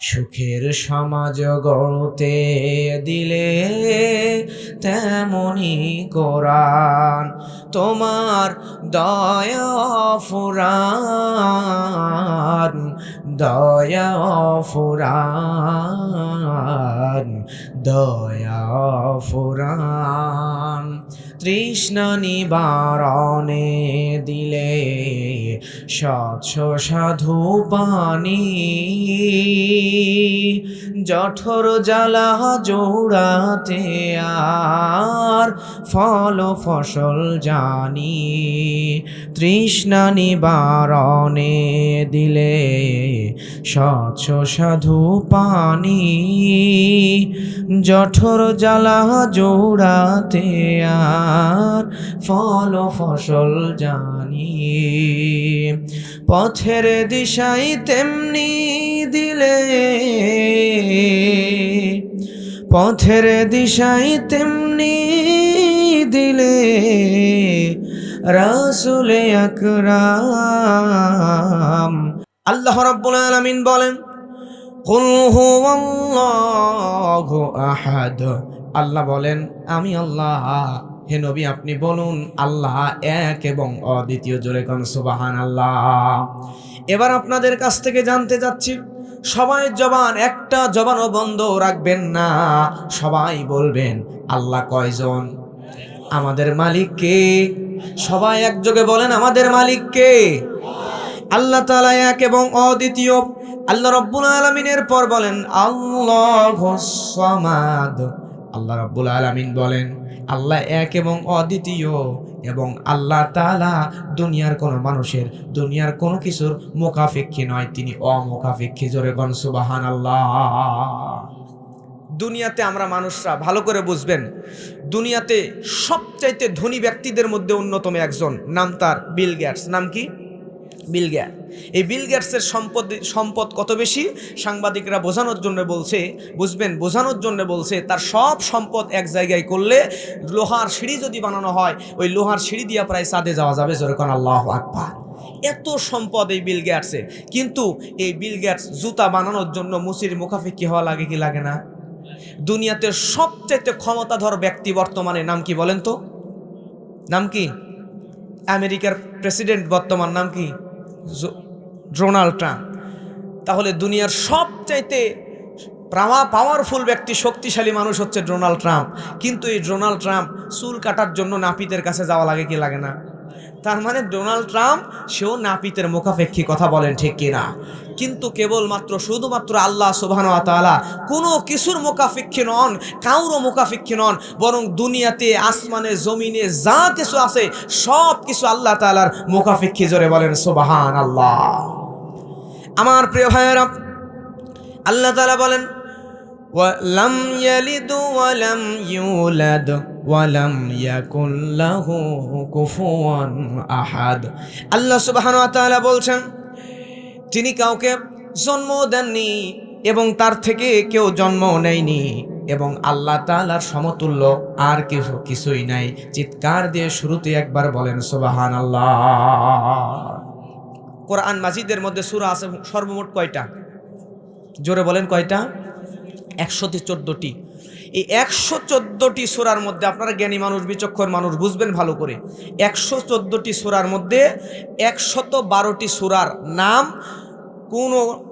সুখের সমাজ গড়তে দিলে তেমনি কোরআন তোমার দয়া ফুরান, দয়া ফুরান, দয়া ফুরান। তৃষ্ণা নিবারণে দিলে স্বচ্ছ সাধু পানি, জঠর জ্বালা জোড়াতে আর ফল ফসল জানি। তৃষ্ণা নিবারণে দিলে স্বচ্ছ সাধু পানি, জঠর জ্বালা জোড়াতে আর ফল ফসল জানি। পথের দিশাই তেমনি দিলে, পথের দিশাই তেমনি দিলে রাসূলে আকরাম। আল্লাহ রাব্বুল আলামিন বলেন, কুল হুয়াল্লাহু আহাদ। আল্লাহ বলেন, আমি আল্লাহ। হে নবী আপনি বলুন, আল্লাহ এক এবং অদ্বিতীয়। জোরে কোন সুবহানাল্লাহ। এবার আপনাদের কাছ থেকে জানতে যাচ্ছি, সবাই জবান, একটা জবানও বন্ধ রাখবেন না, সবাই বলবেন আল্লাহ কয়জন? আমাদের মালিক কে? সবাই একযোগে বলেন, আমাদের মালিক কে? আল্লাহ তাআলা এক এবং অদ্বিতীয়। আল্লাহ রাব্বুল আলামিনের পর বলেন আল্লাহুস সামাদ। আল্লাহ রাব্বুল আলামিন বলেন আল্লাহ এক এবং অদ্বিতীয়, এবং আল্লাহ তাআলা দুনিয়ার কোনো মানুষের, দুনিয়ার কোনো কিছুর মুখাপেক্ষী নয়, তিনি অমুখাপেক্ষী। জোরে বলেন সুবহানাল্লাহ। দুনিয়াতে আমরা মানুষরা ভালো করে বুঝবেন, দুনিয়াতে সবচাইতে ধনী ব্যক্তিদের মধ্যে অন্যতম একজন, নাম তার বিল গেটস। নাম কি? Bill Gates. এই বিল গেটসের সম্পদ কত বেশি, সাংবাদিকরা বোঝানোর জন্য বলছে, বুঝবেন, বোঝানোর জন্য বলছে, তার সব সম্পদ এক জায়গায় করলে লোহার সিঁড়ি যদি বানানো হয়, ওই লোহার সিঁড়ি দিয়ে প্রায় চাঁদে যাওয়া যাবে। জোরে কোন আল্লাহু আকবার। এত সম্পদ এই বিল গেটসের। কিন্তু এই বিল গেটস জুতা বানানোর জন্য মুসির মুখাপেক্ষী হওয়া লাগে কি লাগে না? দুনিয়াতে সবচেয়ে ক্ষমতাধর ব্যক্তি বর্তমানে নাম কি বলেন তো? নাম কি? আমেরিকার প্রেসিডেন্ট বর্তমান নাম কি? Donald Trump. তাহলে দুনিয়ার সবচাইতে পাওয়ারফুল ব্যক্তি, শক্তিশালী মানুষ হচ্ছে ডোনাল্ড ট্রাম্প। কিন্তু এই ডোনাল্ড ট্রাম্প চুল কাটার জন্য নাপিতের কাছে যাওয়া লাগে কি লাগে না? তার মানে ডোনাল্ড ট্রাম্প সেও নাপিতের মুখাপেক্ষী। কথা বলেন ঠিক কিনা? কিন্তু কেবলমাত্র শুধুমাত্র আল্লাহ সুবহানাহু ওয়া তাআলা কোনো কিছুর মুখাপেক্ষী নন, কাউরও মুখাপেক্ষী নন, বরং দুনিয়াতে আসমানে জমিনে যা কিছু আছে সব কিছু আল্লাহ তাআলার মুখাপেক্ষী। জোরে বলেন সুবহানাল্লাহ। আমার প্রিয় ভাইয়েরা, আল্লাহ তাআলা বলেন ওয়ালাম ইয়ালিদ ওয়ালাম ইউলাদ ওয়ালাম ইয়াকুল লাহু কুফুয়ান আহাদ। আল্লাহ সুবহানাহু ওয়া তাআলা বলছেন তিনি কাউকে জন্ম দেননি এবং তার থেকে কেউ জন্ম নেয়নি, এবং আল্লাহ তাআলার সমতুল্য আর কিছুই নাই। চিৎকার দিয়ে শুরুতে একবার বলেন সুবহানাল্লাহ। কোরআন মাজিদের মধ্যে সূরা আছে সর্বমোট কয়টা? জোরে বলেন কয়টা? 114টি। এই 114টি সূরার মধ্যে আপনারা জ্ঞানী মানুষ, বিচক্ষণ মানুষ বুঝবেন ভালো করে, 114টি সূরার মধ্যে 112টি সূরার নাম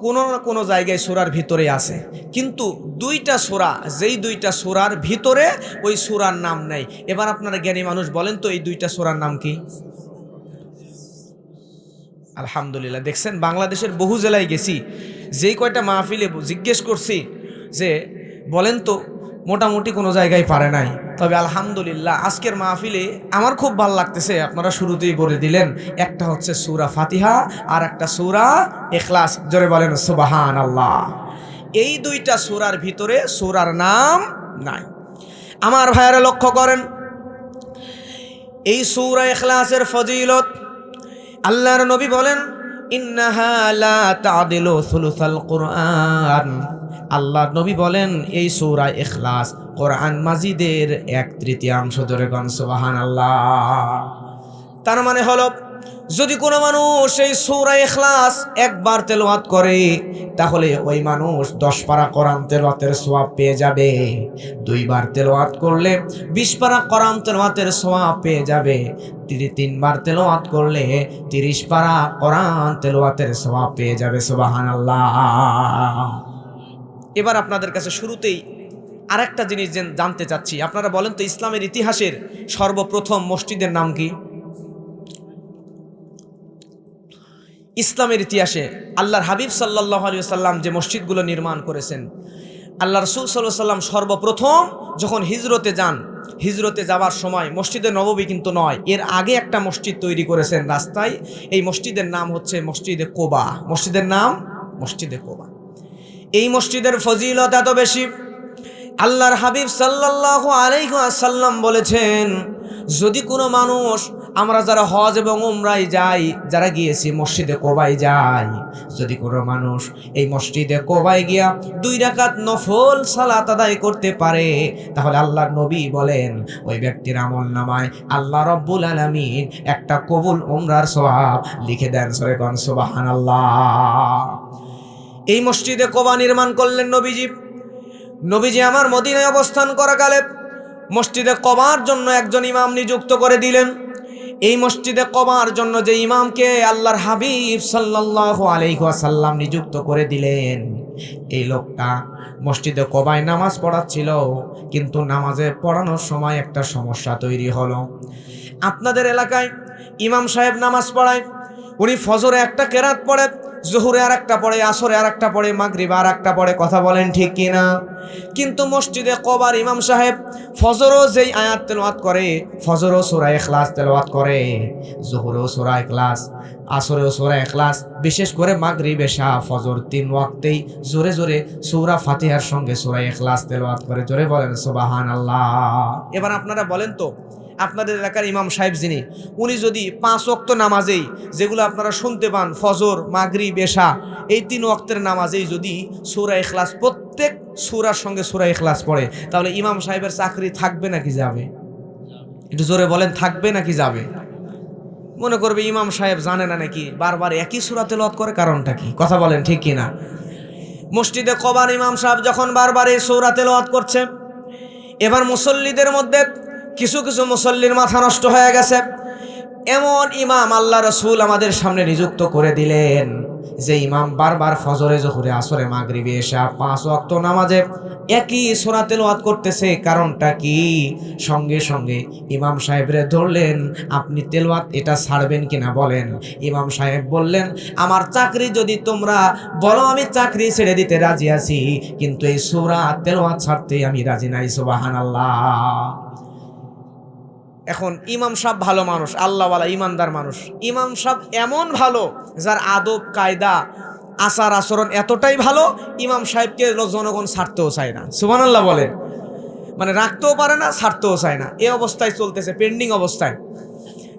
কোনো না কোনো জায়গায় সূরার ভিতরে আছে, কিন্তু দুইটা সূরা, যেই দুইটা সূরার ভিতরে ওই সূরার নাম নেই। এবার আপনারা জ্ঞানী মানুষ বলেন তো এই দুইটা সূরার নাম কি? আলহামদুলিল্লাহ, দেখছেন বাংলাদেশের বহু জেলায় গেছি, যেই কয়টা মাহফিলে জিজ্ঞেস করছি যে বলেন তো, মোটামুটি কোনো জায়গায় পারে নাই। তবে আলহামদুলিল্লাহ আজকের মাহফিলে আমার খুব ভালো লাগতেছে, আপনারা শুরুতেই বলে দিলেন, একটা হচ্ছে সূরা ফাতিহা আর একটা সূরা ইখলাস। জোরে বলেন সুবহানাল্লাহ। এই দুইটা সূরার ভিতরে সূরার নাম নাই। আমার ভাইয়ারা লক্ষ্য করেন, এই সূরা ইখলাসের ফজিলত আল্লাহর নবী বলেন ইন্নাহা লা তা'দিলু সুলুসাল কুরআন। আল্লাহর নবী বলেন এই সূরা ইখলাস কোরআন মাজিদের 1/3। জোরে কোন সুবহানাল্লাহ। তার মানে হলো যদি কোনো মানুষ এই সূরা ইখলাস একবার তেলাওয়াত করে তাহলে ওই মানুষ 10 পারা কোরআন তেলাওয়াতের সওয়াব পেয়ে যাবে। 2 বার তেলাওয়াত করলে 20 পারা কোরআন তেলাওয়াতের সওয়াব পেয়ে যাবে। 3 বার তেলাওয়াত করলে 30 পারা কোরআন তেলাওয়াতের সওয়াব পেয়ে যাবে। সুবহানাল্লাহ। এবার আপনাদের কাছে শুরুতেই আরেকটা জিনিস জানতে চাচ্ছি, আপনারা বলেন তো ইসলামের ইতিহাসের সর্বপ্রথম মসজিদের নাম কি? ইসলামের ইতিহাসে আল্লাহর হাবিব সাল্লাল্লাহু আলাইহি ওয়াসাল্লাম যে মসজিদগুলো নির্মাণ করেছেন, আল্লাহ রাসূল সাল্লাল্লাহু আলাইহি ওয়াসাল্লাম সর্বপ্রথম যখন হিজরতে যান, হিজরতে যাওয়ার সময় মসজিদে নববী কিন্তু নয়, এর আগে একটা মসজিদ তৈরি করেছেন রাস্তায়। এই মসজিদের নাম হচ্ছে মসজিদে কোবা। মসজিদের নাম মসজিদে কোবা। এই মসজিদের ফজিলত এত বেশি, আল্লাহর হাবিব সাল্লাল্লাহু আলাইহি ওয়াসাল্লাম বলেছেন, যদি কোনো মানুষ, আমরা যারা হজ এবং উমরায় যাই, যারা গিয়েছি মসজিদে কোবায় যাই, যদি কোনো মানুষ এই মসজিদে কোবায় গিয়া 2 রাকাত নফল সালাত আদায় করতে পারে, তাহলে আল্লাহর নবী বলেন ওই ব্যক্তির আমলনামায় আল্লাহ রাব্বুল আলামিন একটা কবুল উমরার সওয়াব লিখে দেন। সূরা কোন সুবহানাল্লাহ। এই মসজিদে কোবা নির্মাণ করলেন নবীজি আমার মদিনায় অবস্থান করাকালে মসজিদে কোবার জন্য একজন ইমাম নিযুক্ত করে দিলেন। এই মসজিদে কোবার জন্য যে ইমামকে আল্লাহর হাবিব সাল্লাল্লাহু আলাইহি ওয়াসাল্লাম নিযুক্ত করে দিলেন, এই লোকটা মসজিদে কোবায় নামাজ পড়াচ্ছিল, কিন্তু নামাজে পড়ানোর সময় একটা সমস্যা তৈরি হলো। আপনাদের এলাকায় ইমাম সাহেব নামাজ পড়ায়, উনি ফজরে একটা কেরাত পড়ে, জোহরে আর একটা পড়ে, আসরে আর একটা পড়ে, মাগরিবে আর একটা পড়ে। কথা বলেন ঠিক কিনা? কিন্তু মসজিদে কোবার ইমাম সাহেব ফজরও যেই আয়াত তেলাওয়াত করে, ফজরও সূরা ইখলাস তেলাওয়াত করে, জোহরেও সূরা ইখলাস, আসরেও সূরা ইখলাস, বিশেষ করে মাগরিব এশা ফজর 3 ওয়াক্তেই জোরে জোরে সূরা ফাতিহার সঙ্গে সূরা ইখলাস তেলাওয়াত করে। জোরে বলেন সুবহানাল্লাহ। এবার আপনারা বলেন তো, আপনাদের এলাকার ইমাম সাহেব যিনি, উনি যদি 5 ওয়াক্ত নামাজেই, যেগুলো আপনারা শুনতে পান ফজর, মাগরিব, এশা, এই 3 ওয়াক্তের নামাজেই যদি সূরা ইখলাস, প্রত্যেক সূরার সঙ্গে সূরা ইখলাস পড়ে, তাহলে ইমাম সাহেবের চাকরি থাকবে নাকি যাবে? একটু জোরে বলেন, থাকবে নাকি যাবে? মনে করবে ইমাম সাহেব জানে না নাকি বারবার একই সূরা তেলাওয়াত করে, কারণটা কি? কথা বলেন ঠিক কিনা? মসজিদে কোবার ইমাম সাহেব যখন বারবার এই সূরা তেলাওয়াত করছে, এবার মুসল্লিদের মধ্যে কিছু কিছু মুসল্লির মাথা নষ্ট হয়ে গেছে। এমন ইমাম আল্লাহ রাসূল আমাদের সামনে নিযুক্ত করে দিলেন, যে ইমাম বারবার ফজরে, জোহরে, আসরে, মাগরিবে, এশা 5 ওয়াক্ত নামাজে একই সূরা তেলাওয়াত করতেছে। কারণটা কি? সঙ্গে সঙ্গে ইমাম সাহেবরে ধরলেন, আপনি তেলাওয়াত এটা ছাড়বেন কিনা বলেন। ইমাম সাহেব বললেন, আমার চাকরি যদি তোমরা বলো আমি চাকরি ছেড়ে দিতে রাজি আছি, কিন্তু এই সূরা তেলাওয়াত ছাড়তে আমি রাজি নাই। সুবহানাল্লাহ। এখন ইমাম সাহেব ভালো মানুষ, আল্লাহওয়ালা ইমানদার মানুষ। ইমাম সাহেব এমন ভালো, যার আদব কায়দা আচার আচরণ এতটাই ভালো, ইমাম সাহেবকে জনগণ ছাড়তেও চায় না। সুবহানাল্লাহ বলেন। মানে রাখতেও পারে না, ছাড়তেও চায় না, এই অবস্থায় চলতেছে, পেন্ডিং অবস্থায়।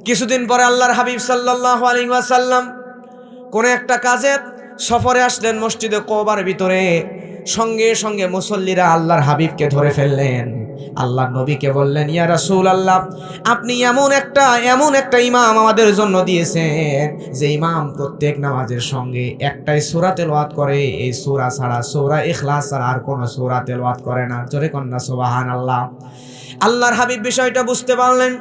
কিছুদিন পরে আল্লাহর হাবিব সাল্লাল্লাহু আলাইহি ওয়াসাল্লাম কোন একটা কাজে সফরে আসলেন মসজিদে কোবার ভিতরে। সঙ্গে সঙ্গে মুসল্লিরা আল্লাহর হাবিবকে ধরে ফেললেন। আল্লাহর নবীকে বললেন, ইয়া রাসূলুল্লাহ, আপনি এমন একটা ইমাম আমাদের জন্য দিয়েছেন, যে ইমাম প্রত্যেক নামাজের সঙ্গে একটাই সূরা তেলাওয়াত করে, এই সূরা ছাড়া, সূরা ইখলাস ছাড়া আর কোনো সূরা তেলাওয়াত করে না। জোরে কন্না সুবহানাল্লাহ। আল্লাহর হাবিব বিষয়টা বুঝতে পারলেন,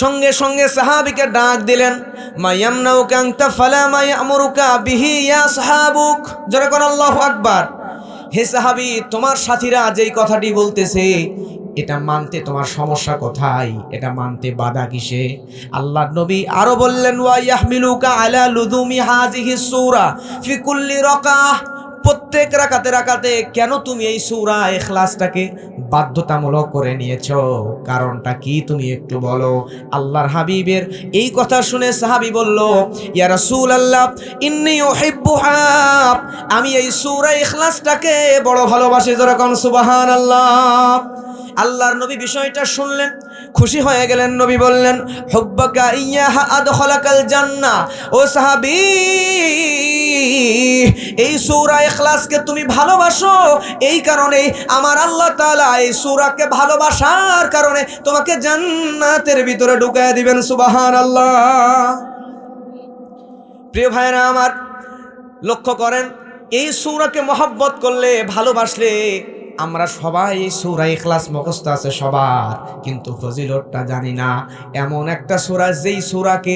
সঙ্গে সঙ্গে সাহাবীকে ডাক দিলেন, মা ইয়ামনাউকা আনতা ফালা মা ইয়ামুরুকা বিহি ইয়া সাহাবুক। জোরে কোন আল্লাহু আকবার। হে সাহাবী, তোমার সাথীরা যেই কথাটি বলতেছে, এটা মানতে তোমার সমস্যা কোথায়? এটা মানতে বাধা কিসে? আল্লাহর নবী আরো বললেন, ওয়া ইয়াহমিলুকা আলা লুযুমি হাযিহিস সূরা ফি কুল্লি রাকাহ। প্রত্যেক রাকাতে কেন তুমি এই সূরা ইখলাসটাকে বাধ্যতামূলক করে নিয়েছো? কারণটা কি তুমি একটু বলো। আল্লাহর হাবিবের এই কথা শুনে সাহাবী বলল, ইয়া রাসূলুল্লাহ, ইন্নী উহিব্বুহা, আমি এই সূরা ইখলাসটাকে বড় ভালোবাসি। যেরকম সুবহানাল্লাহ। আল্লাহর নবী বিষয়টা শুনলেন, খুশি হয়ে গেলেন। নবী বললেন, হুব্বাকা ইয়াহা আদখালাকাল জান্নাহ। ও সাহাবী, এই সূরা ইখলাসকে তুমি ভালোবাসো, এই কারণে আমার আল্লাহ তাআলা এই সূরাকে ভালোবাসার কারণে তোমাকে জান্নাতের ভিতরে ঢুকায় দিবেন। সুবহানাল্লাহ। প্রিয় ভাইরা আমার, লক্ষ্য করেন, এই সূরাকে মহব্বত করলে, ভালোবাসলে, আমরা সবাই এই সূরা ইখলাস মুখস্থ আছে সবার, কিন্তু ফজিলতটা জানি না। এমন একটা সূরা, যেই সূরাকে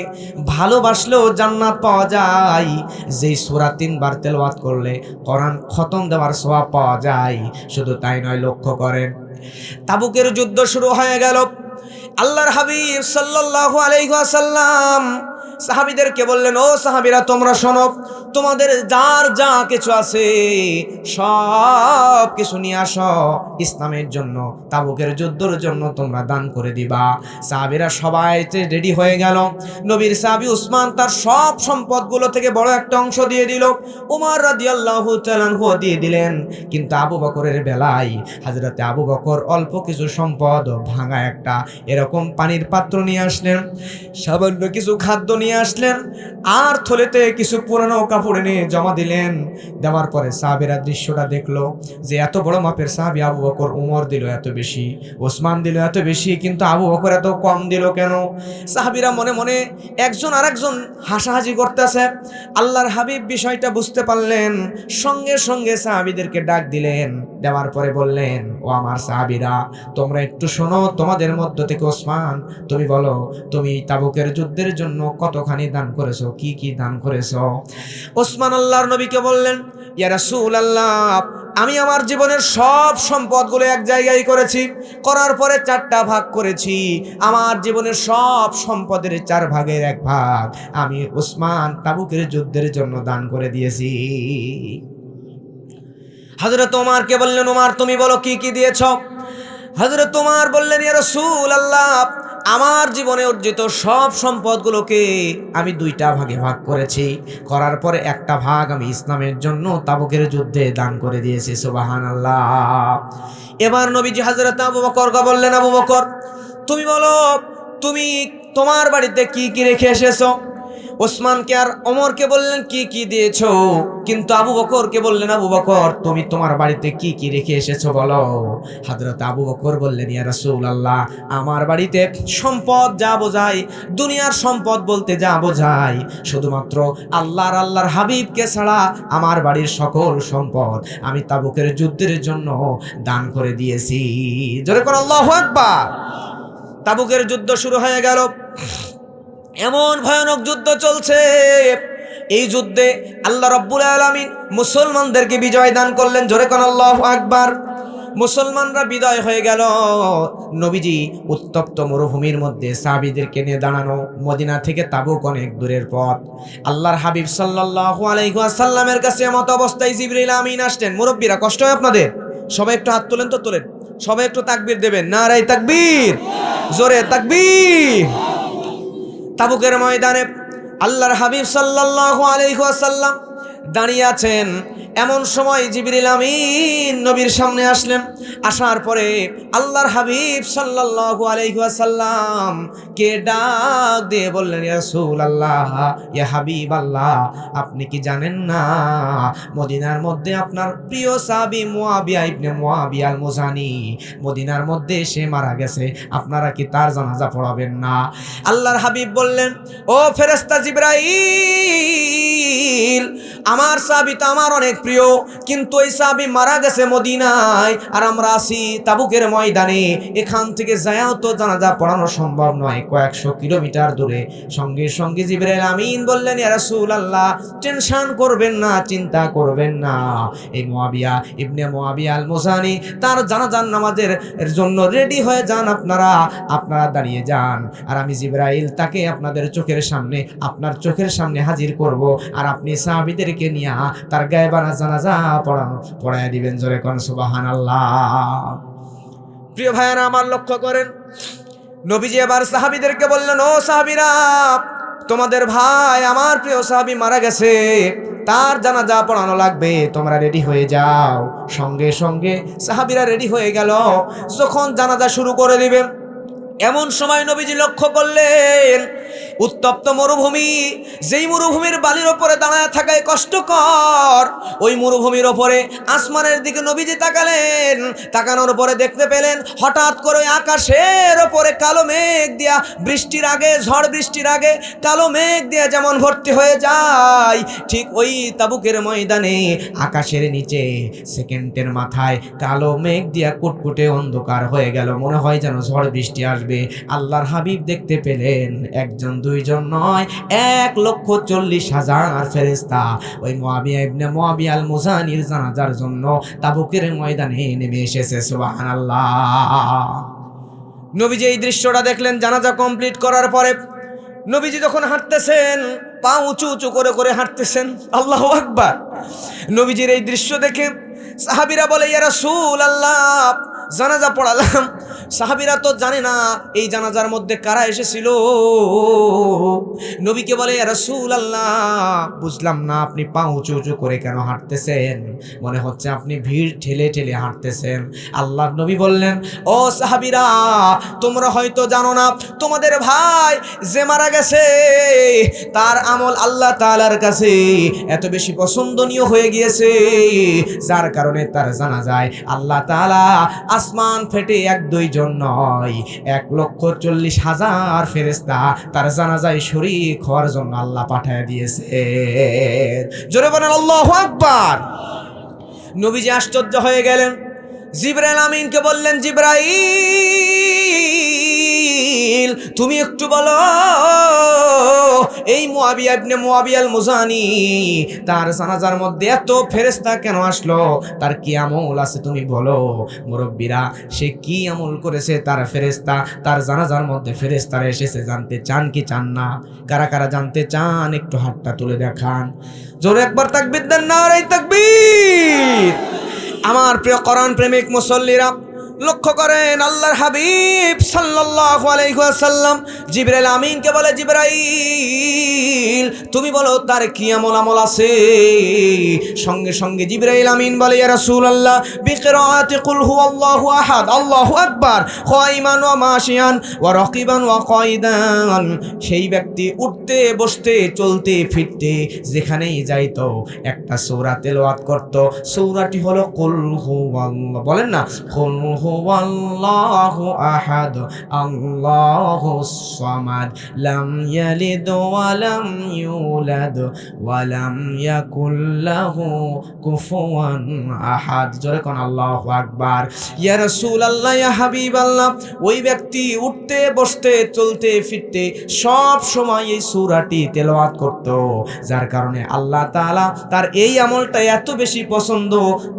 ভালোবাসলেও জান্নাত পাওয়া যায়, যেই সূরা 3 বার তেলাওয়াত করলে কোরআন খতম দেওয়ার সওয়াব পাওয়া যায়। শুধু তাই নয়, লক্ষ্য করেন, তাবুকের যুদ্ধ শুরু হয়ে গেল। আল্লাহর হাবিব সাল্লাল্লাহু আলাইহি ওয়াসাল্লাম সাহাবীদেরকে বললেন, ও সাহাবীরা, তোমরা শোনো, তোমাদের যার যা কিছু আছে সব কিছু নিয়ে আসো, ইসলামের জন্য, তাবুকের যুদ্ধের জন্য তোমরা দান করে দিবা। সাহাবীরা সবাই রেডি হয়ে গেল। নবীর সাহাবী উসমান তার সব সম্পদগুলো থেকে বড় একটা অংশ দিয়ে দিল, ওমর রাদিয়াল্লাহু তাআলা আনহু দিয়ে দিলেন। কিন্তু আবু বকরের বেলায়, হযরতে আবু বকর অল্প কিছু সম্পদ, ভাঙা একটা এরকম পানির পাত্র নিয়ে আসলেন, সামান্য কিছু খাদ্য নিয়ে আসলেন, আর থলেতে কিছু পুরানো কাপড় নিয়ে জমা দিলেন। দেওয়ার পরে সাহাবীরা দৃশ্যটা দেখলো যে এত বড় মাপের সাহাবী আবু বকর, উমর দিল এত বেশি, ওসমান দিল এত বেশি, কিন্তু আবু বকর এত কম দিল কেন? সাহাবীরা মনে মনে একজন আরেকজন হাসাহাসি করতেছে। আল্লাহর হাবিব বিষয়টা বুঝতে পারলেন, সঙ্গে সঙ্গে সাহাবীদেরকে ডাক দিলেন। দেওয়ার পরে বললেন, ও আমার সাহাবীরা, তোমরা একটু শোনো, তোমাদের মধ্য থেকে ওসমান, তুমি বলো, তুমি তাবুকের যুদ্ধের জন্য কতখানি দান করেছো, কি কি দান করেছো? ওসমান আল্লাহর নবীকে বললেন, ইয়া রাসূলুল্লাহ, আমি আমার জীবনের সব সম্পদগুলো এক জায়গায় করেছি, করার পরে 4টা ভাগ করেছি। আমার জীবনের সব সম্পদের 4 ভাগের 1 ভাগ আমি ওসমান তাবুকের যুদ্ধের জন্য দান করে দিয়েছি। হযরত ওমরকে বললেন, ওমর, তুমি বলো কি কি দিয়েছো? হযরত ওমর বললেন, ইয়া রাসূলুল্লাহ, আমার জীবনে অর্জিত সব সম্পদগুলোকে আমি 2টা ভাগে ভাগ করেছি, করার পরে 1টা ভাগ আমি ইসলামের জন্য তাবুকের যুদ্ধে দান করে দিয়েছি। সুবহানাল্লাহ। এবার নবীজি হযরত আবু বকরকে বললেন, আবু বকর, তুমি বলো, তুমি তোমার বাড়িতে কি কি রেখে এসেছো? ওসমানকে আর ওমরকে বললেন, কি কি দিয়েছো? কিন্তু আবু বকরকে বললেন, আবু বকর, তুমি তোমার বাড়িতে কি কি রেখে এসেছো বলো। হযরত আবু বকর বললেন, ইয়া রাসূলুল্লাহ, আমার বাড়িতে সম্পদ যা বোঝায়, দুনিয়ার সম্পদ বলতে যা বোঝায়, শুধুমাত্র আল্লাহর হাবিবকে ছাড়া আমার বাড়ির সকল সম্পদ আমি তাবুকের যুদ্ধের জন্য দান করে দিয়েছি। জোরে করে আল্লাহু আকবার। তাবুকের যুদ্ধ শুরু হয়ে গেল। এমন ভয়ানক যুদ্ধ চলছে, এই যুদ্ধে আল্লাহ রাব্বুল আলামিন মুসলমানদেরকে বিজয় দান করলেন। জোরে কোন আল্লাহু আকবার। মুসলমানরা বিজয় হয়ে গেল। নবীজি উত্তপ্ত মরুভূমির মধ্যে সাহাবীদেরকে নিয়ে দাঁড়ানো, মদিনা থেকে তাবুক অনেক দূরের পথ। আল্লাহর হাবিব সাল্লাল্লাহু আলাইহি ওয়াসাল্লামের কাছে এমত অবস্থায় জিবরিল আমিন আসলেন। মুরব্বীরা, কষ্ট হয় আপনাদের? সবাই একটু হাত তোলেন তো, তোলেন। সবাই একটু তাকবীর দেবেন। নারায়ে তাকবীর, জোরে তাকবীর। তাবুকের ময়দানে আল্লাহর হাবিব সাল্লাল্লাহু আলাইহি ওয়াসাল্লাম দাঁড়িয়ে আছেন। এমন সময় জিবরিল আমিন নবীর সামনে আসলেন। আসার পরে আল্লাহর হাবিব সাল্লাল্লাহু আলাইহি ওয়াসাল্লাম কে ডাক দিয়ে বললেন, ইয়া রাসূলুল্লাহ, ইয়া হাবিবাল্লাহ, আপনি কি জানেন না মদিনার মধ্যে আপনার প্রিয় সাহাবী মুয়াবিয়া ইবনে মুয়াবিয়া আল মুজানি মদিনার মধ্যে সে মারা গেছে, আপনারা কি তার জানাজা পড়াবেন না? আল্লাহর হাবিব বললেন, ও ফেরেশতা জিবরাইল, আমার সাহাবী তো আমার অনেক প্রিয়, কিন্তু ওই সাহাবী মারা গেছে মদিনায়, আর আমরা আছি তাবুকের ময়দানে। এখান থেকে যায়াও তো জানাজা পড়ানো সম্ভব নয়, কয়েকশো কিলোমিটার দূরে। সঙ্গে সঙ্গে জিবরাইল আমিন বললেন, ইয়া রাসূলুল্লাহ, টেনশন করবেন না, চিন্তা করবেন না, এই মুয়াবিয়া ইবনে মুয়াবিয়া আল মুজানি তার জানাজার নামাজের জন্য রেডি হয়ে যান, আপনারা দাঁড়িয়ে যান, আর আমি জিবরাইল তাকে আপনাদের চোখের সামনে, আপনার চোখের সামনে হাজির করব, আর আপনি সাহাবীদেরকে নিয়ে তার গায়েবানা জানাজা পড়ায় দিবেন। জোরে কোন সুবহানাল্লাহ। প্রিয় ভাইয়েরা আমার, লক্ষ্য করেন, নবীজি এবার সাহাবীদেরকে বললেন, ও সাহাবীরা, তোমাদের ভাই, আমার প্রিয় সাহাবী মারা গেছে, তার জানাজা পড়ানো লাগবে, তোমরা রেডি হয়ে যাও। সঙ্গে সঙ্গে সাহাবীরা রেডি হয়ে গেল। যখন জানাজা শুরু করে দিবে, এমন সময় নবীজি লক্ষ্য করলেন উত্তপ্ত মরুভূমি, যেই মরুভূমির বালির ওপরে দাঁড়ায় থাকায় কষ্টকর, ওই মরুভূমির ওপরে আসমানের দিকে নবীজি তাকালেন। তাকানোর পরে দেখতে পেলেন হঠাৎ করে আকাশের ওপরে কালো মেঘ দিয়া, বৃষ্টির আগে, ঝড় বৃষ্টির আগে কালো মেঘ দিয়া যেমন ভর্তি হয়ে যায়, ঠিক ওই তাবুকের ময়দানে আকাশের নিচে সেকেন্ডের মাথায় কালো মেঘ দিয়া কুটকুটে অন্ধকার হয়ে গেল। মনে হয় যেন ঝড় বৃষ্টি আসবে। আল্লাহর হাবিব দেখতে পেলেন একজন দুইজন নয়, 1,40,000 ফেরেশতা ওই মুআবিয়া ইবনে মুআবিয়া আল মুজানির জানাজার জন্য তাবুকের ময়দানে নেমে এসেছে। সুবহানাল্লাহ। নবীজি এই দৃশ্যটা দেখলেন। জানাজা কমপ্লিট করার পরে নবীজি যখন হাঁটতেছেন, পা উঁচু উঁচু করে করে হাঁটতেছেন। আল্লাহু আকবার। নবীজির এই দৃশ্য দেখে সাহাবীরা বলে, ইয়া রাসূলুল্লাহ, জানাজা পড়ালাম, সাহাবীরা তো জানে না এই জানাজার মধ্যে কারা এসেছিল। নবীকে বলে, ইয়া রাসূলুল্লাহ, বুঝলাম না আপনি পা উঁচু উঁচু করে কেন হাঁটতেছেন, মনে হচ্ছে আপনি ভিড় ঠেলে ঠেলে হাঁটতেছেন। আল্লাহর নবী বললেন, ও সাহাবীরা, তোমরা হয়তো জানো না তোমাদের ভাই যে মারা গেছে তার আমল আল্লাহ তাআলার কাছে এত বেশি পছন্দনীয় হয়ে গিয়েছে, যার কারণে তার জানাজায় আল্লাহ তাআলা আসমান ফেটে 1-2 জন নয়, 1,40,000 ফেরেশতা তার জানাজায় শরীক হওয়ার জন্য আল্লাহ পাঠিয়ে দিয়েছে। জোরে বলেন আল্লাহু আকবার। নবীজি আশ্চর্য হয়ে গেলেন। জিবরাইল আমিনকে বললেন, জিবরাইল, তুমি একটু বলো এই মুআবিয়া ইবনে মুআবিয়া আল মুজানি তার জানাজার মধ্যে এত ফেরেশতা কেন আসলো, তার কি আমল আছে তুমি বলো। মুরব্বীরা, সে কি আমল করেছে, তার ফেরেশতা তার জানাজার মধ্যে ফেরেশতারা এসেছে, জানতে চান কি চান না? কারা কারা জানতে চান একটু হাতটা তুলে দেখান। জোরে একবার তাকবীর দেন, নারে তাকবীর। আমার প্রিয় কোরআন প্রেমিক মুসল্লিরা, লক্ষ্য করেন আল্লাহর হাবিব সাল্লাল্লাহু আলাইহি ওয়াসাল্লাম জিবরাইল আমিনকে বলে, জিবরাইল, তুমি বলো তার কি আমল আছে। সঙ্গে সঙ্গে জিবরাইল আমিন বলে, ইয়া রাসূলুল্লাহ, বিকিরাআতি কুল হুয়াল্লাহু আহাদ, আল্লাহু আকবার, কায়মান ওয়া মাশিয়ান ওয়া রাকিবান ওয়া কায়দান। সেই ব্যক্তি উঠতে বসতে চলতে ফিরতে যেখানেই যাইতো একটা সূরা তেলাওয়াত করত। সূরাটি হলো কুল হুয়াল্লাহ, বলেন না, কুল হুয়াল্লাহু আহাদ আল্লাহুস সামাদ লাম ইয়ালিদ ওয়া লাম ইউলাদ ওয়া লাম ইয়াকুল লাহু কুফুয়ান আহাদ। জোরে কোন আল্লাহু আকবার। ইয়া রাসূলুল্লাহ, ইয়া হাবিবাল্লাহ, ওই ব্যক্তি উঠতে বসতে চলতে ফিরতে সব সময় এই সূরাটি তেলাওয়াত করত, যার কারণে আল্লাহ তাআলা তার এই আমলটা এত বেশি পছন্দ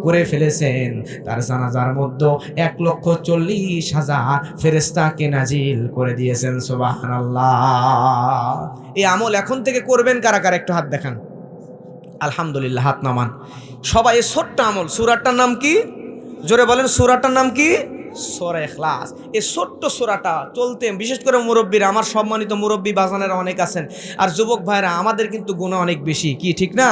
করে ফেলেছেন, তার জানাজার মধ্যে 1,40,000 ফেরেশতাকে নাজিল করে দিয়েছেন। সুবহানাল্লাহ। এই আমল এখন থেকে করবেন কারা কারা একটু হাত দেখান। আলহামদুলিল্লাহ, হাত নামান সবাই। এই ছোট্ট আমল, সূরাটার নাম কি? জোরে বলেন, সূরাটার নাম কি? সূরা ইখলাস। এই ছোট্ট সূরাটা চলতে, বিশেষ করে মুরব্বীরা, আমার সম্মানিত মুরব্বী বাজানেরা অনেক আছেন, আর যুবক ভাইরা, আমাদের কিন্তু গুনাহ অনেক বেশি, কি ঠিক না?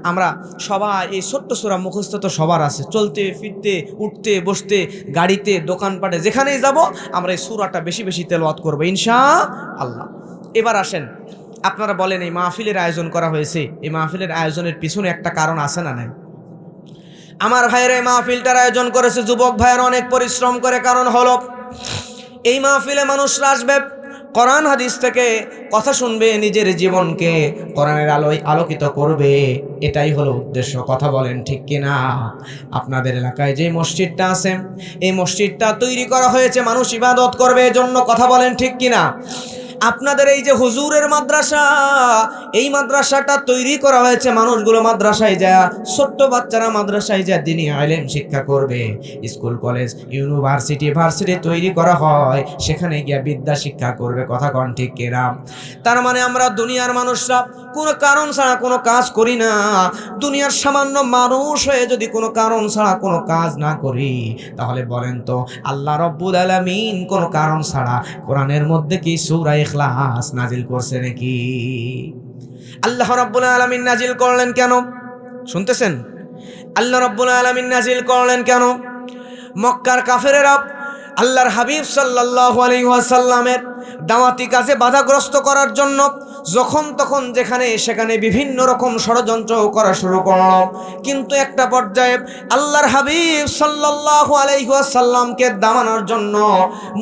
আমরা সবাই এই ছোট্ট সূরা মুখস্থ তো সবার আছে। চলতে ফিরতে উঠতে বসতে গাড়িতে দোকানপাটে যেখানেই যাব আমরা এই সূরাটা বেশি বেশি তেলাওয়াত করব ইনশাআল্লাহ। এবার আসেন, আপনারা বলেন এই মাহফিলের আয়োজন করা হয়েছে, এই মাহফিলের আয়োজনের পিছনে একটা কারণ আছে না নাই? আমার ভাইয়েরা এই মাহফিলটার আয়োজন করেছে, যুবক ভাইয়েরা অনেক পরিশ্রম করে। কারণ হলো এই মাহফিলে মানুষরা আসবে, কোরআন হাদিস থেকে কথা শুনবে, নিজের জীবনকে কোরআনের আলোয় আলোকিত করবে, এটাই হলো উদ্দেশ্য। কথা বলেন ঠিক কিনা? আপনাদের এলাকায় যে মসজিদটা আছে, এই মসজিদটা তৈরি করা হয়েছে মানুষ ইবাদত করবে এজন্য। কথা বলেন ঠিক কিনা? আপনাদের এই যে হুজুরের মাদ্রাসা, এই মাদ্রাসাটা তৈরি করা হয়েছে মানুষগুলো মাদ্রাসায় যায়, ছোট্ট বাচ্চারা মাদ্রাসায় যায় দ্বীনি ইলম শিক্ষা করবে। স্কুল কলেজ ইউনিভার্সিটি ভার্সিটি তৈরি করা হয়, সেখানে গিয়ে বিদ্যা শিক্ষা করবে। কথা কন ঠিক কিনা? তার মানে আমরা দুনিয়ার মানুষরা কোনো কারণ ছাড়া কোনো কাজ করি না। দুনিয়ার সামান্য মানুষ হয়ে যদি কোনো কারণ ছাড়া কোনো কাজ না করি, তাহলে বলেন তো আল্লাহ রব্বুল আলামিন কোনো কারণ ছাড়া কোরআনের মধ্যে কি সূরা ইখলাস নাজিল করছে নাকি? আল্লাহ রাব্বুল আলামিন নাজিল করলেন কেন? শুনতেছেন? আল্লাহ রাব্বুল আলামিন নাজিল করলেন কেন? মক্কার কাফেরেরা আল্লাহর হাবিব সাল্লাল্লাহু আলাইহি ওয়াসাল্লামের দাওয়াতি কাজে বাধাগ্রস্ত করার জন্য যখন তখন যেখানে সেখানে বিভিন্ন রকম ষড়যন্ত্র করা শুরু করল। কিন্তু একটা পর্যায়ে আল্লাহর হাবিব সাল্লাল্লাহু আলাইহি ওয়াসাল্লামকে দামানোর জন্য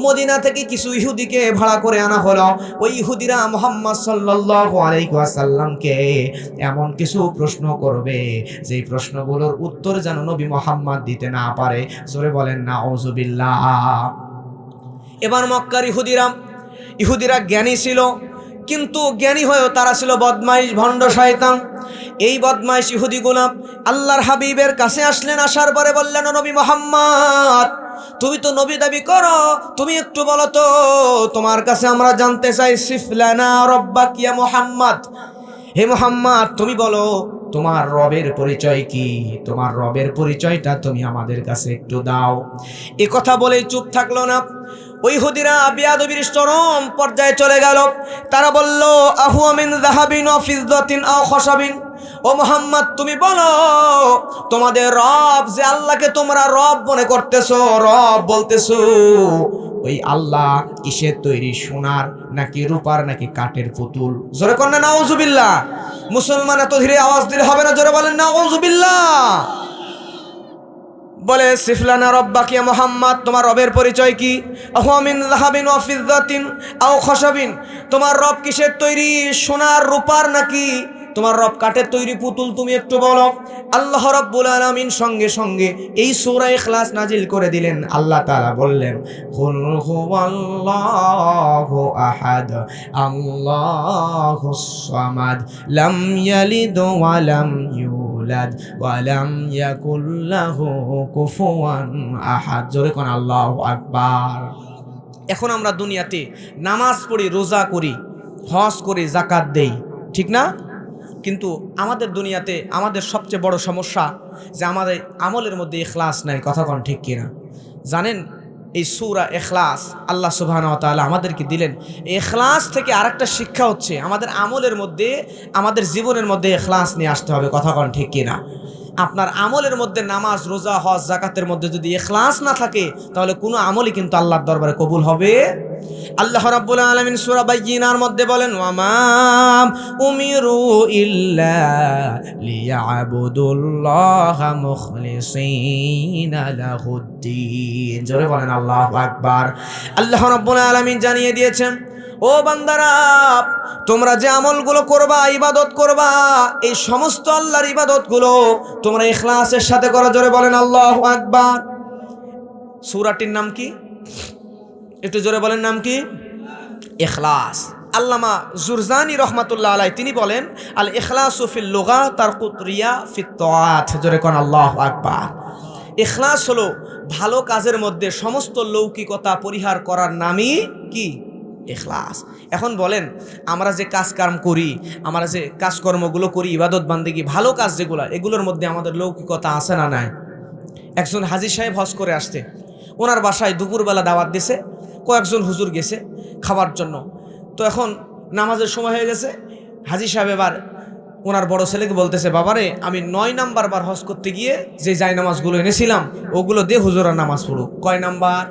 মদিনা থেকে কিছু ইহুদিকে ভাড়া করে আনা হলো। ওই ইহুদিরা মুহাম্মদ সাল্লাল্লাহু আলাইহি ওয়াসাল্লামকে এমন কিছু প্রশ্ন করবে যেই প্রশ্নগুলোর উত্তর যেন নবী মুহাম্মদ দিতে না পারে। জোরে বলেন নাউযুবিল্লাহ। এবার মক্কার ইহুদিরা জ্ঞানী ছিল, কিন্তু জ্ঞানী হয়েও তারা ছিল বদমাইশ, ভণ্ড শয়তান। এই বদমাইশ ইহুদিগুলো আল্লাহর হাবিবের কাছে আসলেন। আসার পরে বললেন, নবী মুহাম্মদ, তুমি তো নবী দাবি করো, তুমি একটু বলো তো, তোমার কাছে আমরা জানতে চাই, সিফলানা রব্বাক ইয়া মুহাম্মদ, হে মুহাম্মদ তুমি বলো তোমার রবের পরিচয় কি, তোমার রবের পরিচয়টা তুমি আমাদের কাছে একটু দাও। এ কথা বলেই চুপ থাকলো না। ওই ইহুদিরা বিয়াদবির চরম পর্যায়ে চলে গেল। তারা বলল, আহুয়া মিন যাহাবিন ওয়া ফিদ্দাতিন আও খাশাবিন, ও মুহাম্মদ তুমি বলো তোমাদের রব, যে আল্লাহকে তোমরা রব মনে করতেছো, রব বলতেছো, ওই আল্লাহ কিসের তৈরি, সোনার নাকি রূপার নাকি কাঠের পুতুল? জোরে কর না নাউযুবিল্লাহ। মুসলমান এত ধীরে আওয়াজ দিলে হবে না, জোরে বলেন নাউযুবিল্লাহ। বলে, সিফলানা রব্বাক ইয়া মুহাম্মদ, তোমার রবের পরিচয় কি? আহুয়া মিন যাহাবিন ওয়া ফিদ্দাতিন আও খাশাবিন, তোমার রব কিসের তৈরি, সোনার রূপার নাকি তোমার রব কাঠের তৈরি পুতুল, তুমি একটু বলো। আল্লাহ রাব্বুল আলামিন সঙ্গে সঙ্গে এই সূরা ইখলাস নাজিল করে দিলেন। আল্লাহ তাআলা বললেন, কুল হুয়াল্লাহু আহাদ আল্লাহুস সামাদ লাম ইয়ালিদ ওয়া লাম ইউলাদ ওয়া লাম ইয়াকুল লাহু কুফুয়ান আহাদ। জোরে কোন আল্লাহু আকবার। এখন আমরা দুনিয়াতে নামাজ পড়ি, রোজা করি, হজ করি, যাকাত দেই, ঠিক না? কিন্তু আমাদের দুনিয়াতে আমাদের সবচেয়ে বড় সমস্যা যে আমাদের আমলের মধ্যে ইখলাস নাই। কথা কোন ঠিক কিনা? জানেন, এই সূরা ইখলাস আল্লাহ সুবহানাহু ওয়া তাআলা আমাদেরকে দিলেন। ইখলাস থেকে আরেকটা শিক্ষা হচ্ছে আমাদের আমলের মধ্যে, আমাদের জীবনের মধ্যে ইখলাস নিয়ে আসতে হবে। কথা কোন ঠিক কিনা? আপনার আমলের মধ্যে নামাজ, রোজা, হজ, যাকাতের মধ্যে যদি ইখলাস না থাকে, তাহলে কোনো আমলই কিন্তু আল্লাহর দরবারে কবুল হবে। আল্লাহ রাব্বুল আলামিন সূরা বাইয়িনার মধ্যে বলেন, ওয়ামা উমিরু ইল্লা লিয়াবুদুল্লাহা মুখলিসিনা লাহুদ্দিন। জোরে বলেন আল্লাহু আকবার। আল্লাহ রাব্বুল আলামিন জানিয়ে দিয়েছেন, ও বান্দারা, তোমরা যে আমলগুলো করবা, ইবাদত করবা, এই সমস্ত আল্লাহর ইবাদতগুলো তোমরা ইখলাসের সাথে করো। জোরে বলেন আল্লাহু আকবার। সূরাটির নাম কি? একটু জোরে বলেন, নাম কি? ইখলাস। আল্লামা জুরজানি রহমাতুল্লাহ আলাইহি তিনি বলেন, আল ইখলাসু ফিল লুগা তারকুত রিয়া ফিত তাআত। জোরে কোন আল্লাহু আকবার। ইখলাস হলো ভালো কাজের মধ্যে সমস্ত লৌকিকতা পরিহার করার নামই কি? ইখলাস। এখন বলেন, আমরা যে কাজকর্ম করি, আমরা যে কাজকর্মগুলো করি, ইবাদত বান্দেগি, ভালো কাজ যেগুলো, এগুলোর মধ্যে আমাদের লৌকিকতা আছে না নাই? একজন হাজী সাহেব হজ করে আসতে, ওনার বাসায় দুপুরবেলা দাওয়াত দিছে, কয়েকজন হুজুর গেছে খাবার জন্য। তো এখন নামাজের সময় হয়ে গেছে। হাজী সাহেব এবার ওনার বড় ছেলেকে বলতেছে, বাবারে আমি 9 নাম্বার বার হজ করতে গিয়ে যে জায় নামাজগুলো এনেছিলাম ওগুলো দিয়ে হুজুরা নামাজ পড়ুক। কয় নাম্বার?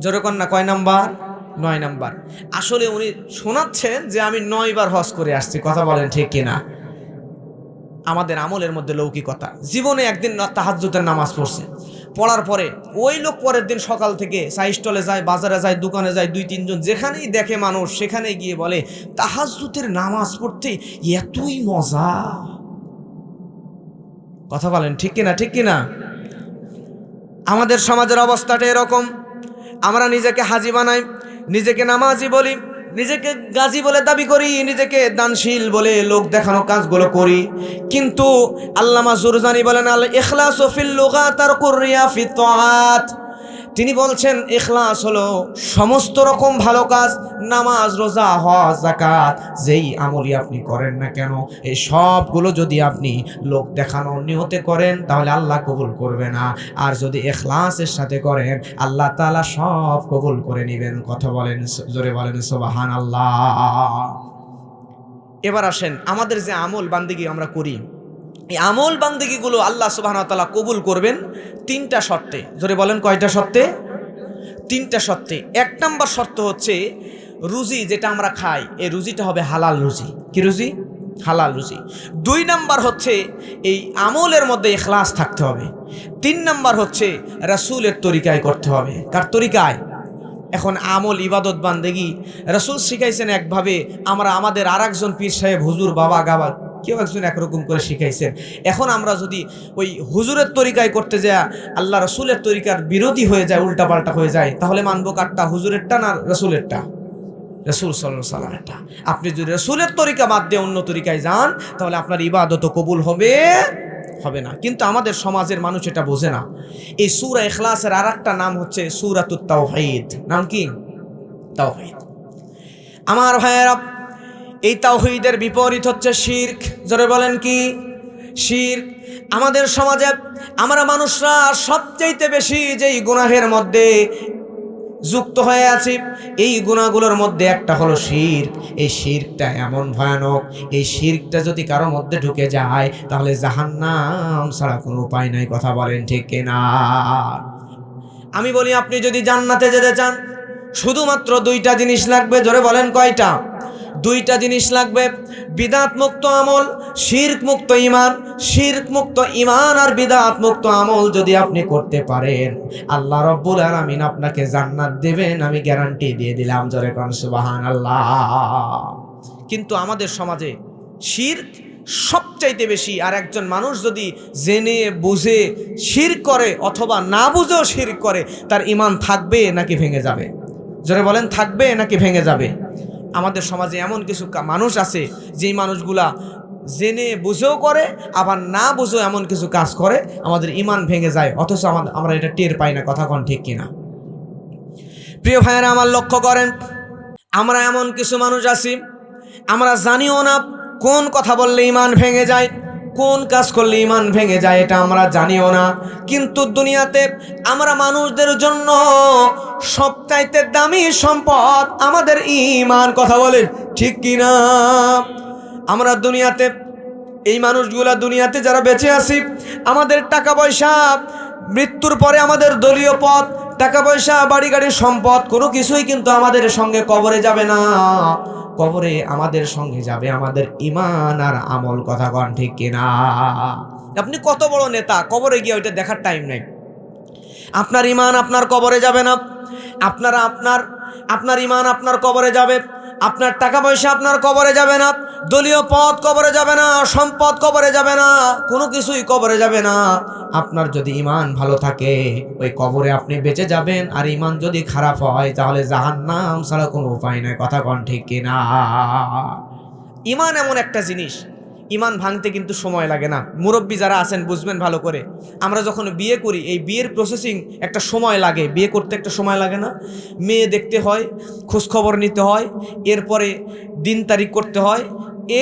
জোরে কন না, কয় নাম্বার? 9 নাম্বার। আসলে উনি শোনাচ্ছেন যে আমি 9 বার হজ করে আসছি। কথা বলেন ঠিক কিনা? আমাদের আমলের মধ্যে লৌকিকতা। জীবনে একদিন তাহাজ্জুদের নামাজ পড়ছে, পড়ার পরে ওই লোক পরের দিন সকাল থেকে চাই স্টলে যায়, বাজারে যায়, দোকানে যায়, 2-3 জন যেখানেই দেখে মানুষ সেখানে গিয়ে বলে, তাহাজ্জুদের নামাজ পড়তে এতই মজা। কথা বলেন ঠিক কিনা? ঠিক কিনা? আমাদের সমাজের অবস্থাটা এরকম। আমরা নিজেকে হাজি বানাই, নিজেকে নামাজি বলি, নিজেকে গাজী বলে দাবি করি, নিজেকে দানশীল বলে লোক দেখানো কাজগুলো করি। কিন্তু আল্লামা জুরজানি বলেন, আল ইখলাসু ফিল লুগা তারকুর রিয়া ফিত তাআত। তিনি বলছেন ইখলাস হলো সমস্ত রকম ভালো কাজ, নামাজ, রোজা, হজ, যাকাত, যেই আমলই আপনি করেন না কেন, এই সবগুলো যদি আপনি লোক দেখানো নিয়তে করেন তাহলে আল্লাহ কবুল করবে না। আর যদি ইখলাসের সাথে করেন আল্লাহ তাআলা সব কবুল করে নেবেন। কথা বলেন, জোরে বলেন সুবহানাল্লাহ। এবার আসেন, আমাদের যে আমল বান্দেগি আমরা করি, এই আমল বান্দেগিগুলো আল্লাহ সুবহানাহু ওয়া তাআলা কবুল করবেন 3টা শর্তে। জোরে বলেন, কয়টা শর্তে? তিনটা শর্তে। 1 নম্বর শর্ত হচ্ছে রুজি যেটা আমরা খাই এই রুজিটা হবে হালাল রুজি। কি রুজি? হালাল রুজি। 2 নম্বর হচ্ছে এই আমলের মধ্যে ইখলাস থাকতে হবে। 3 নম্বর হচ্ছে রাসূলের তরিকায় করতে হবে। কার তরিকায়? এখন আমল ইবাদত বান্দেগি রাসূল শিখাইছেন একভাবে, আমরা আমাদের আরেকজন পীর সাহেব হুজুর বাবা গাবা কেউ একজন একরকম করে শিখাইছেন। এখন আমরা যদি ওই হুজুরের তরিকায় করতে যাই, আল্লাহ রাসূলের তরিকার বিরোধী হয়ে যায়, উল্টাপাল্টা হয়ে যায়, তাহলে মানবো কারটা? হুজুরেরটা না রাসূলেরটা? রাসূল সাল্লাল্লাহু আলাইহি ওয়াসাল্লামটা। আপনি যদি রাসূলের তরিকা বাদ দিয়ে অন্য তরিকায় যান তাহলে আপনার ইবাদত কবুল হবে না। কিন্তু আমাদের সমাজের মানুষ এটা বোঝে না। এই সূরা ইখলাসের আরেকটা নাম হচ্ছে সূরাতুত তাওহীদ। নাম কি? তাওহীদ। আমার ভাইয়েরা, এই তাওহীদের বিপরীত হচ্ছে শিরক। জোরে বলেন কি? শিরক। আমাদের সমাজে আমরা মানুষরা সবচাইতে বেশি যেই গুনাহের মধ্যে যুক্ত হয়ে আছি, এই গুনাহগুলোর মধ্যে একটা হলো শিরক। এই শিরকটা এমন ভয়ানক, এই শিরকটা যদি কারো মধ্যে ঢুকে যায় তাহলে জাহান্নাম ছাড়া কোনো উপায় নাই। কথা বলেন ঠিক কিনা? আমি বলি, আপনি যদি জান্নাতে যেতে চান শুধুমাত্র 2টা জিনিস লাগবে। জোরে বলেন কয়টা? 2টা জিনিস লাগবে। বিদআত মুক্ত আমল, শিরক মুক্ত ঈমান। শিরক মুক্ত ঈমান আর বিদআত মুক্ত আমল যদি আপনি করতে পারেন, আল্লাহ রাব্বুল আলামিন আপনাকে জান্নাত দেবেন, আমি গ্যারান্টি দিয়ে দিলাম। জোরে কোন সুবহানাল্লাহ। কিন্তু আমাদের সমাজে শিরক সবচাইতে বেশি। আর একজন মানুষ যদি জেনে বুঝে শিরক করে অথবা না বুঝেও শিরক করে, তার ঈমান থাকবে নাকি ভেঙে যাবে? জোরে বলেন, থাকবে নাকি ভেঙে যাবে? আমাদের সমাজে এমন কিছু মানুষ আছে যেই মানুষগুলা জেনে বুঝেও করে, আবার না বুঝেও এমন কিছু কাজ করে, আমাদের ঈমান ভেঙে যায়, অথচ আমরা এটা টের পাই না। কথা কোন ঠিক কিনা? প্রিয় ভাইয়েরা, আমার লক্ষ্য করেন, আমরা এমন কিছু মানুষ আছি আমরা জানিও না কোন কথা বললে ঈমান ভেঙে যায়, কোন কাজ করলে ঈমান ভেঙে যায়, এটা আমরা জানিও না। কিন্তু দুনিয়াতে আমরা মানুষদের জন্য সবচাইতে দামি সম্পদ আমাদের ঈমান। কথা বলেন ঠিক কিনা? আমরা দুনিয়াতে এই মানুষগুলা দুনিয়াতে যারা বেঁচে আছি, আমাদের টাকা পয়সা, মৃত্যুর পরে আমাদের দলীয় পদ, টাকা পয়সা, বাড়ি গাড়ি, সম্পদ কোনো কিছুই কিন্তু আমাদের সঙ্গে কবরে যাবে না। কবরে আমাদের সঙ্গে যাবে আমাদের ঈমান আর আমল। কথা কোন ঠিক কিনা? আপনি কত বড় নেতা, কবরে গিয়ে ওইটা দেখার টাইম নেই। আপনার ঈমান আপনার কবরে যাবে না। আপনার ঈমান আপনার কবরে যাবে। আপনার টাকা পয়সা আপনার কবরে যাবে না, দলীয় পদ কবরে যাবে না, সম্পদ কবরে যাবে না, কোনো কিছুই কবরে যাবে না। আপনার যদি ঈমান ভালো থাকে ওই কবরে আপনি বেঁচে যাবেন, আর ঈমান যদি খারাপ হয় তাহলে জাহান্নাম ছাড়া কোনো উপায় নাই। কথা কোন ঠিক কিনা? ঈমান এমন একটা জিনিস, ঈমান ভাঙতে কিন্তু সময় লাগে না। মুরব্বী যারা আছেন বুঝবেন ভালো করে। আমরা যখন বিয়ে করি, এই বিয়ের প্রসেসিং একটা সময় লাগে। বিয়ে করতে একটা সময় লাগে না? মেয়ে দেখতে হয়, খোঁজখবর নিতে হয়, এরপরে দিন তারিখ করতে হয়,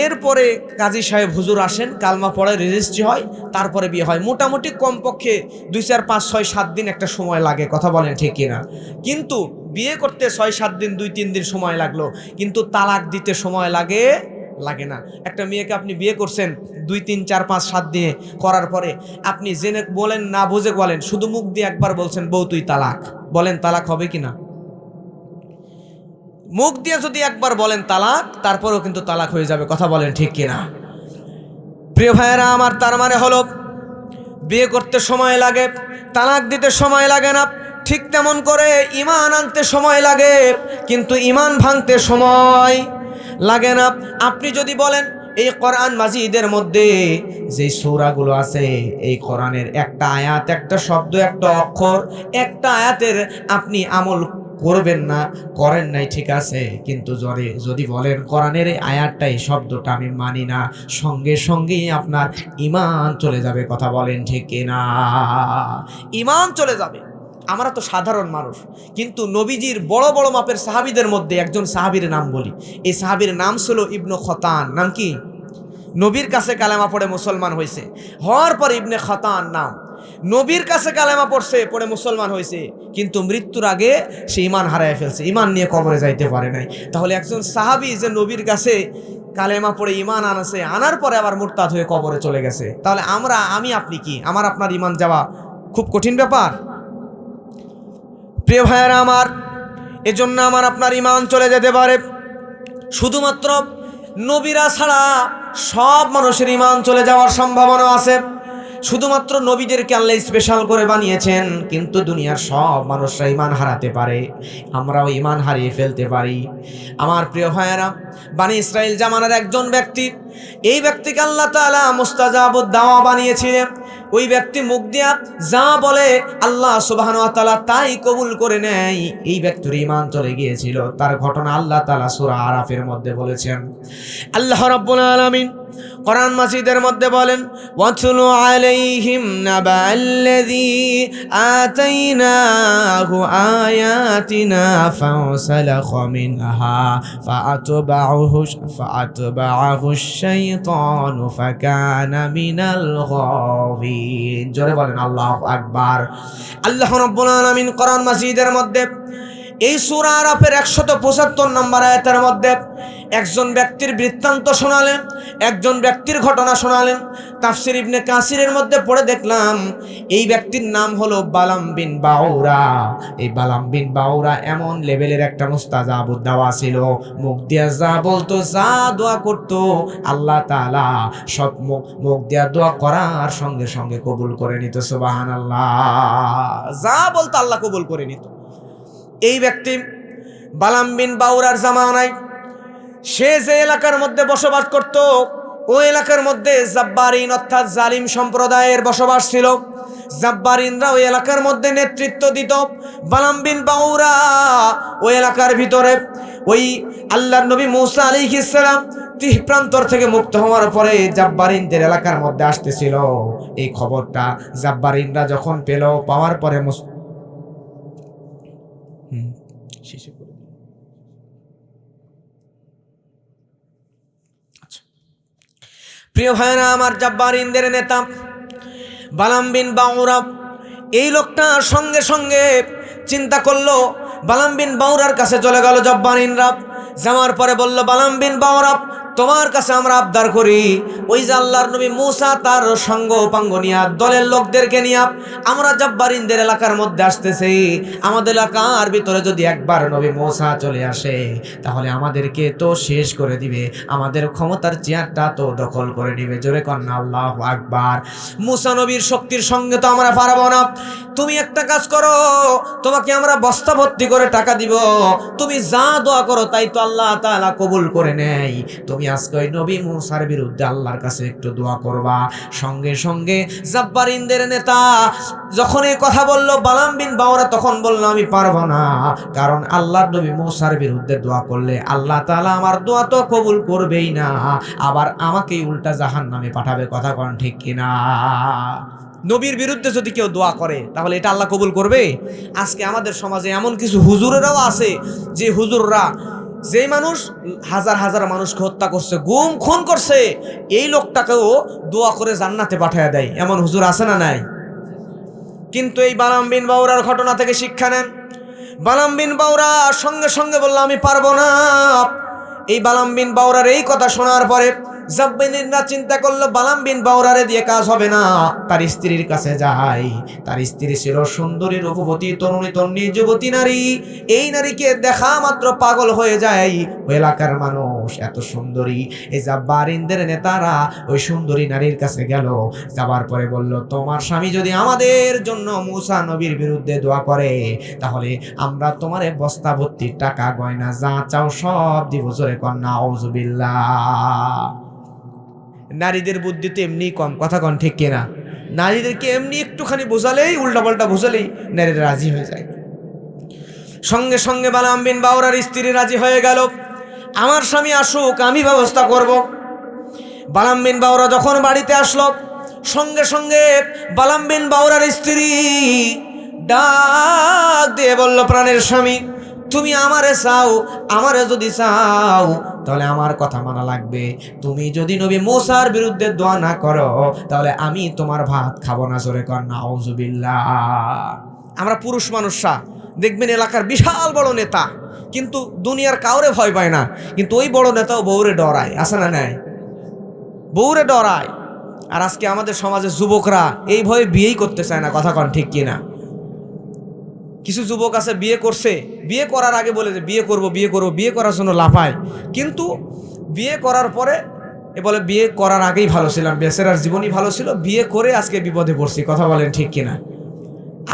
এরপরে কাজী সাহেব হুজুর আসেন, কালমা পড়ে, রেজিস্ট্রি হয়, তারপরে বিয়ে হয়। মোটামুটি কমপক্ষে 2, 4, 5, 6, 7 দিন একটা সময় লাগে। কথা বলেন ঠিক কিনা? কিন্তু বিয়ে করতে 6, 7 দিন, 2, 3 দিন সময় লাগলো, কিন্তু তালাক দিতে সময় লাগে না। একটা মেয়েকে আপনি বিয়ে করছেন 2, 3, 4, 5, 7 দিনে করার পরে আপনি জেনে বলেন না বুঝে বলেন, শুধু মুখ দিয়ে একবার বলছেন বউ তুই তালাক, বলেন তালাক হবে কিনা? মুখ দিয়ে যদি একবার বলেন তালাক, তারপরেও কিন্তু তালাক হয়ে যাবে। কথা বলেন ঠিক কিনা? প্রিয় ভাইয়েরা আমার, তার মানে হলো বিয়ে করতে সময় লাগে, তালাক দিতে সময় লাগে না। ঠিক তেমন করে ঈমান আনতে সময় লাগে, কিন্তু ঈমান ভাঙতে সময় লাগে না। আপনি যদি বলেন এই কোরআন মাজিদের মধ্যে যে সূরাগুলো আছে, এই কোরআনের একটা আয়াত, একটা শব্দ, একটা অক্ষর, একটা আয়াতের আপনি আমল করবেন না, করেন নাই, ঠিক আছে, কিন্তু যদি বলেন কোরআনের এই আয়াতটা, এই শব্দটা আমি মানি না, সঙ্গে সঙ্গেই আপনার ঈমান চলে যাবে। কথা বলেন ঠিক কিনা? ঈমান চলে যাবে। আমরা তো সাধারণ মানুষ, কিন্তু নবীজির বড় বড় মাপের সাহাবীদের মধ্যে একজন সাহাবীর নাম বলি। এই সাহাবীর নাম ছিল ইবনে খতান। নাম কি? নবীর কাছে কালেমা পড়ে মুসলমান হয়েছে, হওয়ার পর ইবনে খতান নাম। নবীর কাছে কালেমা পড়ছে, পড়ে মুসলমান হয়েছে, কিন্তু মৃত্যুর আগে সে ঈমান হারায় ফেলছে, ঈমান নিয়ে কবরে যাইতে পারে নাই। তাহলে একজন সাহাবী যে নবীর কাছে কালেমা পড়ে ঈমান আনছে, আনার পরে আবার মুরতাদ হয়ে কবরে চলে গেছে, তাহলে আপনি কি? আপনার ঈমান যাওয়া খুব কঠিন ব্যাপার। প্রিয় ভাইয়েরা আমার, এজন্য আমার আপনার ঈমান চলে যেতে পারে। শুধুমাত্র নবীরা ছাড়া সব মানুষের ঈমান চলে যাওয়ার সম্ভাবনা আছে। শুধুমাত্র নবীদেরকে আল্লাহ স্পেশাল করে বানিয়েছেন, কিন্তু দুনিয়ার সব মানুষরা ঈমান হারাতে পারে, আমরাও ঈমান হারিয়ে ফেলতে পারি। আমার প্রিয় ভাইয়েরা, বানি ইসরাইল জামানার একজন ব্যক্তি, এই ব্যক্তিকে আল্লাহ তাআলা মুস্তাজাবুদ দাওয়া বানিয়েছিলেন। ওই ব্যক্তি মুখ দিয়া যা বলে আল্লাহ সুবহানাহু ওয়া তাআলা তাই কবুল করে নেয়। এই ব্যক্তির ঈমান চলে গিয়েছিল। তার ঘটনা আল্লাহ তাআলা সূরা আরাফের মধ্যে বলেছেন। আল্লাহ রাব্বুল আলামিন কোরআন মাজিদের মধ্যে বলেন, ওয়াতলু আলাইহিম নাবাল্লাযী আতাইনাহু আয়াতিনা ফাসালাখা মিনহা ফাআতবাআহু শাইতানু ফাকানা মিনাল গাওয়িন। জোরে বলেন আল্লাহু আকবার। আল্লাহ রাব্বুল আলামিন কোরআন মাজিদের মধ্যে এই সূরা আরাফের 175 নম্বর আয়াতের মধ্যে একজন ব্যক্তির বৃত্তান্ত শোনালেন, একজন ব্যক্তির ঘটনা শোনালেন। তাফসীর ইবনে কাসিরের মধ্যে পড়ে দেখলাম এই ব্যক্তির নাম হলো বালাম বিন বাউরা। এই বালাম বিন বাউরা এমন লেভেলের একটা মুস্তাজাবুদ দাওয়া ছিল, মুখ দিয়া যা বলতো, যা দোয়া করতো, আল্লাহ তাআলা সব মুখ দিয়া দোয়া করার সঙ্গে সঙ্গে কবুল করে নিত। সুবহানাল্লাহ। যা বলতো আল্লাহ কবুল করে নিত। এই ব্যক্তি বালাম বিন বাউরার জামানায় সে যে এলাকার মধ্যে বসবাস করত, ওই এলাকার মধ্যে জাব্বারিন অর্থাৎ জালিম সম্প্রদায়ের বসবাস ছিল। জাব্বারিনরা ওই এলাকার মধ্যে নেতৃত্ব দিত। বালাম বিন বাউরা ওই এলাকার ভিতরে ওই আল্লাহর নবী মূসা আলাইহিস সালাম তিহ প্রান্তর থেকে মুক্ত হওয়ার পরে জাব্বারিনদের এলাকার মধ্যে আসতেছিল। এই খবরটা জাব্বারিনরা যখন পেল, পাওয়ার পরে প্রিয় ভাইরা আমার, জাব্বারিনদের নেতা বালাম বিন বাউরা, এই লোকটা সঙ্গে সঙ্গে চিন্তা করলো, বালাম বিন বাউরার কাছে চলে গেল জাব্বারিনরা। যাওয়ার পরে বলল, বালাম বিন বাউরা, তোমার কাছে আমরা আবদার করি, ওই যে আল্লাহর নবী মূসা তার সঙ্গ পাঙ্গ নিয়া দলের লোকদেরকে নিয়া আমরা জাব্বারিনদের এলাকার মধ্যে আসতেছি। আমাদের এলাকার ভিতরে যদি একবার নবী মূসা চলে আসে, তাহলে আমাদেরকে তো শেষ করে দিবে, আমাদের ক্ষমতার চেয়ারটা তো দখল করে নিবে। জোরে কন্যা আল্লাহু আকবার। মূসা নবীর শক্তির সঙ্গে তো আমরা পারবো না। তুমি একটা কাজ করো, তোমাকে আমরা বস্তা ভর্তি করে টাকা দিব, তুমি যা দোয়া করো তাই তো আল্লাহ তাআলা কবুল করে নেয়। তুমি আজকে ওই নবী মূসার বিরুদ্ধে আল্লাহর কাছে একটু দোয়া করবা। সঙ্গে সঙ্গে জাব্বারিনদের নেতা যখন এই কথা বলল, বালাম বিন বাউরা তখন বলল, আমি পারবো না, কারণ আল্লাহর নবী মূসার বিরুদ্ধে দোয়া করলে আল্লাহ তাআলা আমার দোয়া তো কবুল করবেই না, আবার আমাকেই উল্টা জাহান্নামে পাঠাবে। কথা কোন ঠিক কিনা? নবীর বিরুদ্ধে যদি কেউ দোয়া করে তাহলে এটা আল্লাহ কবুল করবে? আজকে আমাদের সমাজে এমন কিছু হুজুরেরাও আছে, যে হুজুররা যে মানুষ হাজার হাজার মানুষকে হত্যা করছে, গুম খুন করছে, এই লোকটাকেও দোয়া করে জান্নাতে পাঠিয়ে দেয়। এমন হুজুর আছে না নাই? কিন্তু এই বালাম বিন বাউরার ঘটনা থেকে শিক্ষা নেন। বালাম বিন বাউরা সঙ্গে সঙ্গে বলল, আমি পারবো না। এই বালাম বিন বাউরার এই কথা শোনার পরে জাব্বারিনরা চিন্তা করলো, বালাম বিন বাউরারে দিয়ে কাজ হবে না, তার স্ত্রীর কাছে যাই। তার স্ত্রী ছিল সুন্দরী, রূপবতী, তরুণী যুবতী নারী। এই নারীকে দেখা মাত্র পাগল হয়ে যায় ওই এলাকার মানুষ, এত সুন্দরী। এই জাব্বারিনদের নেতারা ওই সুন্দরী নারীর কাছে গেল। যাবার পরে বলল, তোমার স্বামী যদি আমাদের জন্য মূসা নবীর বিরুদ্ধে দোয়া করে, তাহলে আমরা তোমারে বস্তা ভর্তি টাকা গয়না যা চাও সব দিব। জোরে কন্যা আউযুবিল্লাহ। নারীদের বুদ্ধি তো এমনি কম। কথা কন ঠিক কিনা? নারীদেরকে এমনি একটুখানি বোঝালেই, উল্টাপাল্টা বোঝালেই নারীরা রাজি হয়ে যায়। সঙ্গে সঙ্গে বালাম বিন বাউরার স্ত্রী রাজি হয়ে গেল, আমার স্বামী আসুক, আমি ব্যবস্থা করব। বালাম বিন বাউরা যখন বাড়িতে আসলো, সঙ্গে সঙ্গে বালাম বিন বাউরার স্ত্রী ডাক দিয়ে বলল, প্রাণের স্বামী, তুমি আমারে চাও, আমারে যদি চাও তাহলে আমার কথা মানা লাগবে। তুমি যদি নবী মূসার বিরুদ্ধে দোয়া না করো, তাহলে আমি তোমার ভাত খাবো না। জোরে কর না আউযুবিল্লাহ। আমরা পুরুষ মানুষরা দেখবেন এলাকার বিশাল বড় নেতা, কিন্তু দুনিয়ার কাউরে ভয় পায় না, কিন্তু ওই বড় নেতাও বউরে ডরায়। আছে না নাই? বউরে ডরায়। আর আজকে আমাদের সমাজের যুবকরা এই ভয়ে বিয়েই করতে চায় না। কথা কন ঠিক কিনা? কিছু যুবক আছে বিয়ে করছে, বিয়ে করার আগে বলে যে বিয়ে করব, বিয়ে করার জন্য লাফায়, কিন্তু বিয়ে করার পরে বলে বিয়ে করার আগেই ভালো ছিলাম, বেচারার জীবনই ভালো ছিল, বিয়ে করে আজকে বিপদে পড়ছি। কথা বলেন ঠিক কিনা?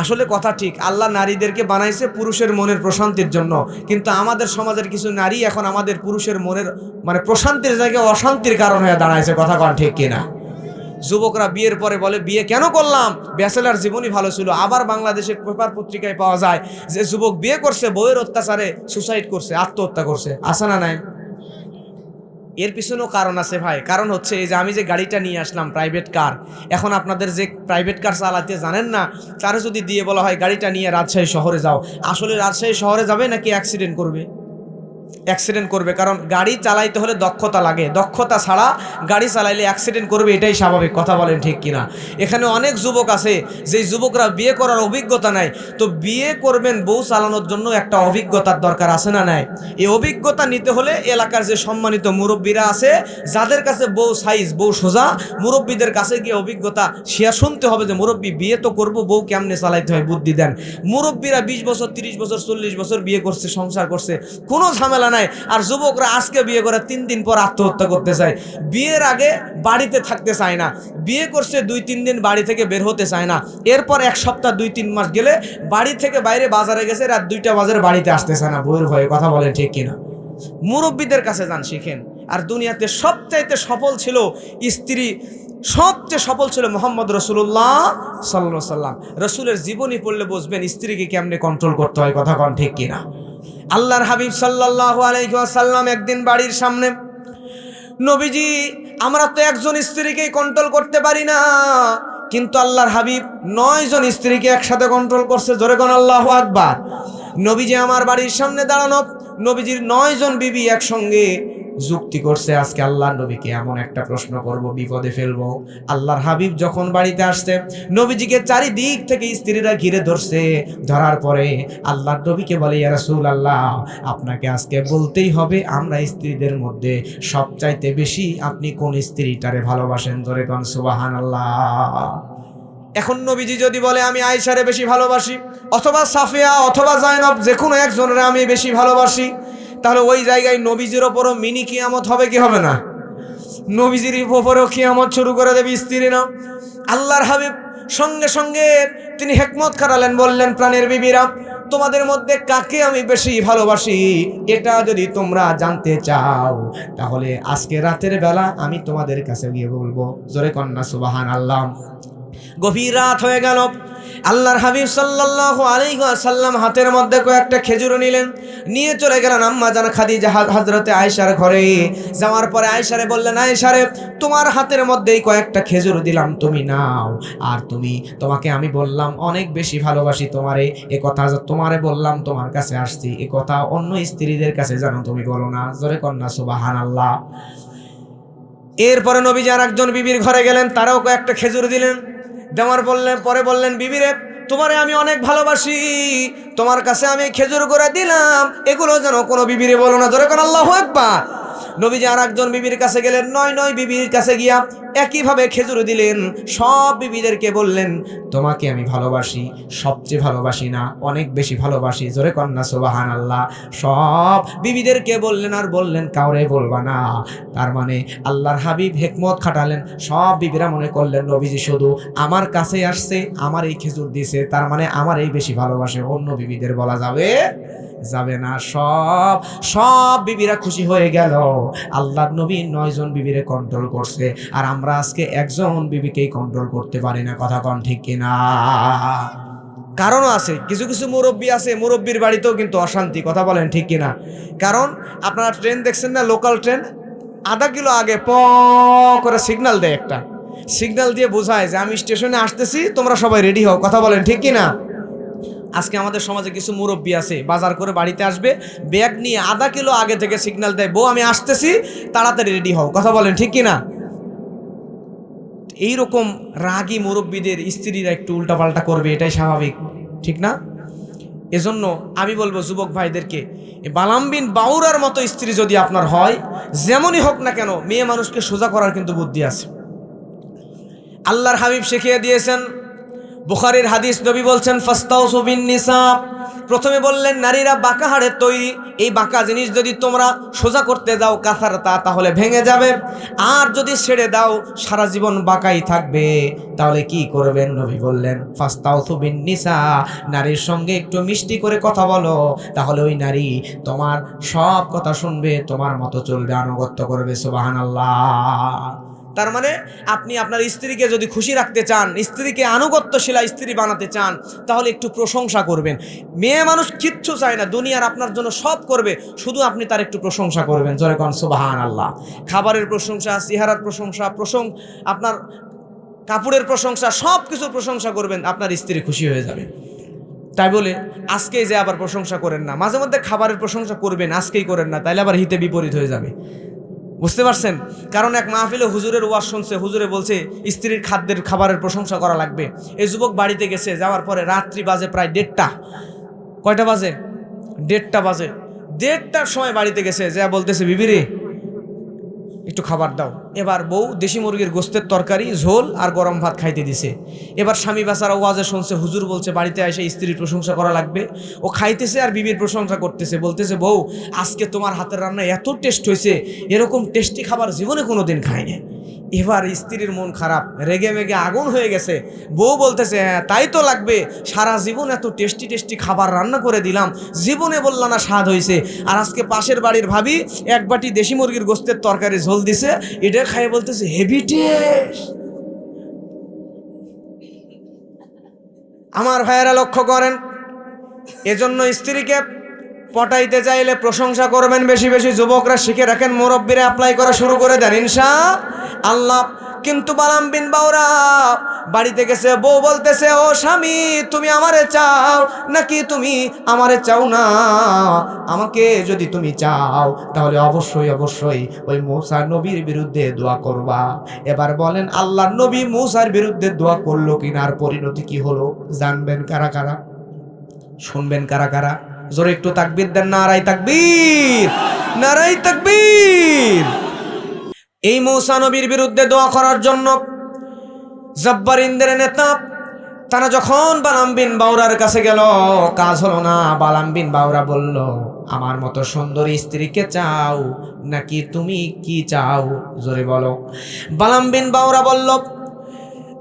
আসলে কথা ঠিক, আল্লাহ নারীদেরকে বানাইছে পুরুষের মনের প্রশান্তির জন্য, কিন্তু আমাদের সমাজের কিছু নারী এখন আমাদের পুরুষের মনের প্রশান্তির জায়গায় অশান্তির কারণ হয়ে দাঁড়াইছে। কথা কন ঠিক কিনা? যুবকরা বিয়ের পরে বলে বিয়ে কেন করলাম, ব্যাচেলার জীবনই ভালো ছিল। আবার বাংলাদেশের পেপার পত্রিকায় পাওয়া যায় যে যুবক বিয়ে করছে, বউয়ের অত্যাচারে সুসাইড করছে, আত্মহত্যা করছে। আছে না নাই? এর পিছনেও কারণ আছে ভাই। কারণ হচ্ছে এই যে আমি যে গাড়িটা নিয়ে আসলাম প্রাইভেট কার, এখন আপনাদের যে প্রাইভেট কার চালাতে জানেন না, তারা যদি দিয়ে বলা হয় গাড়িটা নিয়ে রাজশাহী শহরে যাও, আসলে রাজশাহী শহরে যাবে নাকি অ্যাক্সিডেন্ট করবে? অ্যাক্সিডেন্ট করবে, কারণ গাড়ি চালাইতে হলে দক্ষতা লাগে, দক্ষতা ছাড়া গাড়ি চালাইলে অ্যাক্সিডেন্ট করবে, এটাই স্বাভাবিক। কথা বলেন ঠিক কিনা? এখানে অনেক যুবক আছে যেই যুবকরা বিয়ে করার অভিজ্ঞতা নাই, তো বিয়ে করবেন বউ চালানোর জন্য একটা অভিজ্ঞতার দরকার আছে না নাই? এই অভিজ্ঞতা নিতে হলে এলাকার যে সম্মানিত মুরব্বীরা আছে, যাদের কাছে বউ সাইজ, বউ সোজা, মুরব্বীদের কাছে গিয়ে অভিজ্ঞতা শেয়ার শুনতে হবে যে মুরব্বী বিয়ে তো করবো, বউ কেমনে চালাইতে হয় বুদ্ধি দেন। মুরব্বীরা 20 বছর 30 বছর 40 বছর বিয়ে করছে, সংসার করছে, কোনো ঝামেলা নাই। আর যুবকরা আজকে বিয়ে করে 3 দিন পর আত্মহত্যা করতে চায়, বিয়ের আগে বাড়িতে থাকতে চায় না, বিয়ে করছে 2-3 দিন বাড়ি থেকে বের হতে চায় না, এরপর 1 সপ্তাহ 2-3 মাস গেলে বাড়ি থেকে বাইরে বাজারে গেছে, রাত 2টা বাজারে বাড়িতে আসতে চায় না বউয়ের ভয়ে। কথা বলেন ঠিক কিনা? মুরব্বীদের কাছে যান, শিখেন। আর দুনিয়াতে সবচাইতে সফল ছিল স্ত্রী, সবচেয়ে সফল ছিল মোহাম্মদ রসুল্লাহ সাল্লাল্লাহু আলাইহি সাল্লাম। রসুলের জীবনী পড়লে বুঝবেন স্ত্রীকে কেমনে কন্ট্রোল করতে হয়। কথা কন ঠিক কিনা? আল্লাহর হাবিব সাল্লাল্লাহু আলাইহি ওয়াসাল্লাম একদিন বাড়ির সামনে, নবীজি আমরা তো একজন স্ত্রীকেই কন্ট্রোল করতে পারি না, কিন্তু আল্লাহর হাবিব 9 জন স্ত্রীকে একসাথে কন্ট্রোল করছে। জোরে কোন আল্লাহু আকবার। নবীজি আমার বাড়ির সামনে দাঁড়ানো, নবীজির 9 জন বিবি একসঙ্গে যুক্তি করছে। আজকে আল্লাহর নবীকে এমন একটা প্রশ্ন করব, বিপদে ফেলবো। আল্লাহর হাবিব যখন বাড়িতে আসছে, নবীজিকে চারিদিক থেকে স্ত্রীরা ঘিরে ধরছে। ধরার পরে আল্লাহর নবীকে বলে, ইয়া রাসূলুল্লাহ, আপনাকে আজকে বলতেই হবে আমরা স্ত্রীদের মধ্যে সবচাইতে বেশি আপনি কোন স্ত্রীটারে ভালোবাসেন। ধরে কোন সুবহানাল্লাহ। এখন নবীজি যদি বলে আমি আয়েশারে বেশি ভালোবাসি, অথবা সাফিয়া অথবা জায়নব, যে কোনো একজনের আমি বেশি ভালোবাসি, তাহলে ওই জায়গায় নবীজির ওপরও মিনি কিয়ামত হবে কি হবে না? নবীজির ওপরেও কিয়ামত শুরু করে দেবে স্ত্রী না। আল্লাহর হাবিব সঙ্গে সঙ্গে তিনি হিকমত খাটালেন, বললেন, প্রাণের বিবিরা, তোমাদের মধ্যে কাকে আমি বেশি ভালোবাসি এটা যদি তোমরা জানতে চাও, তাহলে আজকে রাতের বেলা আমি তোমাদের কাছে গিয়ে বলবো। জোরে কন্যা সুবহানাল্লাহ। গভীর রাত হয়ে গেল। আল্লাহর হাবিব সাল্লাল্লাহু আলাইহি ওয়াসাল্লাম হাতের মধ্যে কয়েকটা খেজুর নিলেন, নিয়ে চলে গেলেন আম্মা জান খাদিজা হযরতে আয়েশার ঘরে। যাওয়ার পরে আয়েশারে বললেন, আয়েশারে, তোমার হাতের মধ্যেই কয়েকটা খেজুর দিলাম, তুমি নাও। আর তোমাকে আমি বললাম অনেক বেশি ভালোবাসি তোমারে, এ কথা তোমারে বললাম, তোমার কাছে আসছি, এ কথা অন্য স্ত্রীদের কাছে জানো তুমি বলো না। জোরে কন্যা সুবহানাল্লাহ। এরপরে নবীজি আর একজন বিবির ঘরে গেলেন, তারাও কয়েকটা খেজুর দিলেন। দেওয়ার পরে বললেন, বিবিরে, তোমারে আমি অনেক ভালোবাসি, তোমার কাছে আমি খেজুর করে দিলাম, এগুলো যেন কোনো বিবিরে বলো না। জোরে কোন আল্লাহু আকবার। নবীজি আর একজন বিবির কাছে গেলেন, 9 বিবির কাছে গিয়া একইভাবে খেজুর দিলেন। সব বিবিদেরকে বললেন, তোমাকে আমি ভালোবাসি, সবচেয়ে ভালোবাসি না, অনেক বেশি ভালোবাসি। জোরে কন্যা সুবহানাল্লাহ। সব বিবিদেরকে বললেন, আর বললেন কাউরে বলবা না। তার মানে আল্লাহর হাবিব হিকমত খাটালেন। সব বিবিরা মনে করলেন নবীজি শুধু আমার কাছে আসছে, আমার এই খেজুর দিছে, তার মানে আমার এই বেশি ভালোবাসে, অন্য বিবিদের বলা যাবে না। সব বিবিরা খুশি হয়ে গেল। আল্লাহর নবী 9 জন বিবিরে কন্ট্রোল করছে, আর আমরা আজকে একজন বিবিকেই কন্ট্রোল করতে পারি না। কথা কন ঠিক কিনা? কারণও আছে, কিছু কিছু মুরব্বী আছে, মুরব্বীর বাড়িতেও কিন্তু অশান্তি। কথা বলেন ঠিক কিনা? কারণ আপনারা ট্রেন দেখছেন না, লোকাল ট্রেন, আধা কিলো আগে প করে সিগন্যাল দেয়, একটা সিগন্যাল দিয়ে বোঝায় যে আমি স্টেশনে আসতেছি, তোমরা সবাই রেডি হও। কথা বলেন ঠিক কিনা? আজকে আমাদের সমাজে কিছু মুরব্বী আছে, বাজার করে বাড়িতে আসবে, ব্যাগ নিয়ে আধা কিলো আগে থেকে সিগন্যাল দেয়, বউ আমি আসতেছি, তাড়াতাড়ি রেডি হও। কথা বলেন ঠিক কিনা? এইরকম রাগী মুরব্বীদের স্ত্রীরা একটু উল্টাপাল্টা করবে, এটাই স্বাভাবিক, ঠিক না? এজন্য আমি বলবো যুবক ভাইদেরকে, বালাম বিন বাউরার মতো স্ত্রী যদি আপনার হয়, যেমনই হোক না কেন, মেয়ে মানুষকে সোজা করার কিন্তু বুদ্ধি আছে। আল্লাহর হাবিব শিখিয়ে দিয়েছেন, বুখারীর হাদিস, নবী বলছেন ফাস্তাউসু বিন নিসা, প্রথমে বললেন নারীরা বাঁকা হাড়ের তৈরি, এই বাঁকা জিনিস যদি তোমরা সোজা করতে যাও কাসারতা, তাহলে ভেঙে যাবে, আর যদি ছেড়ে দাও সারা জীবন বাঁকাই থাকবে, তাহলে কি করবেন? নবী বললেন ফাস্তাউসু বিন নিসা, নারীর সঙ্গে একটু মিষ্টি করে কথা বলো, তাহলে ওই নারী তোমার সব কথা শুনবে, তোমার মতো চলবে, আনুগত্য করবে। সুবহানাল্লাহ। তার মানে আপনি আপনার স্ত্রীকে যদি খুশি রাখতে চান, স্ত্রীকে আনুগত্যশীলা স্ত্রী বানাতে চান, তাহলে একটু প্রশংসা করবেন। মেয়ে মানুষ কিচ্ছু চায় না, দুনিয়ার আপনার জন্য সব করবে, শুধু আপনি তার একটু প্রশংসা করবেন। জোরে কোন সুবহানাল্লাহ। খাবারের প্রশংসা, চেহারার প্রশংসা, আপনার কাপড়ের প্রশংসা, সব কিছুর প্রশংসা করবেন, আপনার স্ত্রী খুশি হয়ে যাবে। তাই বলে আজকেই যে আবার প্রশংসা করেন না, মাঝে মধ্যে খাবারের প্রশংসা করবেন, আজকেই করেন না, তাইলে আবার হিতে বিপরীত হয়ে যাবে। বুঝতে পারছেন? কারণ এক মাহফিলে হুজুরের ওয়াজ শুনছে, হুজুরে বলছে স্ত্রীর খাবারের প্রশংসা করা লাগবে। এই যুবক বাড়িতে গেছে, যাওয়ার পরে রাত্রি বাজে প্রায় 1:30। কয়টা বাজে? 1:30 বাজে। 1:30টার সময় বাড়িতে গেছে, যা বলতেছে বিবিরে একটু খাবার দাও। এবার বউ দেশি মুরগির গোস্তের তরকারি, ঝোল আর গরম ভাত খাইতে দিছে। এবার স্বামী বেচারা ওয়াজে শুনছে, হুজুর বলছে বাড়িতে এসে স্ত্রীর প্রশংসা করা লাগবে। ও খাইতেছে আর বিবির প্রশংসা করতেছে, বলতেছে বউ আজকে তোমার হাতের রান্না এত টেস্ট হয়েছে, এরকম টেস্টি খাবার জীবনে কোনো দিন খাইনি। এবার স্ত্রীর মন খারাপ, রেগে মেগে আগুন হয়ে গেছে। বউ বলতেছে হ্যাঁ তাই তো লাগবে, সারা জীবন এত টেস্টি টেস্টি খাবার রান্না করে দিলাম, জীবনে বললা না স্বাদ হয়েছে, আর আজকে পাশের বাড়ির ভাবি এক বাটি দেশি মুরগির গোস্তের তরকারি ঝোল দিছে, এটা খাইয়ে বলতেছে হেভি টেস্ট। আমার ভাইয়েরা লক্ষ্য করেন, এজন্য স্ত্রীকে পটাইতে চাইলে প্রশংসা করবেন বেশি বেশি। যুবকরা শিখে রাখেন, মুরব্বীরা অ্যাপ্লাই করা শুরু করে দেন ইনশাআল্লাহ। কিন্তু বালাম বিন বাউরা বাড়িতে গেছে, বউ বলতেছে ও স্বামী তুমি আমারে চাও নাকি তুমি আমারে চাও না? আমাকে যদি তুমি চাও তাহলে অবশ্যই অবশ্যই ওই মূসা নবীর বিরুদ্ধে দোয়া করবা। এবার বলেন আল্লাহর নবী মূসার বিরুদ্ধে দোয়া করলো কিনা, আর পরিণতি কি হলো জানবেন কারা কারা, শুনবেন কারা কারা? জোরে একটু তাকবীর দেন, নারাই তাকবীর, নারাই তাকবীর। এই মূসা নবীর বিরুদ্ধে দোয়া করার জন্য জাব্বারিনদের নেতা তারা যখন বালাম বিন বাউরার কাছে গেল, কাজ হলো না। বালাম বিন বাউরা বলল আমার মতো সুন্দরী স্ত্রীকে চাও নাকি তুমি কি চাও? জোরে বলো। বালাম বিন বাউরা বলল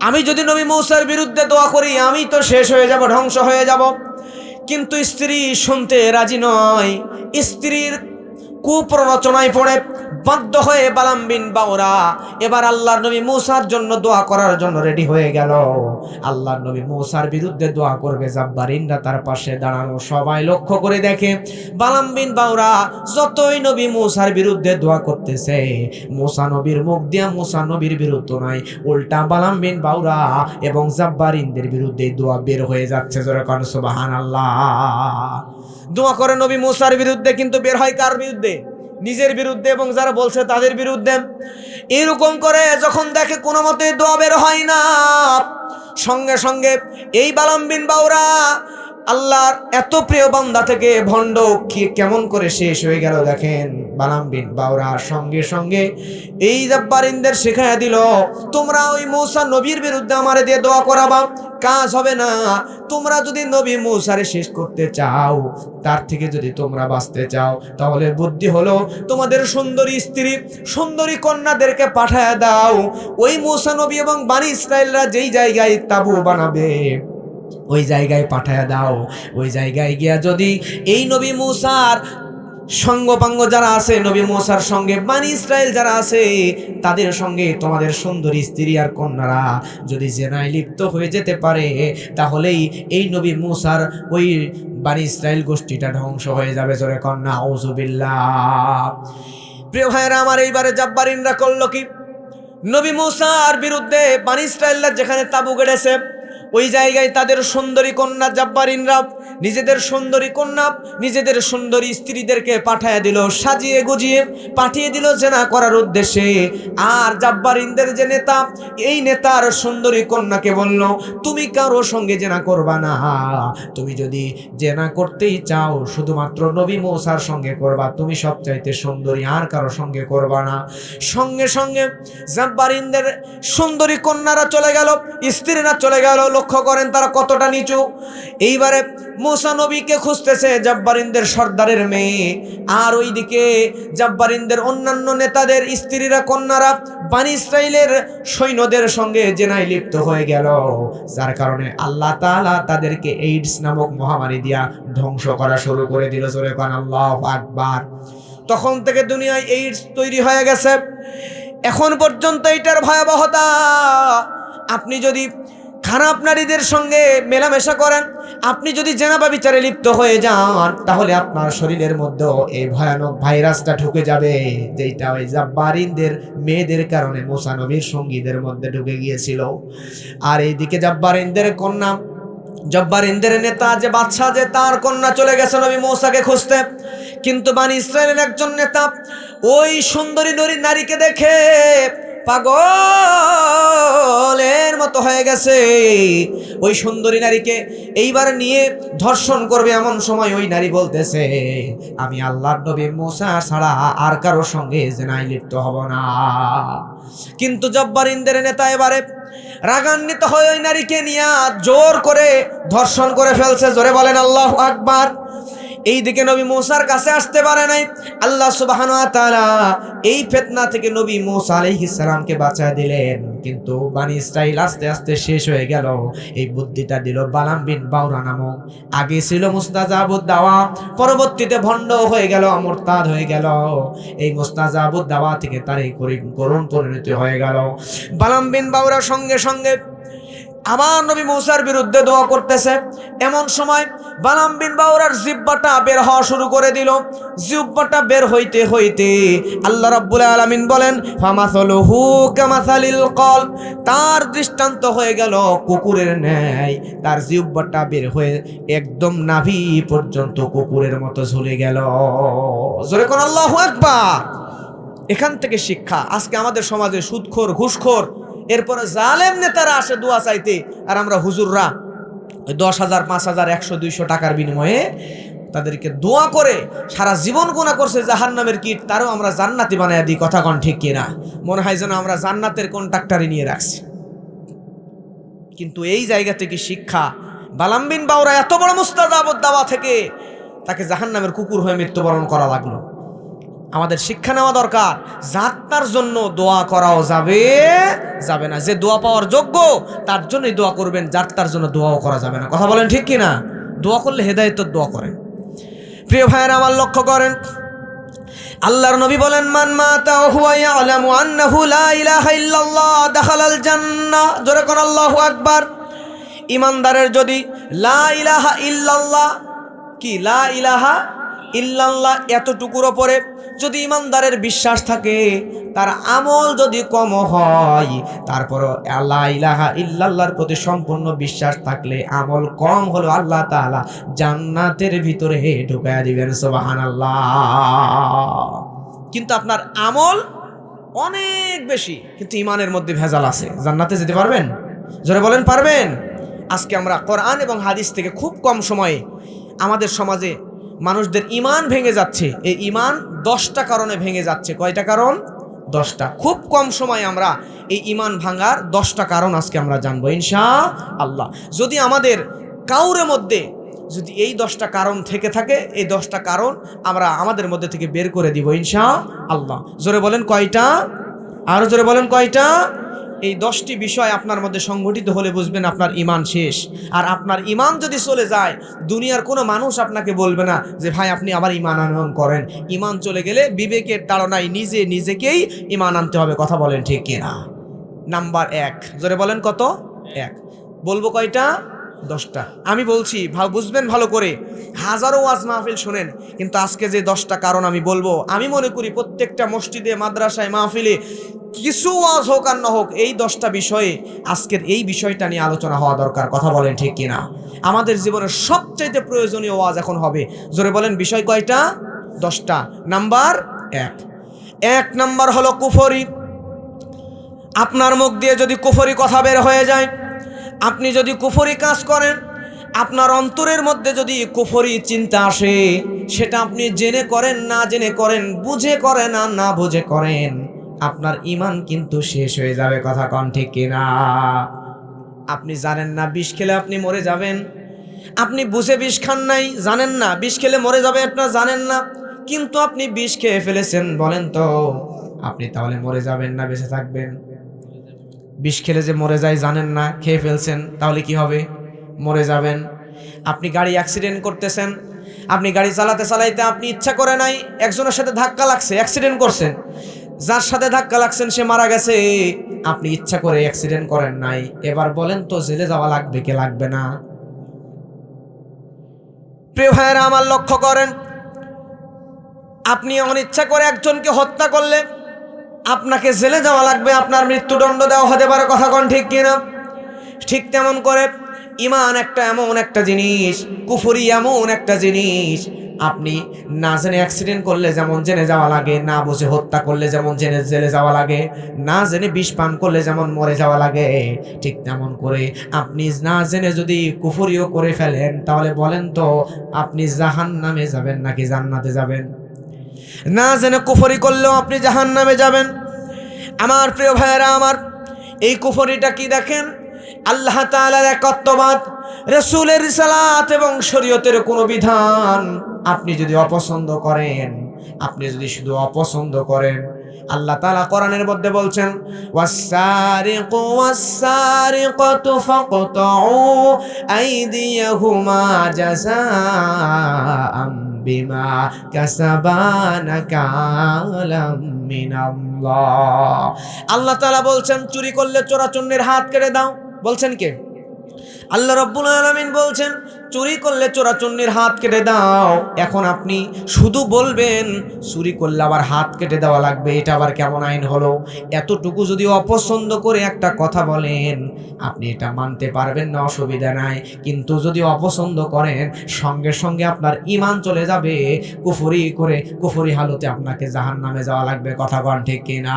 আমি যদি নবী মূসার বিরুদ্ধে দোয়া করি আমি তো শেষ হয়ে যাব, ধ্বংস হয়ে যাব। কিন্তু স্ত্রী শুনতে রাজি নয়। স্ত্রীর কুপ্ররোচনায় পড়ে বাধ্য হয়ে বালাম বিন বাউরা এবার আল্লাহর নবী মূসার জন্য দোয়া করার জন্য রেডি হয়ে গেল। আল্লাহর নবী মূসার বিরুদ্ধে দোয়া করবে, জাব্বারিনরা তার পাশে দাঁড়ানো। সবাই লক্ষ্য করে দেখে বালাম বিন বাউরা যতই নবী মূসার বিরুদ্ধে দোয়া করতেছে, মূসা নবীর মুখ দিয়া মূসা নবীর বিরুদ্ধে নয়, উল্টা বালাম বিন বাউরা এবং জাব্বারিনদের বিরুদ্ধে দোয়া বের হয়ে যাচ্ছে। জোরে কোন সুবহানাল্লাহ। দোয়া করে নবী মূসার বিরুদ্ধে, কিন্তু বের হয় কার বিরুদ্ধে? নিজের বিরুদ্ধে এবং যারা বলছে তাদের বিরুদ্ধে। এরকম করে যখন দেখে কোনো মতে দোয়া বের হয় না, সঙ্গে সঙ্গে এই বালাম বিন বাউরা আল্লাহর এত প্রিয় বান্দা থেকে ভণ্ড কেমন করে শেষ হয়ে গেল দেখেন। বালাম বিন বাউরা সঙ্গে সঙ্গে এই জাব্বারিনদের শেখায়া দিল, তোমরা ওই মূসা নবীর বিরুদ্ধে আমারে দিয়ে দোয়া করাবা, কাজ হবে না। তোমরা যদি নবী মূসারে শেষ করতে চাও, তার থেকে যদি তোমরা বাঁচতে চাও, তাহলে বুদ্ধি হলো তোমাদের সুন্দরী স্ত্রী সুন্দরী কন্যাদেরকে পাঠায়া দাও। ওই মূসা নবী এবং বনি ইসরাইলরা যেই জায়গায় তাবু বানাবে ওই জায়গায় পাঠায়া দাও। ওই জায়গায় গিয়া যদি এই নবী মূসার সঙ্গপাঙ্গ যারা আছে, নবী মূসার সঙ্গে বনি ইসরাইল যারা আছে, তাদের সঙ্গে তোমাদের সুন্দরী স্ত্রী আর কন্যারা যদি জেনায় লিপ্ত হয়ে যেতে পারে, তাহলেই এই নবী মূসার ওই বনি ইসরাইল গোষ্ঠীটা ধ্বংস হয়ে যাবে। জোরে কন্যা আউযুবিল্লাহ। প্রিয় ভাইরা আমার, এইবারে জাব্বারিনরা করলো কি? নবী মূসার বিরুদ্ধে বনি ইসরাইলরা যেখানে তাবু গেড়েছে ওই জায়গায় তাদের সুন্দরী কন্যা জাব্বারিনরা নিজেদের সুন্দরী কন্যা, নিজেদের সুন্দরী স্ত্রীদেরকে পাঠিয়ে দিল, সাজিয়ে গুজিয়ে পাঠিয়ে দিল জেনা করার উদ্দেশ্যে। আর জাব্বারিনদের যে নেতা, এই নেতার সুন্দরী কন্যাকে বলল, তুমি কারো সঙ্গে জেনা করবা না, তুমি যদি জেনা করতেই চাও শুধুমাত্র নবী মূসার সঙ্গে করবা, তুমি সবচাইতে সুন্দরী, আর কারো সঙ্গে করবা না। সঙ্গে সঙ্গে জাব্বারিনদের সুন্দরী কন্যারা চলে গেল, স্ত্রীরা চলে গেল। লক্ষ্য করেন তারা কতটা নিচু। এইবারে মূসা নবীকে খুঁজতেছে জাব্বারিনদের সর্দারের মেয়ে, আর ওইদিকে জাব্বারিনদের অন্যান্য নেতাদের স্ত্রীরা কন্যারা বনী ইসরাইলের সৈন্যদের সঙ্গে জেনায় লিপ্ত হয়ে গেল, যার কারণে আল্লাহ তাআলা তাদেরকে এইডস নামক মহামারী দিয়া ধ্বংস করা শুরু করে দিল। জোরে কোন আল্লাহু আকবার। তখন থেকে দুনিয়ায় এইডস তৈরি হয়ে গেছে। এখন পর্যন্ত এটার ভয়াবহতা, আপনি যদি খারাপ নারীদের সঙ্গে মেলামেশা করেন, আপনি যদি জেনাবা বিচারে লিপ্ত হয়ে যান, তাহলে আপনার শরীরের মধ্যে এই ভয়ানক ভাইরাসটা ঢুকে যাবে, যেটা ওই জাব্বারিনদের মেয়েদের কারণে মূসা নবীর সঙ্গীদের মধ্যে ঢুকে গিয়েছিল। আর এইদিকে জাব্বারিনদের কন্যা, জাব্বারিনদের নেতা যে বাদশা, যে তার কন্যা চলে গেছে নবী মূসাকে খুঁজতে। কিন্তু বনী ইসরাইলের একজন নেতা ওই সুন্দরী নারীকে দেখে পাগলের মতো হয়ে গেছে। ওই সুন্দরী নারীকে এইবার নিয়ে ধর্ষণ করবে, এমন সময় ওই নারী বলতেছে, আমি আল্লাহর নবী মূসা ছাড়া আর কারোর সঙ্গে জেনায় লিপ্ত হব না। কিন্তু জাব্বারিনদের নেতা এবারে রাগান্বিত হয়ে ওই নারীকে নিয়ে জোর করে ধর্ষণ করে ফেলছে। জোরে বলেন আল্লাহু আকবার। এইদিকে নবী মূসার কাছে আসতে পারে নাই। আল্লাহ সুবহানাহু ওয়া তাআলা এই ফিতনা থেকে নবী মূসা আলাইহিস সালামকে বাঁচায় দিলেন। কিন্তু বনী ইসরাইল আস্তে আস্তে শেষ হয়ে গেল। এই বুদ্ধিটা দিল বালাম বিন বাউরা নামক, আগে ছিল মুস্তাজাবুদ দাওয়া, পরবর্তীতে ভণ্ড হয়ে গেল, মুরতাদ হয়ে গেল। এই মুস্তাজাবুদ দাওয়া থেকে তার এই করুণ পরিণতি হয়ে গেল। বালাম বিন বাউরা সঙ্গে সঙ্গে আবার নবী মূসার বিরুদ্ধে দোয়া করতেছে। এমন সময় বালাম বিন বাউরার জিহ্বাটা বের হওয়া শুরু করে দিল। জিহ্বাটা বের হইতে হইতে আল্লাহ রাব্বুল আলামিন বলেন, ফামাসালুহু কামাসালিল কলব, তার দৃষ্টান্ত হয়ে গেল কুকুরের ন্যায়। তার জিহ্বাটা বের হয়ে একদম নাভি পর্যন্ত কুকুরের মতো ঝুলে গেল। জোরে কোন আল্লাহু আকবার। এখান থেকে শিক্ষা, আজকে আমাদের সমাজে সুদখোর, ঘুষখোর, এরপরে জালেম নেতারা আসে দোয়া চাইতে, আর আমরা হুজুররা 10,000, 5,000, 100, 200 টাকার বিনিময়ে তাদেরকে দোয়া করে সারা জীবন গুনাহ করছে জাহান্নামের কীট, তারও আমরা জান্নাতি বানায় দিই। কথা কোন ঠিক কিনা? মনে হয় যেন আমরা জান্নাতের কন্ট্রাক্টরই নিয়ে রাখছি। কিন্তু এই জায়গা থেকে শিক্ষা, বালাম বিন বাউরা এত বড় মুস্তাজাবুদ দাওয়া থেকে তাকে জাহান্নামের কুকুর হয়ে মৃত্যুবরণ করা লাগলো। আমাদের শিক্ষা নেওয়া দরকার, জাতটার জন্য দোয়া করাও যাবে না। যে দোয়া পাওয়ার যোগ্য তার জন্যই দোয়া করবেন, জাতটার জন্য দোয়াও করা যাবে না। কথা বলেন ঠিক কিনা? দোয়া করলে হেদায়েতের দোয়া করেন। প্রিয় ভাইয়েরা আমার, লক্ষ্য করেন আল্লাহর নবী বলেন, মান মাতা ওয়া হুয়া ইয়ালামু আন্নাহু লা ইলাহা ইল্লাল্লাহ দাখালাল জান্নাহ। জোরে কোন আল্লাহু আকবার। ইমানদারের যদি লা ইলাহা ইল্লাল্লাহ, কি লা ইলাহা ইল্লাল্লাহ এতটুকুর ওপরে যদি ইমানদারের বিশ্বাস থাকে, তার আমল যদি কম হয়, তারপরও লা ইলাহা ইল্লাল্লাহর প্রতি সম্পূর্ণ বিশ্বাস থাকলে আমল কম হলো আল্লাহ তাআলা জান্নাতের ভিতরে ঢুকায়া দিবেন। সুবহানাল্লাহ। কিন্তু আপনার আমল অনেক বেশি, কিন্তু ইমানের মধ্যে ভেজাল আছে, জান্নাতে যেতে পারবেন? জোরে বলেন পারবেন? আজকে আমরা কোরআন এবং হাদিস থেকে খুব কম সময়ে আমাদের সমাজে মানুষদের ইমান ভেঙে যাচ্ছে। এই ইমান 10টা কারণে ভেঙে যাচ্ছে। কয়টা কারণ? 10টা। খুব কম সময় আমরা এই ইমান ভাঙার 10টা কারণ আজকে আমরা জানবো ইনশাআল্লাহ। যদি আমাদের কাউরে মধ্যে যদি এই 10টা কারণ থেকে থাকে, এই 10টা কারণ আমরা আমাদের মধ্যে থেকে বের করে দিব ইনশাআল্লাহ। জোরে বলেন কয়টা? আরো জোরে বলেন কয়টা? এই 10টি বিষয় আপনার মধ্যে সংগঠিত হলে বুঝবেন আপনার ইমান শেষ। আর আপনার ইমান যদি চলে যায়, দুনিয়ার কোনো মানুষ আপনাকে বলবে না যে ভাই আপনি আবার ইমান আনয়ন করেন। ইমান চলে গেলে বিবেকের তাড়নায় নিজেকেই ইমান আনতে হবে। কথা বলেন ঠিক কিনা? নাম্বার 1, জোরে বলেন কত? 1। বলবো কয়টা? 10টা। আমি বলছি বুঝবেন ভালো করে, হাজারো ওয়াজ মাহফিল শোনেন, কিন্তু আজকে যে 10টা কারণ আমি বলবো, আমি মনে করি প্রত্যেকটা মসজিদে, মাদ্রাসায়, মাহফিলে কিছু ওয়াজ হোক আর না হোক, এই 10টা বিষয়ে আজকের এই বিষয়টা নিয়ে আলোচনা হওয়া দরকার। কথা বলেন ঠিক কিনা? আমাদের জীবনের সবচাইতে প্রয়োজনীয় ওয়াজ এখন হবে। জোরে বলেন, বিষয় কয়টা? 10টা। নাম্বার 1 নাম্বার হলো কুফরি। আপনার মুখ দিয়ে যদি কুফরি কথা বের হয়ে যায়, আপনি যদি কুফরি কাজ করেন, আপনার অন্তরের মধ্যে যদি কুফরি চিন্তা আসে, সেটা আপনি জেনে করেন, না জেনে করেন, বুঝে করেন আর না বুঝে করেন, আপনার ঈমান কিন্তু শেষ হয়ে যাবে। কথা কন ঠিক কিনা? আপনি জানেন না বিষ খেলে আপনি মরে যাবেন, আপনি বুঝে বিষ খান নাই, জানেন না বিষ খেলে মরে যাবে, আপনার জানেন না, কিন্তু আপনি বিষ খেয়ে ফেলেছেন। বলেন তো, আপনি তাহলে মরে যাবেন না বেঁচে থাকবেন? বিষ খেলে যে মরে যায় জানেন না, খেয়ে ফেলছেন, তাহলে কি হবে? মরে যাবেন। আপনি গাড়ি অ্যাক্সিডেন্ট করতেছেন, আপনি গাড়ি চালাতে চালাইতে আপনি ইচ্ছা করে নাই, একজনের সাথে ধাক্কা লাগছে, অ্যাক্সিডেন্ট করছেন, যার সাথে ধাক্কা লাগছেন সে মারা গেছে, আপনি ইচ্ছা করে অ্যাক্সিডেন্ট করেন নাই। এবার বলেন তো, জেলে যাওয়া লাগবে কি লাগবে না? প্রিয় ভাইয়েরা আমার, লক্ষ্য করেন, আপনি অনিচ্ছা করে একজনকে হত্যা করলে আপনাকে জেলে যাওয়া লাগবে, আপনার মৃত্যুদণ্ড দেওয়া হতে পারে। কথা কোন ঠিক কিনা? ঠিক তেমন করে ঈমান এমন একটা জিনিস, কুফরি এমন একটা জিনিস, আপনি না জেনে অ্যাক্সিডেন্ট করলে যেমন জেনে যাওয়া লাগে, না বুঝে হত্যা করলে যেমন জেলে যাওয়া লাগে, না জেনে বিষ পান করলে যেমন মরে যাওয়া লাগে, ঠিক তেমন করে আপনি না জেনে যদি কুফরিও করে ফেলেন, তাহলে বলেন তো, আপনি জাহান্নামে যাবেন নাকি জান্নাতে যাবেন? না জেনে কুফরি করলেও আপনি জাহান্নামে যাবেন। আমার প্রিয় ভাইয়েরা আমার, এই কুফরিটা কি দেখেন, আল্লাহ তাআলার একত্ববাদ, রাসূলের রিসালাত এবং শরীয়তের কোনো বিধান আপনি যদি অপছন্দ করেন, আপনি যদি শুধু অপছন্দ করেন, আল্লাহ তাআলা কোরআনের মধ্যে বলছেন, ওয়াস-সারিকু ওয়াস-সারিকাতু ফাকতাউ আইদিয়াহুমা জাযাআম বিমা কাসাবা নাকালাম মিনাল্লাহ। আল্লাহ তাআলা বলছেন, চুরি করলে চোরাচুন্নির হাত কেটে দাও। বলছেন কে? আল্লাহ রাব্বুল আলামিন বলছেন, চুরি করলে চোরাচুন্নির হাত কেটে দাও। এখন আপনি শুধু বলবেন চুরি করলে আবার হাত কেটে দেওয়া লাগবে, এটা আবার কেমন আইন হলো? এতটুকু যদি অপছন্দ করে একটা কথা বলেন, আপনি এটা মানতে পারবেন না, অসুবিধা নাই, কিন্তু যদি অপছন্দ করেন, সঙ্গে সঙ্গে আপনার ঈমান চলে যাবে, কুফরি করে কুফরি হালতে আপনাকে জাহান্নামে যাওয়া লাগবে। কথা বলেন ঠিক কিনা?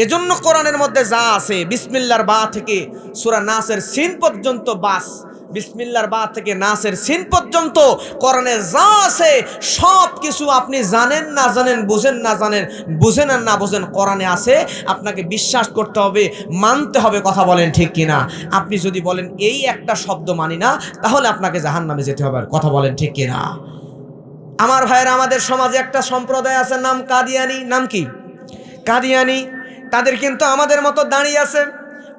এজন্য কোরআনের মধ্যে যা আছে, বিসমিল্লাহর বা থেকে সূরা নাসের সিন পর্যন্ত, বাস বিসমিল্লাহর বা থেকে নাসের সিন পর্যন্ত কোরআনে যা আছে সব কিছু আপনি জানেন না জানেন, বুঝেন না জানেন, বুঝেন আর না বুঝেন, কোরআনে আছে। আপনাকে বিশ্বাস করতে হবে, মানতে হবে। কথা বলেন ঠিক কিনা? আপনি যদি বলেন এই একটা শব্দ মানি না, তাহলে আপনাকে জাহান্নামে যেতে হবে। কথা বলেন ঠিক কিনা? আমার ভাইয়েরা, আমাদের সমাজে একটা সম্প্রদায় আছে, নাম কাদিয়ানি। নাম কি? কাদিয়ানি। তাদের কিন্তু আমাদের মতো দাঁড়িয়ে আছে,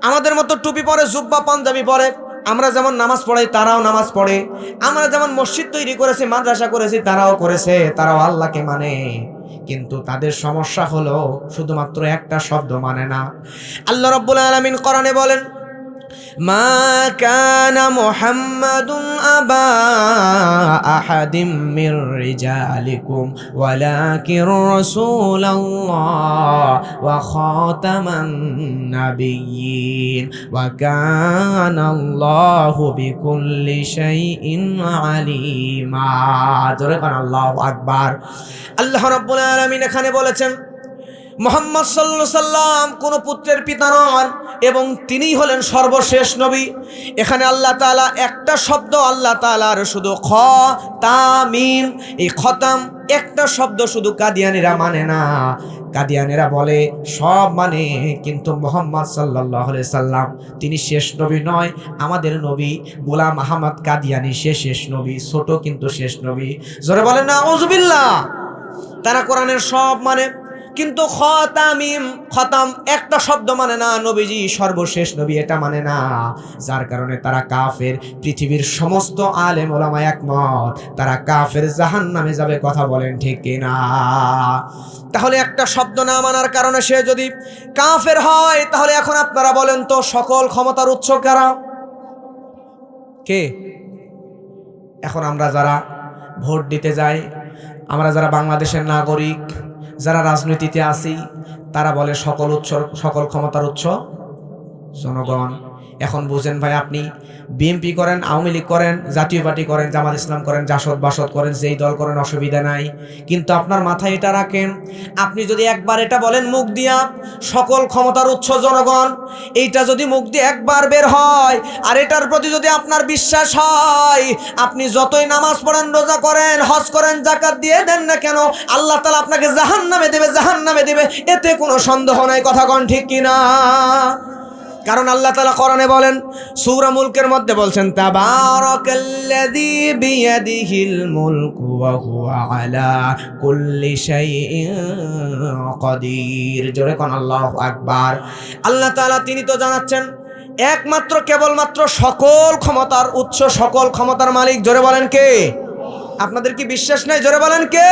আমাদের মতো টুপি পরে, জুব্বা পাঞ্জাবি পরে। আমরা যেমন নামাজ পড়াই তারাও নামাজ পড়ে, আমরা যেমন মসজিদ তৈরি করেছি, মাদ্রাসা করেছি, তারাও করেছে, তারাও আল্লাহকে মানে। কিন্তু তাদের সমস্যা হলো শুধুমাত্র একটা শব্দ মানে না। আল্লাহ রাব্বুল আলামিন কোরআনে বলেন, মা কানা মুহাম্মাদুন আবা আহাদিম মির রিজালিকুম ওয়ালাকিন রাসূলুল্লাহ ওয়া খাতামান নাবিয়্যিন ওয়া কানাল্লাহু বিকুল্লি শাইইন আলিমা। জোরে বলেন আল্লাহু আকবার। আল্লাহ রাব্বুল আলামিন এখানে বলেছেন, মুহাম্মদ সাল্লাল্লাহু আলাইহি সাল্লাম কোন পুত্রের পিতা নন এবং তিনিই হলেন সর্বশেষ নবী। এখানে আল্লাহ তাআলা একটা শব্দ, আল্লাহ তাআলার শুধু খতামিন, এই খতাম একটা শব্দ শুধু কাদিয়ানীরা মানে না। কাদিয়ানীরা বলে সব মানে, কিন্তু মুহাম্মদ সাল্লাল্লাহু আলাইহি সাল্লাম তিনি শেষ নবী নয়। আমাদের নবী গোলাম আহমদ কাদিয়ানী সে শেষ নবী, ছোট কিন্তু শেষ নবী। জোরে বলেন না আউযুবিল্লাহ। তারা কোরআনের সব মানে, কিন্তু খতামিম, খতাম একটা শব্দ মানে না, নবীজি সর্বশেষ নবী এটা মানে না। যার কারণে তারা কাফের। পৃথিবীর সমস্ত আলেম ওলামা একমত, তারা কাফের, জাহান্নামে যাবে। কথা বলেন ঠিক কিনা? তাহলে একটা শব্দ না মানার কারণে সে যদি কাফের হয়, তাহলে এখন আপনারা বলেন তো সকল ক্ষমতার উৎস কারা? কে? এখন আমরা যারা ভোট দিতে যাই, আমরা যারা বাংলাদেশের নাগরিক, যারা রাজনীতিতে আছি, তারা বলে সকল ক্ষমতার উৎস জনগণ। এখন বুঝেন ভাই, আপনি বিএনপি করেন, আওয়ামী লীগ করেন, জাতীয় পার্টি করেন, জামাত ইসলাম করেন, জাসদ বাসদ করেন, যেই দল করেন অসুবিধা নাই, কিন্তু আপনার মাথায় এটা রাখেন, আপনি যদি একবার এটা বলেন মুখ দিয়া সকল ক্ষমতার উৎস জনগণ, এইটা যদি মুখ দিয়ে একবার বের হয় আর এটার প্রতি যদি আপনার বিশ্বাস হয়, আপনি যতই নামাজ পড়েন, রোজা করেন, হজ করেন, যাকাত দিয়ে দেন না কেন, আল্লাহ তাআলা আপনাকে জাহান্নামে দেবে, এতে কোনো সন্দেহ নাই। কথা কোন ঠিক কিনা? কারণ আল্লাহ তাআলা কোরআনে বলেন, সূরা মুলকের মধ্যে বলছেন, তাবারাকাল্লাযী বিয়াদিহিল মুলকু ওয়া হুয়া আলা কুল্লি শাইইন কাদির। জোরে কোন আল্লাহু আকবার। আল্লাহ তাআলা তিনি তো জানাচ্ছেন একমাত্র কেবলমাত্র সকল ক্ষমতার উৎস, সকল ক্ষমতার মালিক। জোরে বলেন কে? আপনাদের কি বিশ্বাস নাই? জোরে বলেন কে?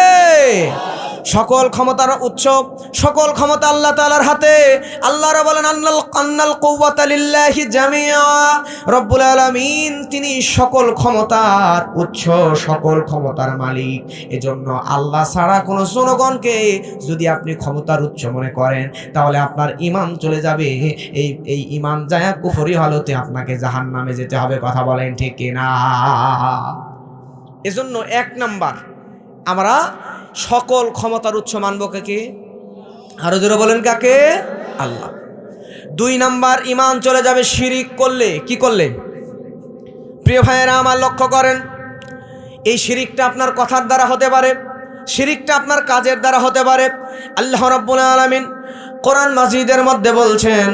সকল ক্ষমতার উৎস, সকল ক্ষমতা আল্লাহ তাআলার হাতে। আল্লাহরা বলেন আন্নাল কুওয়াতা লিল্লাহি জামিআ। রব্বুল আলামিন তিনি সকল ক্ষমতার উৎস, সকল ক্ষমতার মালিক। এজন্য আল্লাহ ছাড়া কোনো জনগণকে যদি আপনি ক্ষমতার উৎস মনে করেন, তাহলে আপনার ঈমান চলে যাবে। এই ঈমান যায় কুফরি হালতে আপনাকে জাহান্নামে যেতে হবে। কথা বলেন ঠিক কিনা? এজন্য এক নাম্বার, আমরা সকল ক্ষমতার উৎস মানব কাকে? আরো জোরে বলেন কাকে? আল্লাহ। 2 নাম্বার, ঈমান চলে যাবে শিরিক করলে। কি করলে? প্রিয় ভাইয়েরা আমার, লক্ষ্য করেন, এই শিরিকটা আপনার কথার দ্বারা হতে পারে, শিরিকটা আপনার কাজের দ্বারা হতে পারে। আল্লাহ রাব্বুল আলামিন কোরআন মাজিদের মধ্যে বলছেন,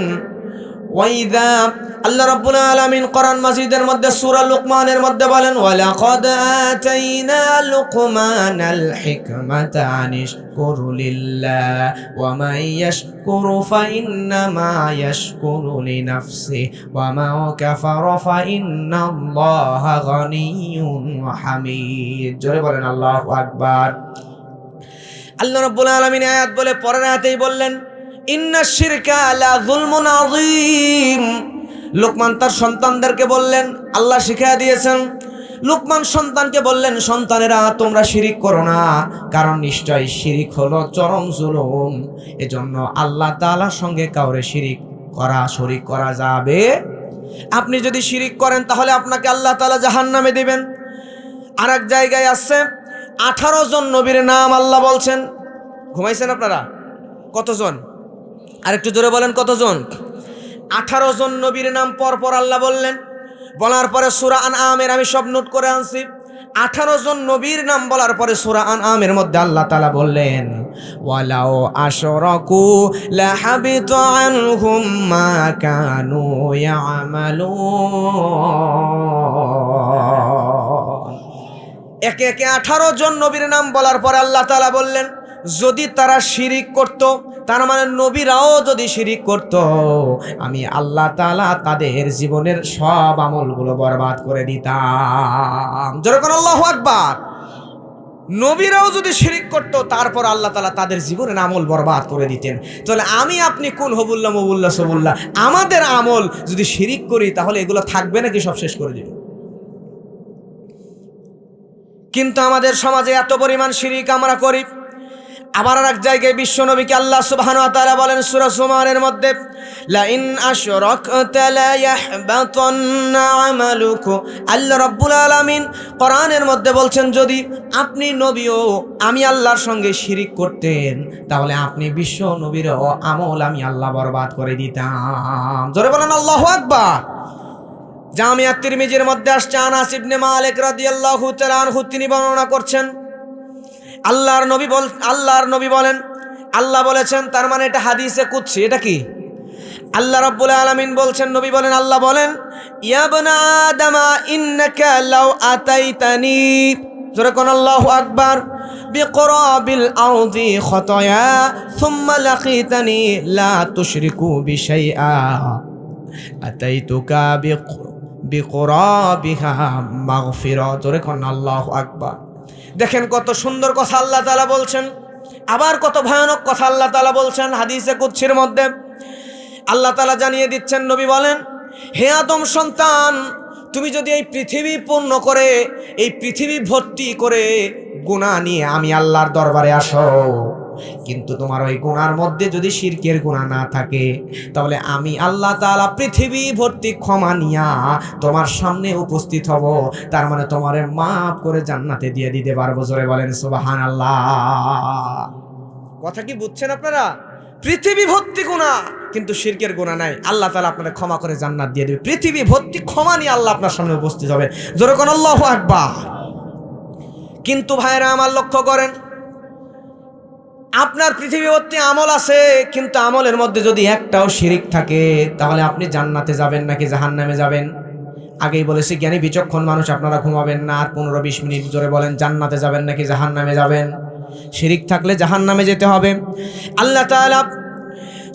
ওয়াইদা, আল্লাহ রাব্বুল আলামিন কোরআন মাজিদের মধ্যে সূরা লুকমানের মধ্যে বলেন, ওয়ালাকাদ আতাইনা লুকমানাল হিকমাতা আনিশকুরু লিল্লাহ ওয়া মান ইয়াশকুরু ফাইন্নামা ইয়াশকুরু লিনাফসিহি ওয়া মান কাফারা ফাইন্নাল্লাহা গানিয়্যুন হামিদ। জোরে বলেন আল্লাহু আকবার। আল্লাহ রাব্বুল আলামিন আয়াত বলে পরের আয়াতেই বললেন, ইন্না শিরকা লা যুলমুন আযীম। লোকমান তার সন্তানদেরকে বললেন, আল্লাহ শিখিয়ে দিয়েছেন, লোকমান সন্তানকে বললেন, সন্তানেরা তোমরা শিরিক করো না, কারণ নিশ্চয় শিরিক হলো চরম জুলুম। এজন্য আল্লাহ তাআলার সঙ্গে কাউরে শরীক করা যাবে। আপনি যদি শিরিক করেন তাহলে আপনাকে আল্লাহ তাআলা জাহান্নামে দিবেন। আর এক জায়গায় আছে 18 জন নবীর নাম আল্লাহ বলছেন। ঘুমাইছেন আপনারা? কতজন? আরেকটু জোরে বলেন কতজন? 18 জন নবীর নাম পরপর আল্লাহ বললেন। বলার পরে সূরা আনআমের, আমি সব নোট করে আনছি, 18 জন নবীর নাম বলার পরে সূরা আনআমের মধ্যে আল্লাহ তাআলা বললেন, ওয়ালাউ আশরাকু লাহাবিতা আনহুম মা কানু ইয়ামালুন। একে একে 18 জন নবীর নাম বলার পরে আল্লাহ তাআলা বললেন, যদি তারা শিরিক করত, তার মানে নবীরাও যদি শিরিক করত, আমি আল্লাহ তাআলা তাদের জীবনের সব আমলগুলো বরবাদ করে দিতাম। জোরে কোন আল্লাহু আকবার। নবীরাও যদি শিরিক করত, তারপর আল্লাহ তাআলা তাদের জীবনের আমল বরবাদ করে দিতেন। তাহলে আমি আপনি কোন হবুল্লাহ মবুল্লাহ সবুল্লাহ, আমাদের আমল যদি শিরিক করি তাহলে এগুলো থাকবে নাকি সব শেষ করে দিবে? কিন্তু আমাদের সমাজে এত পরিমাণ শিরিক আমরা করি। আবার আর এক জায়গায় বিশ্ব নবীকে আল্লাহ সুবহানাহু ওয়া তাআলা বলেন সূরা জুমারের মধ্যে, লা ইন আশরাকতা লা ইয়াহবাতান্না আমালুকা। আল্লাহ রাব্বুল আলামিন কোরআনের মধ্যে বলছেন, যদি আপনি নবীও আমি আল্লাহর সঙ্গে শিরিক করতেন, তাহলে আপনি বিশ্ব নবীর আমল আমি আল্লাহ বরবাদ করে দিতাম। জোরে বলেন আল্লাহু আকবার। জামিআত তিরমিজির মধ্যে আসছে, আনাস ইবনে মালিক রাদিয়াল্লাহু তাআলা আনহু তিনি বর্ণনা করছেন, আল্লাহর নবী বলেন, আল্লাহ বলেছেন, তার মানে এটা হাদিসে কুদসি। এটা কি? আল্লাহ রাব্বুল আলামিন বলছেন, নবী বলেন, আল্লাহ বলেন, ইয়া বনা আদামা ইন্নাকা লাউ আতাইতানি, জোরে কোন আল্লাহু আকবার, বিকরাবিল আরদি খাতায়া সুম্মা লাকিতানি লা তুশরিকু বিশাইআ আতাইতুকা বিকরাবিহা মাগফিরা। জোরে কোন আল্লাহু আকবার। দেখেন কত সুন্দর কথা আল্লাহ তাআলা বলছেন, আবার কত ভয়ানক কথা আল্লাহ তাআলা বলছেন হাদিসে কুদসির মধ্যে। আল্লাহ তাআলা জানিয়ে দিচ্ছেন, নবী বলেন, হে আদম সন্তান, তুমি যদি এই পৃথিবী পূর্ণ করে, এই পৃথিবী ভর্তি করে গুনাহ নিয়ে আমি আল্লাহর দরবারে আসো, কিন্তু তোমার ওই গুনার মধ্যে যদি শিরকের গুনাহ না থাকে, তাহলে আমি আল্লাহ তাআলা পৃথিবী ভর্তি ক্ষমা নিয়া তোমার সামনে উপস্থিত হব। তার মানে তোমারে মাফ করে জান্নাতে দিয়ে দিতে পারবো। জোরে বলেন সুবহানাল্লাহ। কথা কি বুঝছেন আপনারা? পৃথিবী ভর্তি গুনাহ কিন্তু শিরকের গুনাহ নাই, আল্লাহ তাআলা আপনাদের ক্ষমা করে জান্নাত দিয়ে দেবে। পৃথিবী ভর্তি ক্ষমা নিয়ে আল্লাহ আপনার সামনে উপস্থিত হবে। জোরে কোন আল্লাহু আকবার। কিন্তু ভাইরা আমার লক্ষ্য করেন, আপনার পৃথিবী ভর্তি আমল আছে, কিন্তু আমলের মধ্যে যদি একটাও শিরিক থাকে, তাহলে আপনি জান্নাতে যাবেন নাকি জাহান্নামে যাবেন? আগেই বলেছি জ্ঞানী বিচক্ষণ মানুষ আপনারা ঘুমাবেন না আর 15-20 মিনিট। জোরে বলেন, জান্নাতে যাবেন নাকি জাহান্নামে যাবেন? শিরিক থাকলে জাহান্নামে যেতে হবে। আল্লাহ তাআলা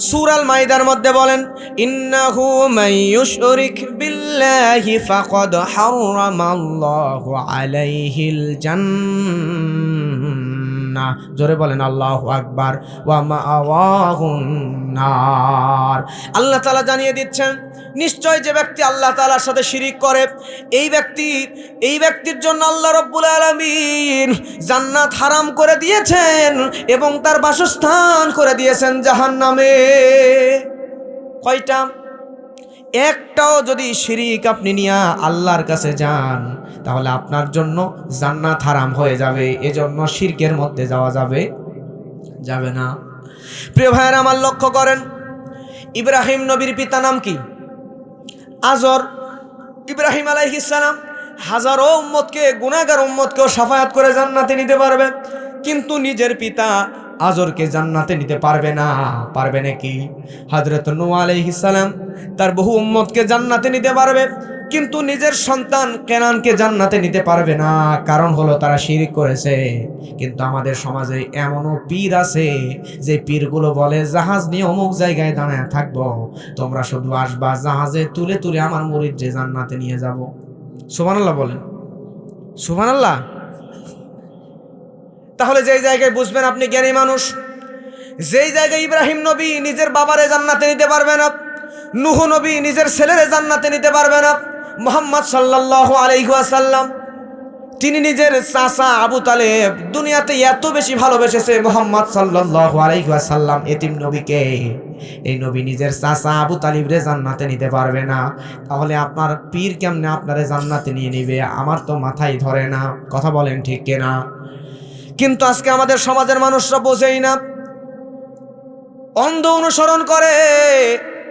সূরা আল মাইদার মধ্যে বলেন, ইন্নাহু মাইয়ুশরিক বিল্লাহি ফাকাদ হারামাল্লাহু আলাইহিল জান্নাহ। জোরে বলেন আল্লাহু আকবার। ওয়া মাআওয়াহুন নার। আল্লাহ তাআলা জানিয়ে দিচ্ছেন, নিশ্চয় যে ব্যক্তি আল্লাহ তাআলার সাথে শিরিক করে, এই ব্যক্তির জন্য আল্লাহ রাব্বুল আলামিন জান্নাত হারাম করে দিয়েছেন এবং তার বাসস্থান করে দিয়েছেন জাহান্নামে। কয়টা? একটাও যদি শিরিক আপনি নিয়া আল্লাহর কাছে যান, তাহলে আপনার জন্য জান্নাত হারাম হয়ে যাবে। এজন্য শিরকের মধ্যে যাওয়া যাবে না। প্রিয় ভাইয়েরা আমার লক্ষ্য করেন, ইব্রাহিম নবীর পিতা নাম কি? আজর। ইব্রাহিম আলাইহিস সালাম হাজারো উম্মতকে, গুনাহগার উম্মতকেও শাফায়াত করে জান্নাতে নিতে পারবে, কিন্তু নিজের পিতা আজরকে জান্নাতে নিতে পারবে না। পারবে নাকি? হযরত নূহ আলাইহিস সালাম তার বহু উম্মতকে জান্নাতে নিতে পারবে, কিন্তু নিজের সন্তান কেনানকে জান্নাতে নিতে পারবে না। কারণ হলো তারা শিরক করেছে। কিন্তু আমাদের সমাজে এমনও পীর আছে যে পীরগুলো বলে, জাহাজ নিয়ে অমুক জায়গায় দাঁড়ায় থাকবো, তোমরা শুধু আসবা, জাহাজে তুলে তুলে আমার মুরিদ যে জান্নাতে নিয়ে যাব। সুবহানাল্লাহ বলেন, সুবহানাল্লাহ। তাহলে যেই জায়গায় বুঝবেন আপনি জ্ঞানী মানুষ, যেই জায়গায় ইব্রাহিম নবী নিজের বাবারে জান্নাতে নিতে পারবে না, নূহ নবী নিজের ছেলেরে জান্নাতে নিতে পারবে না, মুহাম্মদ সাল্লাল্লাহু আলাইহি ওয়াসাল্লাম তিনি নিজের চাচা আবু তালেব দুনিয়াতে এত বেশি ভালোবেসেছে মুহাম্মদ সাল্লাল্লাহু আলাইহি ওয়াসাল্লাম এতিম নবীকে, এই নবী নিজের চাচা আবু তালিবরে জান্নাতে নিতে পারবে না। তাহলে আপনার পীর কেমনে আপনারে জান্নাতে নিয়ে নিবে? আমার তো মাথায় ধরে না। কথা বলেন ঠিক কিনা? কিন্তু আজকে আমাদের সমাজের মানুষরা বোঝেই না, অন্ধ অনুসরণ করে,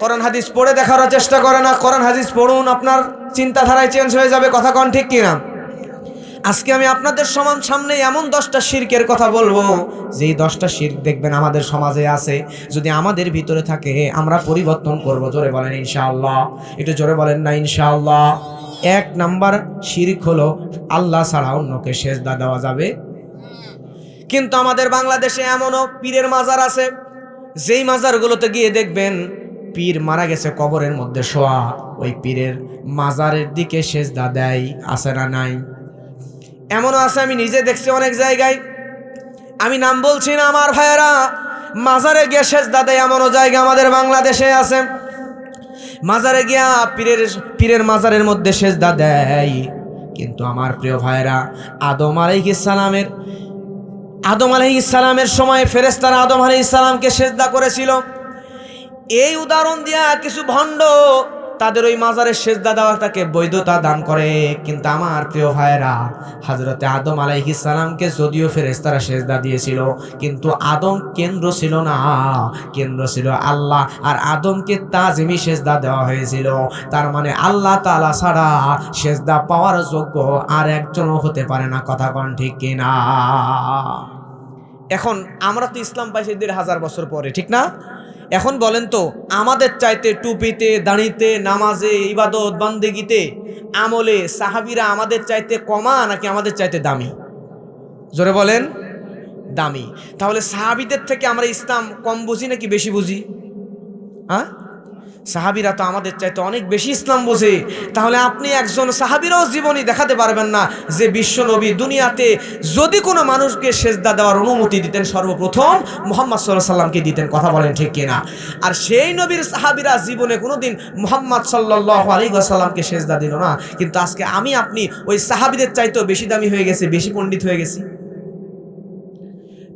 কোরআন হাদিস পড়ে দেখার চেষ্টা করে না। কোরআন হাদিস পড়ুন, আপনার চিন্তাধারায় চেঞ্জ হয়ে যাবে। কথা কন ঠিক কিনা? আজকে আমি আপনাদের সামনে এমন 10টা শিরকের কথা বলবো, যেই 10টা শিরক দেখবেন আমাদের সমাজে আছে, যদি আমাদের ভিতরে থাকে আমরা পরিবর্তন করব। জোরে বলেন ইনশাআল্লাহ। একটু জোরে বলেন না ইনশাআল্লাহ। 1 নাম্বার শিরক হলো আল্লাহ ছাড়া অন্যকে সেজদা দেওয়া যাবে। কিন্তু আমাদের বাংলাদেশে এমনও পীরের মাজার আছে, যেই মাজারগুলোতে গিয়ে দেখবেন পীর মারা গেছে কবরের মধ্যে শোয়া, ওই পীরের মাজারের দিকে সেজদা দেয়। আছে না নাই? এমনও আছে, আমি নিজে দেখছি অনেক জায়গায়, আমি নাম বলছি না আমার ভাইয়েরা, মাজারে গিয়ে সেজদা দেয় এমনও জায়গা আমাদের বাংলাদেশে আছে। মাজারে গিয়া পীরের মাজারের মধ্যে সেজদা দেয়। কিন্তু আমার প্রিয় ভাইয়েরা, আদম আলাইহিস সালামের সময় ফেরেশতারা আদম আলাইহিস সালামকে সেজদা করেছিল। এই উদাহরণ দিয়া কিছু ভণ্ড তাদের ওই মাজারের সেজদা দেওয়াটাকে বৈধতা দান করে। কিন্তু আমার প্রিয় ভাইয়েরা, হযরতে আদম আলাইহিস সালামকে যদিও ফেরেশতারা সেজদা দিয়েছিল, কিন্তু আদম কেন্দ্র ছিল না, কেন্দ্র ছিল আল্লাহ। আর আদমকে তাজিমি সেজদা দেওয়া হয়েছিল। তার মানে আল্লাহ তাআলা ছাড়া সেজদা পাওয়ার যোগ্য আর একজনও হতে পারে না। কথা কোন ঠিক কিনা? এখন আমরা তো ইসলাম পাইছি 1500 বছর পরে, ঠিক না? এখন বলেন তো, আমাদের চাইতে টুপিতে, দাড়িতে, নামাজে, ইবাদত বান্দেগিতে, আমলে সাহাবীরা আমাদের চাইতে কমা নাকি আমাদের চাইতে দামি? জোরে বলেন, দামি। তাহলে সাহাবীদের থেকে আমরা ইসলাম কম বুঝি নাকি বেশি বুঝি? হ্যাঁ, সাহাবীরা তো আমাদের চাইতে অনেক বেশি ইসলাম বোঝে। তাহলে আপনি একজন সাহাবীরাও জীবনী দেখাতে পারবেন না যে বিশ্ব নবী দুনিয়াতে যদি কোনো মানুষকে সেজদা দেওয়ার অনুমতি দিতেন সর্বপ্রথম মুহাম্মদ সাল্লাল্লাহু আলাইহি সাল্লামকে দিতেন। কথা বলেন ঠিক কিনা? আর সেই নবীর সাহাবীরা জীবনে কোনোদিন মুহাম্মদ সাল্লাল্লাহু আলাইহি ওয়াসাল্লামকে সেজদা দিল না। কিন্তু আজকে আমি আপনি ওই সাহাবীদের চাইতেও বেশি দামি হয়ে গেছি, বেশি পণ্ডিত হয়ে গেছি।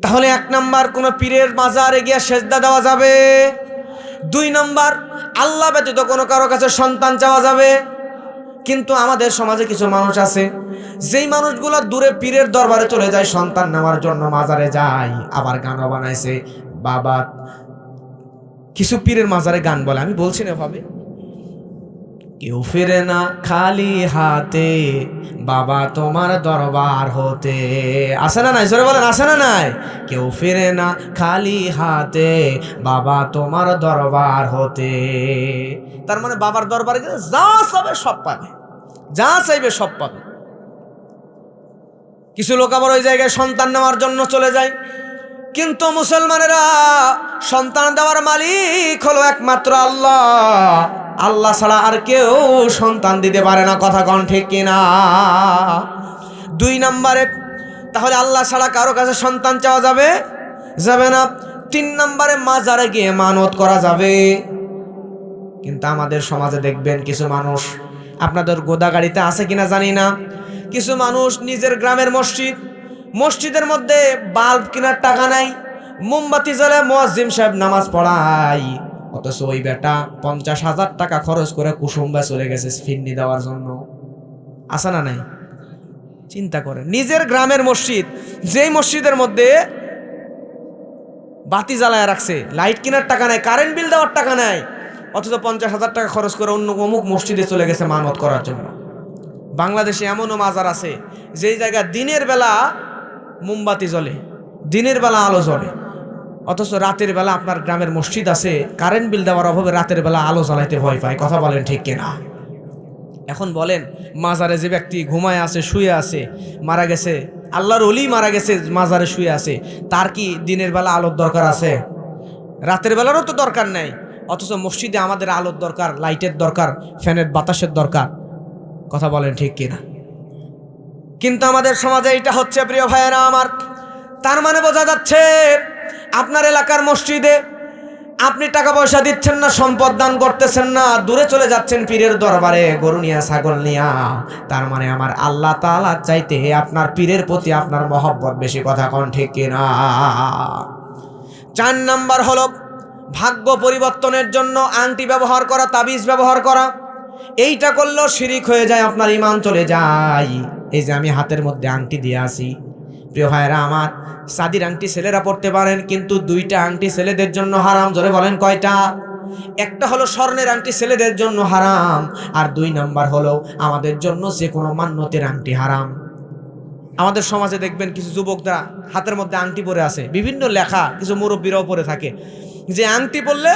তাহলে 1 নাম্বার, কোনো পীরের মাজারে গিয়ে সেজদা দেওয়া যাবে। 2 নাম্বার, আল্লাহ ব্যতীত কোনো কারো কাছে সন্তান চাওয়া যাবে। কিন্তু আমাদের সমাজে কিছু মানুষ আছে, যেই মানুষগুলো দূরে পীরের দরবারে চলে যায় সন্তান নেওয়ার জন্য, মাজারে যায়, আবার গানও বানাইছে। বাবা, কিছু পীরের মাজারে গান বলে, আমি বলছি না ভাবে, কেউ ফিরে না খালি হাতে বাবা তোমার দরবার হতে। আসে না নাই? জোরে বলেন, আসে না নাই? কেউ ফিরে না খালি হাতে বাবা তোমার দরবার হতে। তার মানে বাবার দরবারে গেলে যা চাইবে সব পাবে, যা চাইবে সব পাবে। কিছু লোক আবার ওই জায়গায় সন্তান নেওয়ার জন্য চলে যায়, কিন্তু মুসলমানেরা সন্তান দেওয়ার মালিক হলো একমাত্র আল্লাহ। আল্লাহ ছাড়া আর কেউ সন্তান দিতে পারে না। কথা কোন ঠিক কিনা? 2 নম্বরে, তাহলে আল্লাহ ছাড়া কারো কাছে সন্তান চাওয়া যাবে যাবে না। 3 নম্বরে, মাজারে গিয়ে মানত করা যাবে। কিন্তু আমাদের সমাজে দেখবেন কিছু মানুষ, আপনাদের গোদাগাড়িতে আছে কিনা জানি না, কিছু মানুষ নিজের গ্রামের মসজিদের মধ্যে বাল্ব কেনার টাকা নাই, মোমবাতি জ্বালে মুয়াজ্জিম সাহেব নামাজ পড়ায়, অথচ ওই বেটা 50,000 টাকা খরচ করে কুসুম্বা চলে গেছে ফিরনি দেওয়ার জন্য। আসে না নাই? চিন্তা করেন, নিজের গ্রামের মসজিদ, যেই মসজিদের মধ্যে বাতি জ্বালায় রাখছে, লাইট কেনার টাকা নাই, কারেন্ট বিল দেওয়ার টাকা নাই, অথচ 50,000 টাকা খরচ করে অন্য অমুক মসজিদে চলে গেছে মানত করার জন্য। বাংলাদেশে এমনও মাজার আছে যেই জায়গা দিনের বেলা মোমবাতি জ্বলে, দিনের বেলা আলো জ্বলে, অথচ রাতের বেলা আপনার গ্রামের মসজিদ আছে, কারেন্ট বিল দেওয়ার অভাবে রাতের বেলা আলো জ্বালাইতে ভয় পায়। কথা বলেন ঠিক কিনা? এখন বলেন, মাজারে যে ব্যক্তি ঘুমায় আছে, শুয়ে আছে, মারা গেছে, আল্লাহর ওলি মারা গেছে, মাজারে শুয়ে আছে, তার কি দিনের বেলা আলোর দরকার আছে? রাতের বেলারও তো দরকার নেই, অথচ মসজিদে আমাদের আলোর দরকার, লাইটের দরকার, ফ্যানের বাতাসের দরকার। কথা বলেন ঠিক কিনা? কিন্তু আমাদের সমাজে এটা হচ্ছে, প্রিয় ভাইয়েরা আমার। তার মানে বোঝা যাচ্ছে আপনার এলাকার মসজিদে আপনি টাকা পয়সা দিচ্ছেন না, সম্পদ দান করতেছেন না, দূরে চলে যাচ্ছেন পীরের দরবারে গরু নিয়া, ছাগল নিয়া। তার মানে আমার আল্লাহ তাআলা চাইতে আপনার পীরের প্রতি আপনার মহব্বত বেশি। কথা কোন ঠিক কিনা? 4 নাম্বার হলো ভাগ্য পরিবর্তনের জন্য আংটি ব্যবহার করা, তাবিজ ব্যবহার করা। এইটা করলেও শিরিক হয়ে যায়, আপনার ঈমান চলে যায়। এই যে আমি হাতের মধ্যে আংটি দিয়ে আসি, প্রিয় ভাইয়েরা আমার, সাদির আংটি ছেলেরা পড়তে পারেন, কিন্তু 2টা আংটি ছেলেদের জন্য হারাম। জোরে বলেন কয়টা? একটা হলো স্বর্ণের আংটি ছেলেদের জন্য হারাম, আর 2 নাম্বার হলো আমাদের জন্য যে কোনো মান্যতের আংটি হারাম। আমাদের সমাজে দেখবেন কিছু যুবকরা হাতের মধ্যে আংটি পরে আছে, বিভিন্ন লেখা, কিছু মুরব্বীরাও পরে থাকে যে আংটি পরলে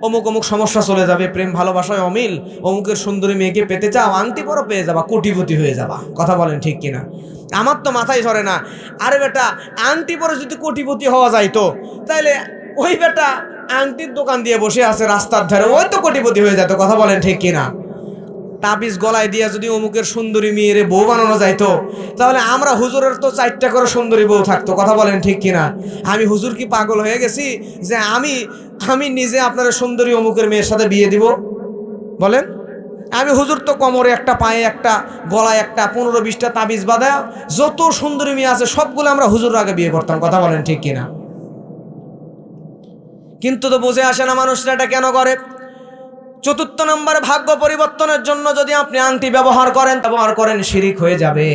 অমুক অমুক সমস্যা চলে যাবে, প্রেম ভালোবাসায় অমিল, অমুকের সুন্দরী মেয়েকে পেতে চাও, আংটি পরও পেয়ে যাবা, কোটিপতি হয়ে যাবা। কথা বলেন ঠিক কিনা? আমার তো মাথায় ধরে না। আরে বেটা, আংটি পরে যদি কোটিপতি হওয়া যাইতো, তাহলে ওই বেটা আংটির দোকান দিয়ে বসে আছে রাস্তার ধারে, ওই তো কোটিপতি হয়ে যেত। কথা বলেন ঠিক কিনা? তাবিজ গলায় দিয়া যদি অমুকের সুন্দরী মেয়ের বউ বানানো যাইতো, তাহলে আমরা হুজুরের তো 4টা করে সুন্দরী বউ থাকতো। কথা বলেন ঠিক কিনা? আমি হুজুর কি পাগল হয়ে গেছি যে আমি নিজে আপনার সুন্দরী অমুকের মেয়ের সাথে বিয়ে দিব? বলেন, আমি হুজুর তো কোমরে একটা, পায়ে একটা, গলায় একটা, 15-20টা তাবিজ বাঁধা যত সুন্দরী মেয়ে আছে সবগুলো আমরা হুজুর আগে বিয়ে করতাম। কথা বলেন ঠিক কিনা? কিন্তু তো বুঝে আসে না মানুষরা এটা কেন করে। 4 নম্বরে, ভাগ্য পরিবর্তনের জন্য যদি আপনি আংটি ব্যবহার করেন, শিরিক হয়ে যাবে।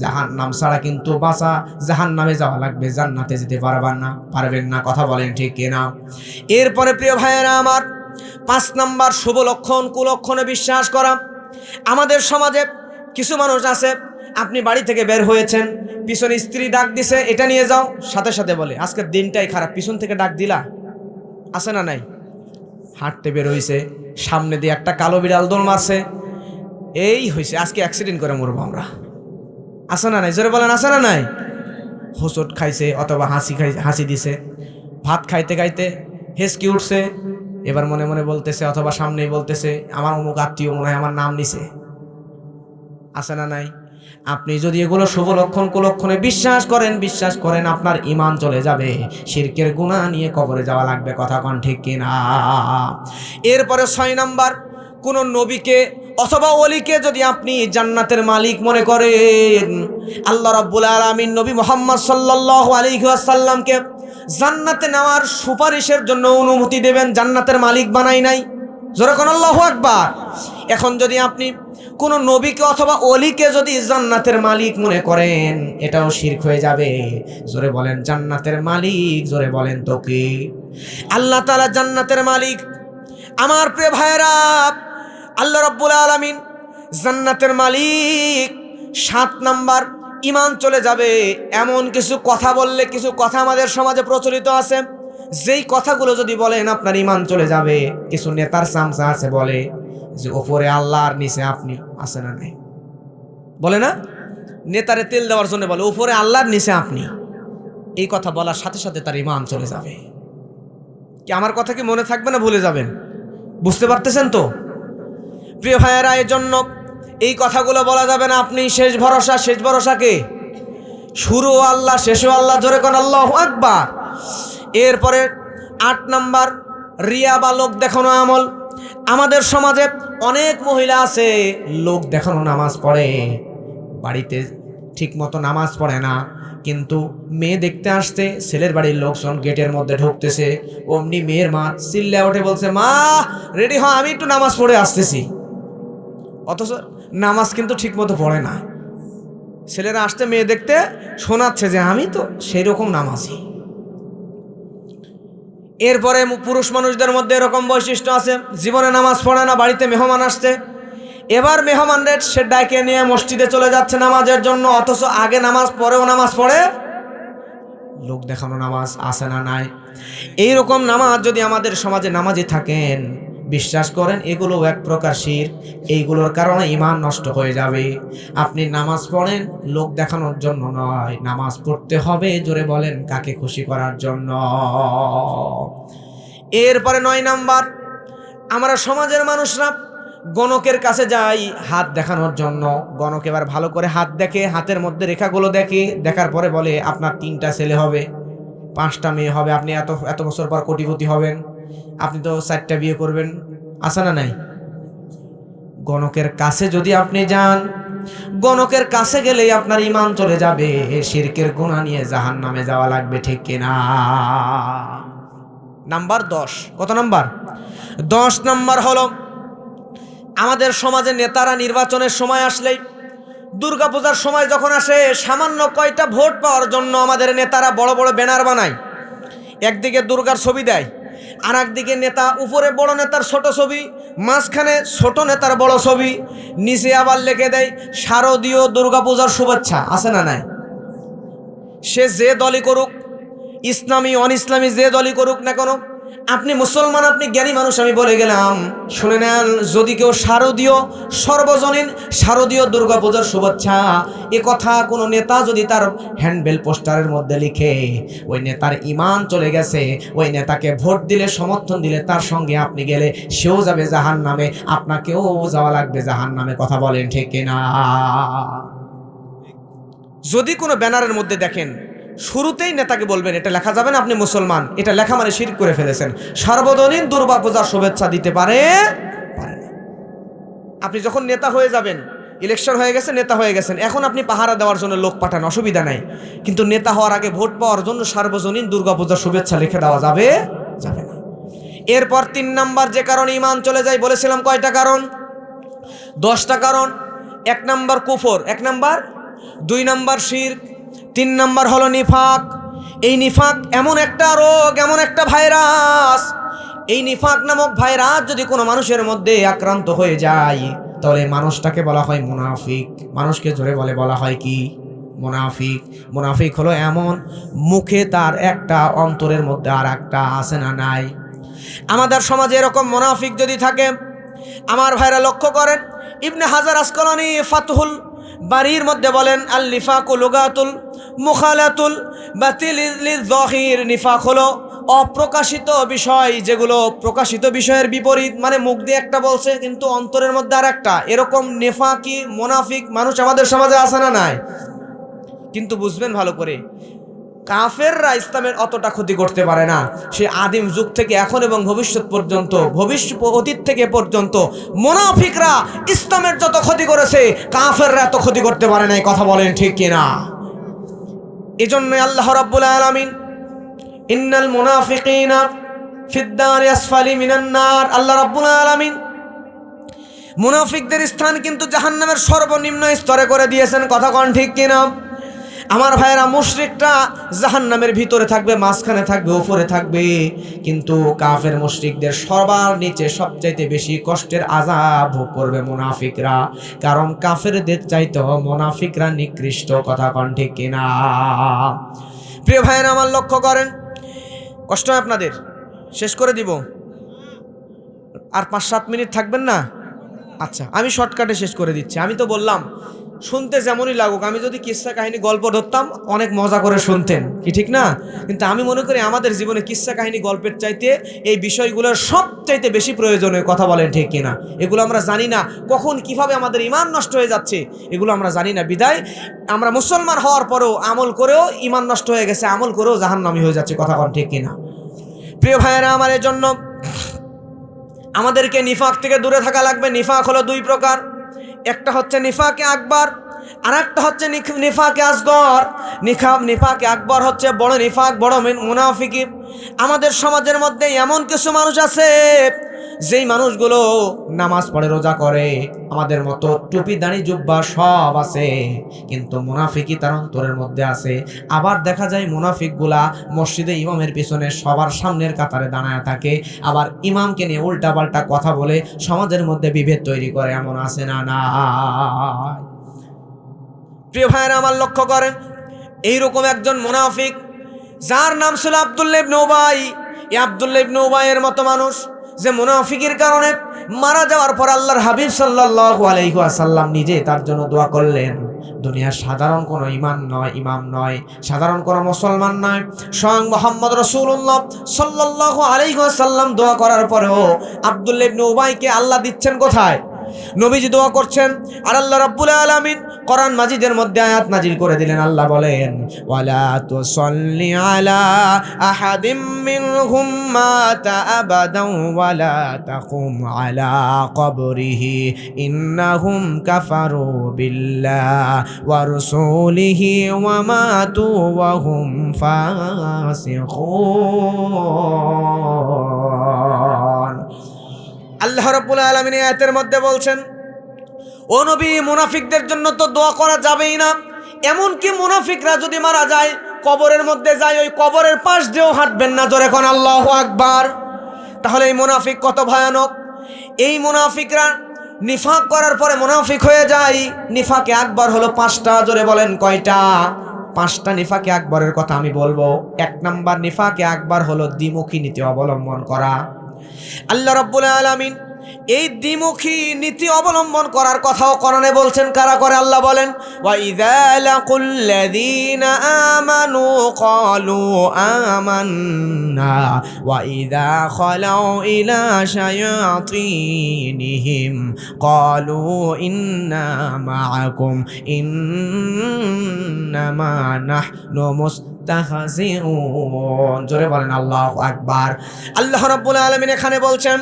জাহান্নাম ছাড়া কিন্তু বাঁচা, জাহান্নামে যাওয়া লাগবে, জান্নাতে যেতে পারবেন না। কথা বলেন ঠিক কিনা? এরপরে প্রিয় ভাইয়েরা আমার, 5 নাম্বার, শুভ লক্ষণ কুলক্ষণে বিশ্বাস করা। আমাদের সমাজে কিছু মানুষ আছে, আপনি বাড়ি থেকে বের হয়েছেন, পিছনে স্ত্রী ডাক দিছে, এটা নিয়ে যাও, সাথে সাথে বলে আজকের দিনটাই খারাপ, পিছন থেকে ডাক দিলা। আছে না নাই? হাঁটতে বের হয়েছে, সামনে দিয়ে একটা কালো বিড়াল দৌড় মারছে, এই হয়েছে আজকে অ্যাক্সিডেন্ট করে মরবো আমরা। আছে না নাই? জোরে বলেন, আছে না নাই? হোঁচট খাইছে অথবা হাসি দিছে, ভাত খাইতে খাইতে হেসকি উঠছে, এবার মনে মনে বলতেছে, অথবা সামনেই বলতেছে, আমার অমুক আত্মীয় মনে হয় আমার নাম নিছে। আছে না নাই? আপনি যদি এগুলো শুভ লক্ষণ কুলক্ষণে বিশ্বাস করেন, আপনার ঈমান চলে যাবে। শিরকের গুনাহ নিয়ে কবরে যাওয়া লাগবে, কথা কোন ঠিক কিনা? এরপরে 6 নাম্বার, কোন নবীকে অথবা ওলিকে যদি আপনি জান্নাতের মালিক মনে করেন, আল্লাহ রাব্বুল আলামিন নবী মুহাম্মদ সাল্লাল্লাহু আলাইহি ওয়াসাল্লামকে জান্নাতে নেওয়ার সুপারিশের জন্য অনুমতি দেবেন, জান্নাতের মালিক বানাই নাই। জোরে কোন আল্লাহু আকবার। এখন যদি আপনি কোন নবীকে অথবা ওলিকে যদি জান্নাতের মালিক মনে করেন, এটাও শিরক হয়ে যাবে। জোরে বলেন জান্নাতের মালিক, জোরে বলেন তো কি? আল্লাহ তাআলা জান্নাতের মালিক। আমার প্রিয় ভাইরা, আল্লাহ রাব্বুল আলামিন জান্নাতের মালিক। 7 নাম্বার, ঈমান চলে যাবে এমন কিছু কথা বললে, কিছু কথা আমাদের সমাজে প্রচলিত আছে, যেই কথাগুলো যদি বলেন আপনার ঈমান চলে যাবে। কিছু নেতার চামচা আছে বলে যে ওপরে আল্লাহ আর নিচে আপনি, আছে না নাই? বলে না, নেতারে তেল দেওয়ার জন্য বলে ওপরে আল্লাহ আর নিচে আপনি। এই কথা বলার সাথে সাথে তার ঈমান চলে যাবে। কি আমার কথা কি মনে থাকবে না ভুলে যাবেন? বুঝতে পারতেছেন তো প্রিয় ভাইয়েরা? এর জন্য এই কথাগুলো বলা যাবে না। আপনি শেষ ভরসা, শেষ ভরসাকে শুরু আল্লাহ, শেষও আল্লাহ। জোরে কোন আল্লাহু আকবার। এরপরে 8 নাম্বার, রিয়া বা লোক দেখানো আমল। আমাদের সমাজে অনেক মহিলা আছে লোক দেখানো নামাজ পড়ে, বাড়িতে ঠিক মতো নামাজ পড়ে না, কিন্তু মেয়ে দেখতে আসতে ছেলের বাড়ির লোকজন গেটের মধ্যে ঢুকতেছে, অমনি মেয়ের মা চিল্লা ওঠে বলছে, মা রেডি হ, আমি একটু নামাজ পড়ে আসতেছি। অথচ নামাজ কিন্তু ঠিক মতো পড়ে না। ছেলেরা আসতে মেয়ে দেখতে শোনাচ্ছে যে আমি তো সেই রকম নামাজি। এরপরে পুরুষ মানুষদের মধ্যে এরকম বৈশিষ্ট্য আছে, জীবনে নামাজ পড়ে না, বাড়িতে মেহমান আসছে, এবার মেহমানদের সে ডাকে নিয়ে মসজিদে চলে যাচ্ছে নামাজের জন্য, অথচ আগে নামাজ পড়েও নামাজ পড়ে লোক দেখানো নামাজ। আছে না নাই? এইরকম নামাজ যদি আমাদের সমাজে নামাজি থাকেন, বিশ্বাস করেন এগুলো এক প্রকার শিরক। এইগুলোর কারণে ঈমান নষ্ট হয়ে যাবে। আপনি নামাজ পড়েন লোক দেখানোর জন্য নয়, নামাজ পড়তে হবে জোরে বলেন কাকে খুশি করার জন্য। এরপরে 9 নাম্বার, আমরা সমাজের মানুষরা গণকের কাছে যাই হাত দেখানোর জন্য। গণক এবার ভালো করে হাত দেখে, হাতের মধ্যে রেখাগুলো দেখে, দেখার পরে বলে আপনার 3টা ছেলে হবে, 5টা মেয়ে হবে, আপনি এত এত বছর পর কোটিপতি হবেন, আপনি তো 4টা বিয়ে করবেন। আছে না নাই? গণকের কাছে যদি আপনি যান, গণকের কাছে গেলেই আপনার ঈমান চলে যাবে, শিরকের গুনাহ নিয়ে জাহান্নামে যাওয়া লাগবে, ঠিক কিনা? নাম্বার 10। কত নাম্বার? 10 নাম্বার হলো, আমাদের সমাজে নেতারা নির্বাচনের সময় আসলেই, দুর্গাপূজার সময় যখন আসে, সামান্য কয়টা ভোট পাওয়ার জন্য আমাদের নেতারা বড় বড় ব্যানার বানায়। একদিকে দুর্গার ছবি দেয়, আর একদিকে নেতা, উপরে বড় নেতার ছোট ছবি, মাঝখানে ছোট নেতার বড় ছবি, নিচে আবার লিখে দেয় শারদীয় দুর্গাপূজার শুভেচ্ছা। আছে না নাই? সে যে দলই করুক, ইসলামী অন ইসলামী যে দলই করুক না কেন, আপনি মুসলমান, আপনি জ্ঞানী মানুষ, আমি বলে গেলাম শুনে নেন, যদি কেউ শারদীয়, সর্বজনীন শারদীয় দুর্গাপূজার শুভেচ্ছা এ কথা কোনো নেতা যদি তার হ্যান্ডবেল পোস্টারের মধ্যে লিখে, ওই নেতার ঈমান চলে গেছে। ওই নেতাকে ভোট দিলে, সমর্থন দিলে, তার সঙ্গে আপনি গেলে সেও যাবে জাহান্নামে, আপনাকেও যাওয়া লাগবে জাহান্নামে। কথা বলেন ঠিক কিনা? যদি কোনো ব্যানারের মধ্যে দেখেন, শুরুতেই নেতাকে বলবেন এটা লেখা যাবে না, আপনি মুসলমান, এটা লেখা মানে শিরক করে ফেলেছেন। সর্বজনীন দুর্গাপূজার শুভেচ্ছা দিতে পারে না। আপনি যখন নেতা হয়ে যাবেন, ইলেকশন হয়ে গেছে, নেতা হয়ে গেছেন, এখন আপনি পাহারা দেওয়ার জন্য লোক পাঠান, অসুবিধা নাই, কিন্তু নেতা হওয়ার আগে ভোট পাওয়ার জন্য সার্বজনীন দুর্গাপূজার শুভেচ্ছা লিখে দেওয়া যাবে না। এরপর 3 নাম্বার যে কারণে ঈমান চলে যায়, বলেছিলাম কয়টা কারণ? 10টা কারণ। 1 নাম্বার কুফর, 1 নাম্বার, 2 নাম্বার শিরক, 3 নাম্বার হলো নিফাক। এই নিফাক এমন একটা রোগ, এমন একটা ভাইরাস, এই নিফাক নামক ভাইরাস যদি কোনো মানুষের মধ্যে আক্রান্ত হয়ে যায়, তাহলে মানুষটাকে বলা হয় মুনাফিক। মানুষকে জোরে বলা হয় কি? মুনাফিক। মুনাফিক হলো এমন, মুখে তার একটা, অন্তরের মধ্যে আর একটা। আছে না নাই? আমাদের সমাজে এরকম মুনাফিক যদি থাকে, আমার ভাইরা লক্ষ্য করেন, ইবনে হাজার আসকালানী ফাতহুল বাড়ির মধ্যে বলেন, আল নিফাকু লুগাতুল মুখালাতুল বাতিল লিয-যাহির। নিফাক হলো অপ্রকাশিত বিষয়, যেগুলো প্রকাশিত বিষয়ের বিপরীত, মানে মুখ দিয়ে একটা বলছে কিন্তু অন্তরের মধ্যে আর একটা, এরকম নেফাকি মুনাফিক মানুষ আমাদের সমাজে আছে না নাই? কিন্তু বুঝবেন ভালো করে, কাফেররা ইসলামের অতটা ক্ষতি করতে পারে না। সে আদিম যুগ থেকে এখন এবং ভবিষ্যৎ পর্যন্ত, অতীত থেকে পর্যন্ত মুনাফিকরা ইসলামের যত ক্ষতি করেছে কাফেররা এত ক্ষতি করতে পারে না। এই কথা বলেন ঠিক কিনা? এজন্যই আল্লাহ রাব্বুল আলামিন ইন্নাল মুনাফিকিনা ফিদ-দারি আসফালি মিনান নার, আল্লাহ রাব্বুল আলামিন মুনাফিকদের স্থান কিন্তু জাহান্নামের সর্বনিম্ন স্তরে করে দিয়েছেন। কথা কোন ঠিক কিনা? আমার ভাইয়েরা, মুশরিকরা জাহান্নামের ভিতরে থাকবে, মাঝখানে থাকবে, উপরে থাকবে, কিন্তু কাফের মুশরিকদের সবার নিচে সবচাইতে বেশি কষ্টের আযাব ভোগ করবে মুনাফিকরা, কারণ কাফেরদের চাইতেও মুনাফিকরা নিকৃষ্ট। কথা কোন ঠিক কিনা? প্রিয় ভাইয়েরা আমার, লক্ষ্য করেন, কষ্ট হয় আপনাদের, শেষ করে দিব, আর 5-7 মিনিট থাকবেন না? আচ্ছা, আমি শর্টকাটে শেষ করে দিচ্ছি। আমি তো বললাম শুনতে যেমনই লাগুক, আমি যদি কিসসা কাহিনী গল্প ধরতাম অনেক মজা করে শুনতেন, কি ঠিক না? কিন্তু আমি মনে করি আমাদের জীবনে কিসসা কাহিনী গল্পের চাইতে এই বিষয়গুলোর সবচাইতে বেশি প্রয়োজনীয়। কথা বলেন ঠিক কিনা? এগুলো আমরা জানি না কখন কিভাবে আমাদের ঈমান নষ্ট হয়ে যাচ্ছে, এগুলো আমরা জানি না। বিদায় আমরা মুসলমান হওয়ার পরেও আমল করেও ঈমান নষ্ট হয়ে গেছে, আমল করেও জাহান্নামী হয়ে যাচ্ছে। কথা বলেন ঠিক কিনা? প্রিয় ভাইয়েরা আমার, এর জন্য আমাদেরকে নিফাক থেকে দূরে থাকা লাগবে। নিফাক হলো 2 প্রকার, একটা হচ্ছে নিফাকে আকবার, আর একটা হচ্ছে নিফাকে আসগর। নিফাকে আকবর হচ্ছে বড় নিফাক, বড় মুনাফিকি। আমাদের সমাজের মধ্যে এমন কিছু মানুষ আছে যেই মানুষগুলো নামাজ পড়ে, রোজা করে, আমাদের মতো টুপি দাড়ি জুব্বা সব আছে, কিন্তু মুনাফিকি তার অন্তরের মধ্যে আছে। আবার দেখা যায় মুনাফিকগুলা মসজিদে ইমামের পিছনে সবার সামনের কাতারে দাঁড়ায় থাকে, আবার ইমামকে নিয়ে উল্টাপাল্টা কথা বলে সমাজের মধ্যে বিভেদ তৈরি করে। এমন আছে না? না। প্রিয় ভাইয়েরা আমার, লক্ষ্য করেন, এইরকম একজন মুনাফিক যার নাম ছিল আব্দুল্লাহ ইবনে উবাই। এই আব্দুল্লাহ ইবনে উবাইয়ের মতো মানুষ যে মুনাফিকের কারণে মারা যাওয়ার পর আল্লাহর হাবিব সাল্লাল্লাহু আলাইহি ওয়াসাল্লাম নিজে তার জন্য দোয়া করলেন। দুনিয়ার সাধারণ কোনো ইমাম নয়, সাধারণ কোনো মুসলমান নয়, স্বয়ং মুহাম্মদ রাসূলুল্লাহ সাল্লাল্লাহু আলাইহি ওয়াসাল্লাম দোয়া করার পরেও আব্দুল্লাহ ইবনে উবাইকে আল্লাহ দিচ্ছেন কোথায়? নবীজি দোয়া করছেন, আর আল্লাহ রাব্বুল আলামিন কোরআন মাজিদের মধ্যে আয়াত নাজিল করে দিলেন। আল্লাহ বলেন, ওয়ালা তুসাল্লি আলা আহাদিম মিনহুম মাতা আবাদান ওয়ালা তাকুম আলা কবরিহি ইন্নাহুম কাফারু বিল্লাহি ওয়া রাসূলিহি ওয়া মাতু ওয়া হুম ফাসিকুন। আল্লাহ রাব্বুল আলামিন এই আয়াতের মধ্যে বলছেন, ও নবী, মুনাফিকদের জন্য তো দোয়া করা যাবেই না, এমনকি মুনাফিকরা যদি মারা যায়, কবরের মধ্যে যায়, ওই কবরের পাশ দিয়েও হাঁটবেন না। জোরে কোন আল্লাহু আকবার। তাহলে এই মুনাফিক কত ভয়ানক! এই মুনাফিকরা নিফাক করার পরে মুনাফিক হয়ে যায়। নিফাকে আকবর হলো 5টা। জোরে বলেন কয়টা? 5টা নিফাকে আকবরের কথা আমি বলবো। 1 নাম্বার নিফাকে আকবর হলো দ্বিমুখী নীতি অবলম্বন করা। আল্লাহ রাব্বুল আলামিন এই দ্বিমুখী নীতি অবলম্বন করার কথাও কোরআনে বলছেন। কারা করে? আল্লাহ বলেন, ওয়া ইযা লাকুল্লাযীনা আমানু ক্বালু আমান্না ওয়া ইযা খালাউ ইলা শায়াতিনিহিম ক্বালু ইন্না মাআকুম ইন্নামা নাহনু মুস্তাহজিউন। জোরে বলেন আল্লাহু আকবার। আল্লাহ রাব্বুল আলামিন এখানে বলছেন,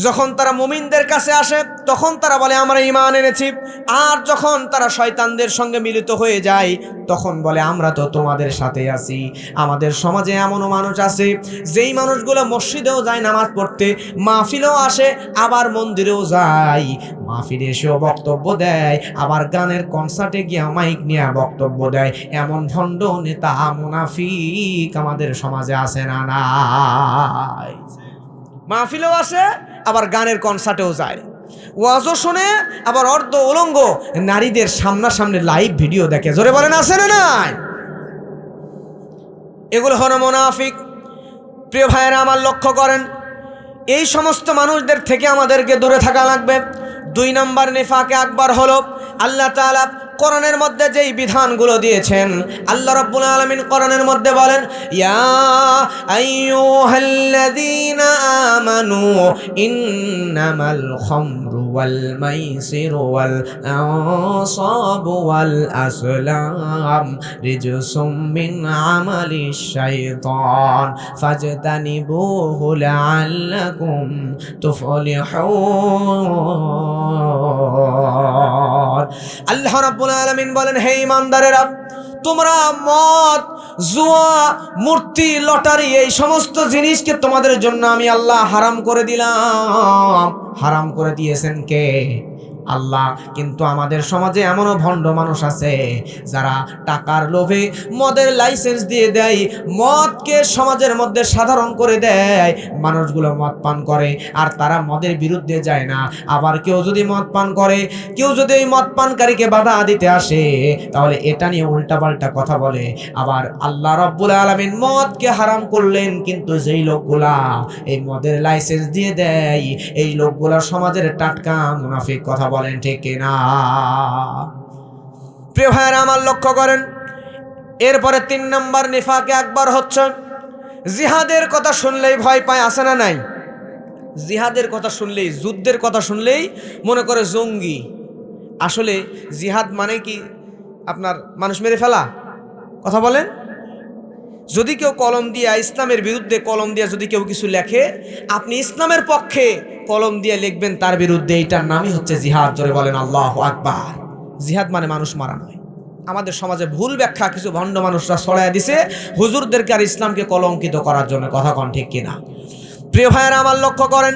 যখন তারা মুমিনদের কাছে আসে তখন তারা বলে আমরা ঈমান এনেছি, আর যখন তারা শয়তানদের সঙ্গে মিলিত হয়ে যায় তখন বলে আমরা তো তোমাদের সাথে আছি। আমাদের সমাজে এমনও মানুষ আছে যেই মানুষগুলো মসজিদেও যায় নামাজ পড়তে, মাহফিলেও আসে, আবার মন্দিরেও যায়, মাহফিলে এসেও বক্তব্য দেয়, আবার গানের কনসার্টে গিয়ে মাইক নিয়ে বক্তব্য দেয়। এমন ভণ্ড নেতা মুনাফিক আমাদের সমাজে আছে না নাই? মাহফিলেও আসে, আবার গানের কনসার্টেও যায়, ওয়াজও শুনে, আবার অর্ধ উলঙ্গ নারীদের সামনাসামনি লাইভ ভিডিও দেখে। জোরে বলেন আছে না নাই? এগুলো হলো মুনাফিক। প্রিয় ভাইয়েরা আমার, লক্ষ্য করেন, এই সমস্ত মানুষদের থেকে আমাদেরকে দূরে থাকা লাগবে। 2 নাম্বার নিফাকে আকবর হলো আল্লাহ তাআলা কোরআনের মধ্যে যেই বিধানগুলো দিয়েছেন, আল্লাহ রাব্বুল আলামিন কোরআনের মধ্যে বলেন, ইয়া আইয়ুহাল্লাযীনা আমানু ইন্নামাল খামরু ওয়াল মাইসিরু ওয়াল আনসাবু ওয়াল আসলাম রিজসুম মিন আমালিশ শাইতান ফাজতানিবুহু লাআল্লাকুম তুফলিহুন। আল্লাহ রাব্বুল আলামিন বলেন, হে ঈমানদারেরা, তোমরা মদ, জুয়া, মূর্তি, লটারি এই সমস্ত জিনিসকে তোমাদের জন্য আমি আল্লাহ হারাম করে দিলাম। হারাম করে দিয়েছেন কে? আল্লাহ। কিন্তু আমাদের সমাজে এমনও ভণ্ড মানুষ আছে যারা টাকার লোভে মদের লাইসেন্স দিয়ে দেয়, মদকে সমাজের মধ্যে সাধারণ করে দেয়, মানুষগুলো মদ পান করে আর তারা মদের বিরুদ্ধে যায় না। আবার কেউ যদি মদ পান করে, কেউ যদি ওই মদ পানকারীকে বাধা দিতে আসে, তাহলে এটা নিয়ে উল্টাপাল্টা কথা বলে। আবার আল্লাহ রাব্বুল আলামিন মদকে হারাম করলেন, কিন্তু যেই লোকগুলা এই মদের লাইসেন্স দিয়ে দেয়, এই লোকগুলা সমাজের টাটকা মুনাফিক। কথা বলেন ঠিক কিনা? প্রিয় ভাইরা আমার, লক্ষ্য করেন, এরপরে 3 নম্বর নিফাকে আকবার হচ্ছে জিহাদের কথা শুনলেই ভয় পায়, আছে না নাই? জিহাদের কথা শুনলেই, যুদ্ধের কথা শুনলেই মনে করে জঙ্গি। আসলে জিহাদ মানে কি আপনার মানুষ মেরে ফেলা? কথা বলেন। যদি কেউ কলম দিয়ে ইসলামের বিরুদ্ধে কলম দিয়ে যদি কেউ কিছু লেখে, আপনি ইসলামের পক্ষে কলম দিয়ে লিখবেন তার বিরুদ্ধে, এটার নামই হচ্ছে জিহাদ। জোরে বলেন আল্লাহু আকবার। জিহাদ মানে মানুষ মারা নয়। আমাদের সমাজে ভুল ব্যাখ্যা কিছু ভণ্ড মানুষরা ছড়ায় দিছে হুজুরদেরকে আর ইসলামকে কলঙ্কিত করার জন্য। কথা কন ঠিক কিনা? প্রিয় ভাইয়েরা আমার, লক্ষ্য করেন,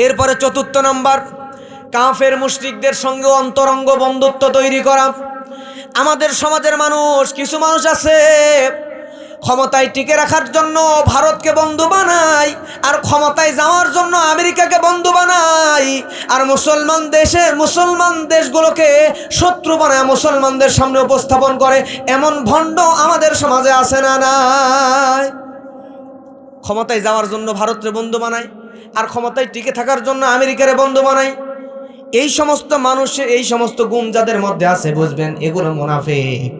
এরপরে 4 নম্বর, কাফের মুশরিকদের সঙ্গে অন্তরঙ্গ বন্ধুত্ব তৈরি করা। আমাদের সমাজের মানুষ, কিছু মানুষ আছে ক্ষমতায় টিকে রাখার জন্য ভারতকে বন্ধু বানায়, আর ক্ষমতায় যাওয়ার জন্য আমেরিকাকে বন্ধু বানায়, আর মুসলমান দেশগুলোকে শত্রু বানায় মুসলমানদের সামনে উপস্থাপন করে। এমন ভণ্ড আমাদের সমাজে আছে না নাই? ক্ষমতায় যাওয়ার জন্য ভারতের বন্ধু বানায়, আর ক্ষমতায় টিকে থাকার জন্য আমেরিকার বন্ধু বানায়। এই সমস্ত মানুষের এই সমস্ত গুণ যাদের মধ্যে আছে, বুঝবেন এগুলো মুনাফিক।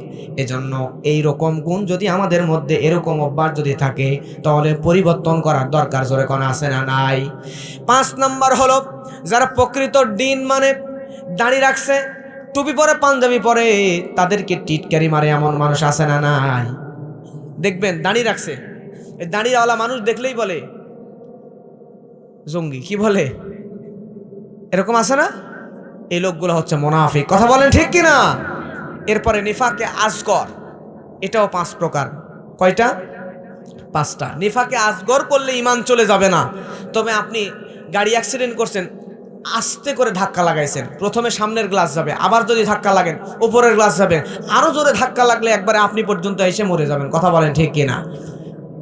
এজন্য এই রকম গুণ যদি আমাদের মধ্যে, এরকম অভ্যাস যদি থাকে, তাহলে পরিবর্তন করার দরকার। জোরে কোন আছে না নাই? 5 নম্বর হলো যারা প্রকৃত দিন মানে দাড়ি রাখছে, টুপি পরে, পাঞ্জাবি পরে, তাদেরকে টিটকারি মারে এমন মানুষ আছে না নাই? দেখবেন দাড়ি রাখছে, এই দাড়িওয়ালা মানুষ দেখলেই বলে জঙ্গি। কি বলে? এরকম আছে না? এই লোকগুলো হচ্ছে মুনাফিক। কথা বলেন ঠিক কিনা? এরপরে নিফাকে আসগর, এটাও 5 প্রকার। কয়টা? 5টা। নিফাকে আসগর করলে ঈমান চলে যাবে না। তবে আপনি গাড়ি অ্যাক্সিডেন্ট করছেন, আস্তে করে ধাক্কা লাগাইছেন, প্রথমে সামনের গ্লাস যাবে, আবার যদি ধাক্কা লাগেন উপরের গ্লাস যাবে, আরো জোরে ধাক্কা লাগলে একবারে আপনি পর্যন্ত এসে মরে যাবেন। কথা বলেন ঠিক কিনা?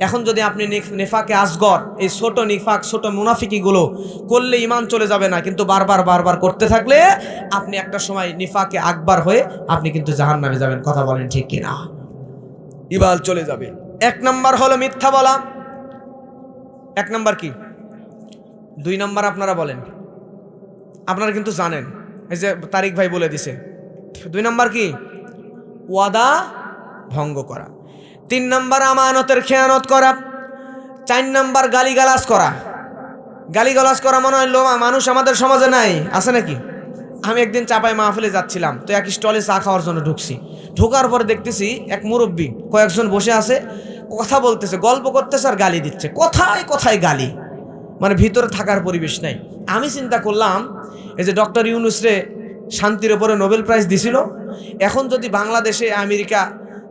এখন যদি আপনি নিফাকে আসগর, এই ছোট নিফাক, ছোট মুনাফিকিগুলো করলে ঈমান চলে যাবে না, কিন্তু বারবার করতে থাকলে আপনি একটা সময় নিফাকে আকবার হয়ে আপনি কিন্তু জাহান্নামে যাবেন। কথা বলেন ঠিক কিনা? ঈমান চলে যাবে। 1 নম্বর হলো মিথ্যা বলা। 1 নম্বর কি? 2 নম্বর আপনারা বলেন, আপনারা কিন্তু জানেন, এই যে তারিক ভাই বলে দিছে। 2 নম্বর কি? ওয়াদা ভঙ্গ করা। 3 নম্বর আমানতের খেয়ানত করা। 4 নম্বর গালিগালাজ করা। গালিগালাজ করা মনে হয় মানুষ আমাদের সমাজে নাই, আছে নাকি? আমি একদিন চাপাই মাহফিলে যাচ্ছিলাম, তো এক স্টলে চা খাওয়ার জন্য ঢুকছি। ঢোকার পর দেখতেছি এক মুরব্বী কয়েকজন বসে আছে, কথা বলতেছে, গল্প করতেছে আর গালি দিচ্ছে। কোথায় গালি, মানে ভিতরে থাকার পরিবেশ নাই। আমি চিন্তা করলাম, এই যে ডক্টর ইউনূস রে শান্তির ওপরে নোবেল প্রাইজ দিছিল, এখন যদি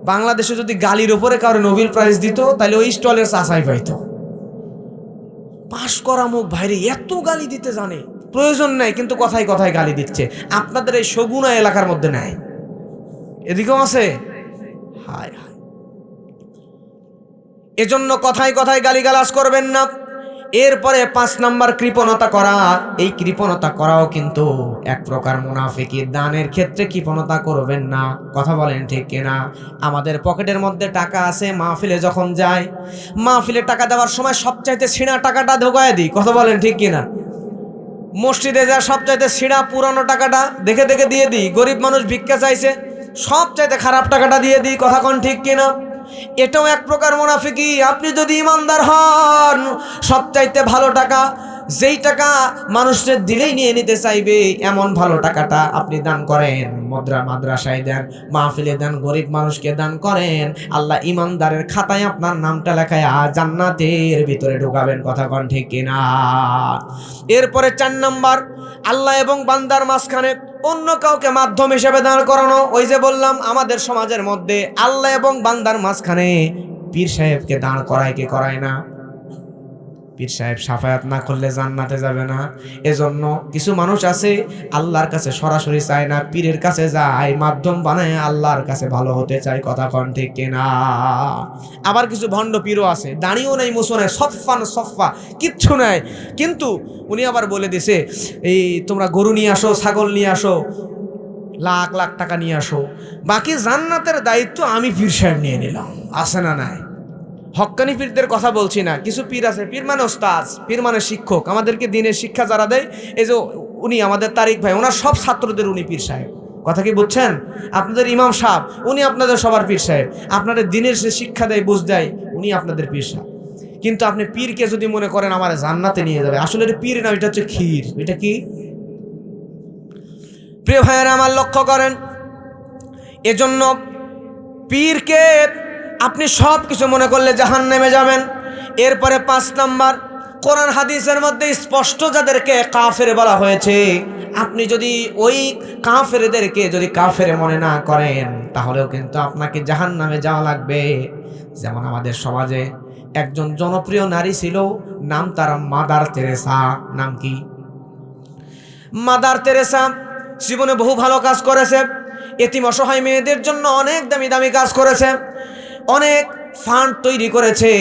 বাংলাদেশে যদি গালির ওপরে কারো নোবেল প্রাইজ দিত, তাহলে ওই স্টলের চাষাই পাইতো। পাশ করা মুখ ভাইরে এত গালি দিতে জানে, প্রয়োজন নাই, কিন্তু কথায় গালি দিচ্ছে। আপনাদের এই সগুনা এলাকার মধ্যে নাই, এদিকেও আছে। হায় হায়। এজন্য কথায় গালিগালাজ করবেন না। এরপরে 5 নম্বর কৃপণতা করা। এই কৃপণতা করাও কিন্তু এক প্রকার মুনাফিকি। দানের ক্ষেত্রে কৃপণতা করবেন না। কথা বলেন ঠিক কিনা? আমাদের পকেটের মধ্যে টাকা আছে, মাহফিলে যখন যাই, মাহফিলে টাকা দেওয়ার সময় সবচাইতে ছিঁড়া টাকাটা ঢোকায় দিই। কথা বলেন ঠিক কিনা? মসজিদে যা সবচাইতে ছিঁড়া পুরানো টাকাটা দেখে দেখে দিয়ে দিই, গরিব মানুষ ভিক্ষা চাইছে সবচাইতে খারাপ টাকাটা দিয়ে দিই, কথা কোন ঠিক কিনা? এটাও এক প্রকার মুনাফিকি। আপনি যদি ইমানদার হন, সবচাইতে ভালো টাকা, যেই টাকা মানুষের দিলেই নিয়ে নিতে চাইবে এমন ভালো টাকাটা আপনি দান করেন, মাদ্রাসায় দেন, মাহফিলে দেন, গরিব মানুষকে দান করেন, আল্লাহ ইমানদারের খাতায় আপনার নামটা লেখায় জান্নাতের ভিতরে ঢুকাবেন, কথা কোন ঠিক কিনা? এরপরে 4 নাম্বার, আল্লাহ এবং বান্দার মাঝখানে অন্য কাউকে মাধ্যম হিসেবে দাঁড় করানো। ওই যে বললাম আমাদের সমাজের মধ্যে আল্লাহ এবং বান্দার মাঝখানে পীর সাহেবকে দাঁড় করায় কে করায় না? পীর সাহেব সাফায়াত না করলে জান্নাতে যাবে না। এজন্য কিছু মানুষ আছে আল্লাহর কাছে সরাসরি চায় না, পীরের কাছে যায়, মাধ্যম বানায় আল্লাহর কাছে ভালো হতে চায়, কথা কোন ঠিক কিনা? আবার কিছু ভণ্ড পীরও আছে, দাঁড়িয়েও নাই, মুছো নাই, সফা কিচ্ছু নাই, কিন্তু উনি আবার বলে দিছে এই তোমরা গরু নিয়ে আসো, ছাগল নিয়ে আসো, লাখ লাখ টাকা নিয়ে আসো, বাকি জান্নাতের দায়িত্ব আমি পীর সাহেব নিয়ে নিলাম। আছে না নাই? হক্কানি পীরদের কথা বলছি না, কিছু পীর আছে, পীর মানে ওস্তাদ, পীর মানে শিক্ষক, আমাদেরকে দিনের শিক্ষা যারা দেয়। এই যে উনি আমাদের তারিক ভাই, ওনার সব ছাত্রদের উনি পীর সাহেব, কথা কি বুঝছেন? আপনাদের ইমাম সাহেব উনি আপনাদের সবার পীর সাহেব, আপনাদের দিনের যে শিক্ষা দেয়, বুঝ দেয়, উনি আপনাদের পীর সাহেব। কিন্তু আপনি পীরকে যদি মনে করেন আমার জান্নাতে নিয়ে যাবে, আসলে এটা পীর না, এটা হচ্ছে ক্ষীর। এটা কি? প্রিয় ভাইয়েরা আমার, লক্ষ্য করেন, এজন্য পীরকে আপনি সব কিছু মনে করলে জাহান্নামে যাবেন। এরপরে 5 নাম্বার, কোরআন হাদিসের মধ্যে স্পষ্ট যাদেরকে কাফের বলা হয়েছে, আপনি যদি ওই কাফেরদেরকে যদি কাফের মনে না করেন, তাহলেও কিন্তু আপনাকে জাহান্নামে যাওয়া লাগবে। যেমন আমাদের সমাজে একজন জনপ্রিয় নারী ছিল, নাম তার মাদার তেরেসা। নাম কি? মাদার তেরেসা জীবনে বহু ভালো কাজ করেছে, এতিম অসহায় মেয়েদের জন্য অনেক দামি দামি কাজ করেছে, অনেক ফান্ড তৈরি করেছে,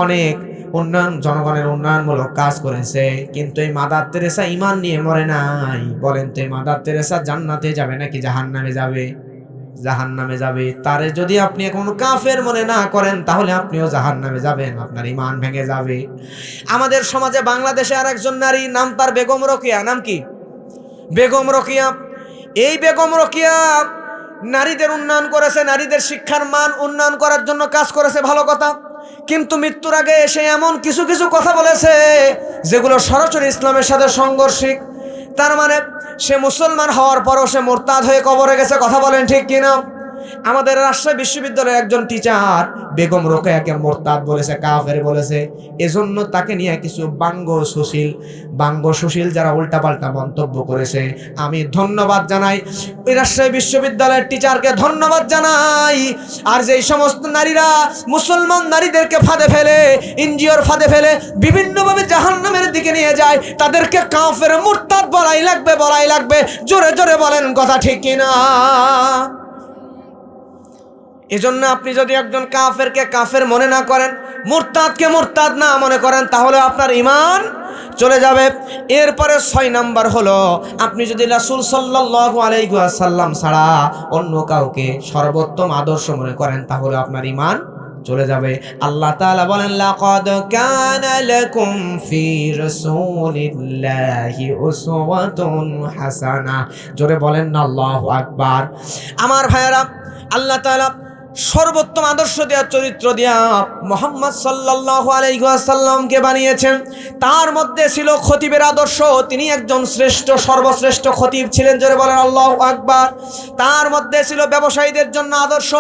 অনেক উন্নয়ন, জনগণের উন্নয়নমূলক কাজ করেছে। কিন্তু এই মাদার তেরেসা ঈমান নিয়ে মরে নাই। বলেন তো এই মাদার তেরেসা জান্নাতে যাবে নাকি জাহান্নামে যাবে? জাহান্নামে যাবে। তারে যদি আপনি এখন কাফের মনে না করেন, তাহলে আপনিও জাহান্নামে যাবেন, আপনার ঈমান ভেঙে যাবে। আমাদের সমাজে বাংলাদেশে আর একজন নারী, নাম তার বেগম রোকেয়া। নাম কি? বেগম রোকেয়া। এই বেগম রোকেয়া নারীদের উন্নয়ন করেছে, নারীদের শিক্ষার মান উন্নয়ন করার জন্য কাজ করেছে, ভালো কথা। কিন্তু মৃত্যুর আগে এসে এমন কিছু কিছু কথা বলেছে যেগুলো সরাসরি ইসলামের সাথে সংঘর্ষিক। তার মানে সে মুসলমান হওয়ার পরও সে মুরতাদ হয়ে কবরে গেছে, কথা বলেন ঠিক কিনা? আমাদের রাজশাহী বিশ্ববিদ্যালয়ের একজন টিচার বেগম রোকেয়াকে মুরতাদ বলেছে, কাফের বলেছে। এজন্য তাকে নিয়ে কিছু বাঙ্গ সুশীল যারা উল্টাপাল্টা মন্তব্য করেছে, আমি ধন্যবাদ জানাই ওই রাজশাহী বিশ্ববিদ্যালয়ের টিচারকে, ধন্যবাদ জানাই। আর যেই সমস্ত নারীরা মুসলমান নারীদেরকে ফাঁদে ফেলে, এনজিওর ফাঁদে ফেলে বিভিন্নভাবে জাহান্নামের দিকে নিয়ে যায়, তাদেরকে কাফের মুরতাদ বলাই লাগবে। জোরে জোরে বলেন, কথা ঠিক কিনা? এজন্য আপনি যদি একজন কাফেরকে কাফের মনে না করেন, মুরতাদকে মুরতাদ না মনে করেন, তাহলে আপনার ঈমান চলে যাবে। এরপরে 6 নাম্বার হলো, আপনি যদি রাসূল সাল্লাল্লাহু আলাইহি ওয়াসাল্লাম ছাড়া অন্য কাউকে সর্বোত্তম আদর্শ মনে করেন, তাহলে আপনার ঈমান চলে যাবে। আল্লাহ তাআলা বলেন, লাকাদ কানা লাকুম ফি রাসূলিল্লাহি উসওয়াতুন হাসানাহ। জোরে বলেন না আল্লাহু আকবার। আমার ভাইয়েরা, আল্লাহ তাআলা সর্বোত্তম আদর্শ দেওয়ার চরিত্র দিয়া মুহাম্মদ সাল্লাল্লাহু আলাইহি ওয়াসাল্লামকে বানিয়েছেন। তার মধ্যে ছিল খতিবের আদর্শ, তিনি একজন সর্বশ্রেষ্ঠ খতিব ছিলেন, জোরে বলেন আল্লাহু আকবার। তার মধ্যে ছিল ব্যবসায়ীদের জন্য আদর্শ,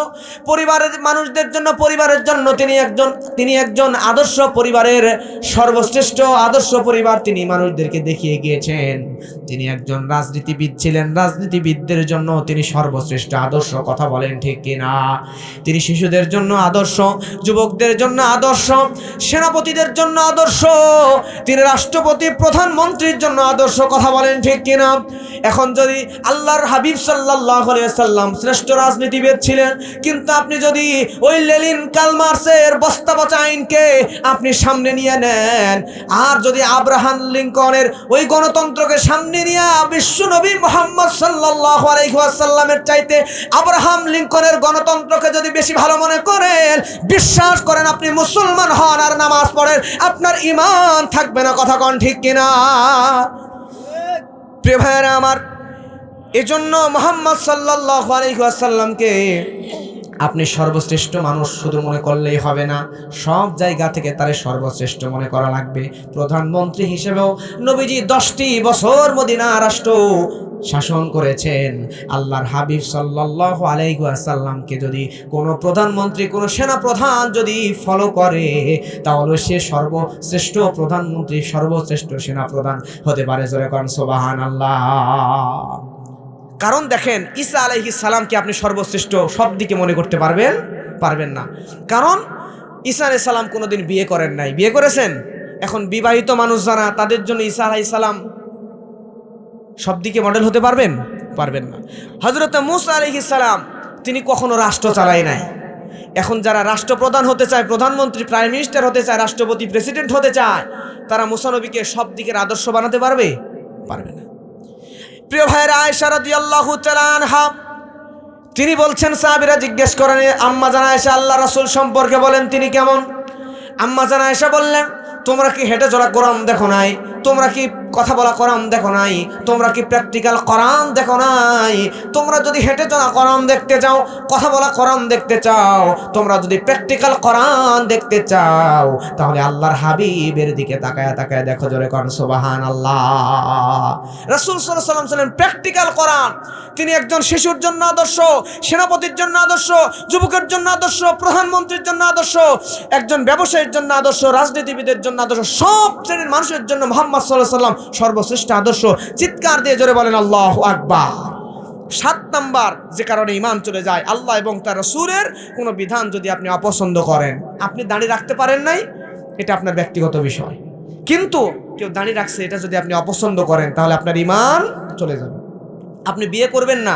পরিবারের মানুষদের জন্য, পরিবারের জন্য তিনি একজন আদর্শ, পরিবারের সর্বশ্রেষ্ঠ আদর্শ পরিবার তিনি মানুষদেরকে দেখিয়ে গিয়েছেন। তিনি একজন রাজনীতিবিদ ছিলেন, রাজনীতিবিদদের জন্য তিনি সর্বশ্রেষ্ঠ আদর্শ, কথা বলেন ঠিক কিনা? তিনি শিশুদের জন্য আদর্শ, যুবকদের জন্য আদর্শ, সেনাপতিদের জন্য আদর্শ, তিনি রাষ্ট্রপতি প্রধানমন্ত্রীর জন্য আদর্শ, কথা বলেন ঠিক কিনা? এখন যদি আল্লাহর হাবিব সাল্লাল্লাহু আলাইহি ওয়াসাল্লাম শ্রেষ্ঠ রাজনীতিবিদ ছিলেন, কিন্তু আপনি যদি ওই লেনিন কালমার্সের বস্তা পচা আইনকে আপনি সামনে নিয়ে নেন, আর যদি আব্রাহাম লিঙ্কনের ওই গণতন্ত্রকে সামনে নিয়ে বিশ্বনবী মুহাম্মদ সাল্লাল্লাহু আলাইহি ওয়াসাল্লামের চাইতে আব্রাহাম লিঙ্কনের গণতন্ত্রকে যদি বেশি ভালো মনে করেন, বিশ্বাস করেন আপনি মুসলমান হন আর নামাজ পড়েন, আপনার ঈমান থাকবে না, কথা কোন ঠিক কিনা? প্রিয় ভাইয়েরা আমার, এজন্য মুহাম্মদ সাল্লাল্লাহু আলাইহি ওয়াসাল্লামকে আপনি সর্বশ্রেষ্ঠ মানুষ শুধু মনে করলেই হবে না, সব জায়গা থেকে তারে সর্বশ্রেষ্ঠ মনে করা লাগবে। প্রধানমন্ত্রী হিসেবেও নবীজি 10টি বছর মদিনা রাষ্ট্র শাসন করেছেন। আল্লাহর হাবিব সাল্লাল্লাহু আলাইহি ওয়াসাল্লামকে যদি কোনো প্রধানমন্ত্রী, কোনো সেনা প্রধান যদি ফলো করে, তাহলে সে সর্বশ্রেষ্ঠ প্রধানমন্ত্রী, সর্বশ্রেষ্ঠ সেনা প্রধান হতে পারে। জোরে কোন সুবহানাল্লাহ। কারণ দেখেন, ঈসা আলাইহিস সালামকে আপনি সর্বশ্রেষ্ঠ সব দিকে মনে করতে পারবেন না। কারণ ঈসা আলাইহিস সালাম কোনোদিন বিয়ে করেন নাই। বিয়ে করেছেন? এখন বিবাহিত মানুষ যারা, তাদের জন্য ঈসা আলাইহিস সালাম সব দিকে মডেল হতে পারবেন না। হযরত মূসা আলাইহিস সালাম তিনি কখনো রাষ্ট্র চালায় নাই। এখন যারা রাষ্ট্রপ্রধান হতে চায়, প্রধানমন্ত্রী, প্রাইম মিনিস্টার হতে চায়, রাষ্ট্রপতি, প্রেসিডেন্ট হতে চায়, তারা মূসা নবীকে সব দিকের আদর্শ বানাতে পারবে না। প্রিয় ভাইরা, আয়েশা রাদিয়াল্লাহু তাআলা আনহা তিনি বলছেন, সাহাবীরা জিজ্ঞেস করেন, আম্মা জান আয়েশা আল্লাহ রাসূল সম্পর্কে বলেন তিনি কেমন? আম্মা জান আয়েশা বললেন, তোমরা কি হেঁটে চলা কোরআন দেখো নাই? তোমরা কি কথা বলা কোরআন দেখো নাই? তোমরা কি প্র্যাকটিক্যাল কোরআন দেখো নাই? তোমরা যদি হেঁটে চলা কোরআন দেখতে চাও, কথা বলা কোরআন দেখতে চাও, তোমরা যদি প্র্যাকটিক্যাল কোরআন দেখতে চাও, তাহলে আল্লাহর হাবিবের দিকে তাকায়া তাকায়া দেখো। জোরে কোন সুবহানাল্লাহ। রাসূল সাল্লাল্লাহু আলাইহি ওয়াসাল্লাম ছিলেন প্র্যাকটিক্যাল কোরআন। তিনি একজন শিশুর জন্য আদর্শ, সেনাপতির জন্য আদর্শ, যুবকের জন্য আদর্শ, প্রধানমন্ত্রীর জন্য আদর্শ, একজন ব্যবসায়ীর জন্য আদর্শ, রাজনীতিবিদের জন্য আদর্শ, সব শ্রেণীর মানুষের জন্য মুহাম্মদ সাল্লাল্লাহু আলাইহি ওয়াসাল্লাম সর্বশ্রেষ্ঠ আদর্শ। চিৎকার দিয়ে জোরে বলেন আল্লাহু আকবার। 7 নাম্বার যে কারণে ঈমান চলে যায়, আল্লাহ এবং তার রাসূলের কোনো বিধান যদি আপনি অপছন্দ করেন। আপনি দাড়ি রাখতে পারেন নাই, এটা আপনার ব্যক্তিগত বিষয়, কিন্তু কেউ দাড়ি রাখছে, এটা যদি আপনি অপছন্দ করেন, তাহলে আপনার ঈমান চলে যাবে। আপনি বিয়ে করবেন না,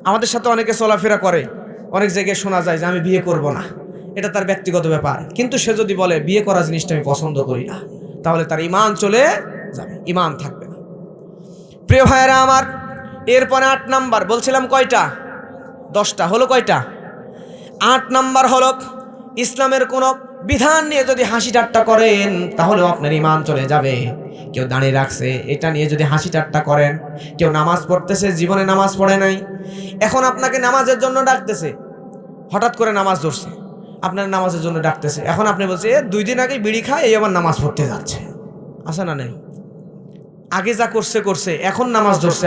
আমাদের সাথে অনেকে চলাফেরা করে, অনেক জায়গায় শোনা যায় যে আমি বিয়ে করব না, এটা তার ব্যক্তিগত ব্যাপার। কিন্তু সে যদি বলে বিয়ে করা জিনিসটা আমি পছন্দ করি না, তাহলে তার ঈমান চলে যাবে, ঈমান থাকবে না। প্রিয় ভাইয়েরা আমার, এরপরে 8 নাম্বার বলছিলাম কয়টা? 10টা হলো। কয়টা? 8 নাম্বার হলো, ইসলামের কোনো বিধান নিয়ে যদি হাসি ঠাট্টা করেন, তাহলেও আপনার ঈমান চলে যাবে। কেউ দাঁড়িয়ে রাখছে, এটা নিয়ে যদি হাসি ঠাট্টা করেন, কেউ নামাজ পড়তেছে, জীবনে নামাজ পড়ে নাই, এখন আপনাকে নামাজের জন্য ডাকতেছে, হঠাৎ করে নামাজ ধরছে, আপনার নামাজের জন্য ডাকতেছে, এখন আপনি বলছেন 2 দিন আগে বিড়ি খায়, এই আবার নামাজ পড়তে যাচ্ছে। আছে না নেই? আগে যা করছে, এখন নামাজ ধরছে,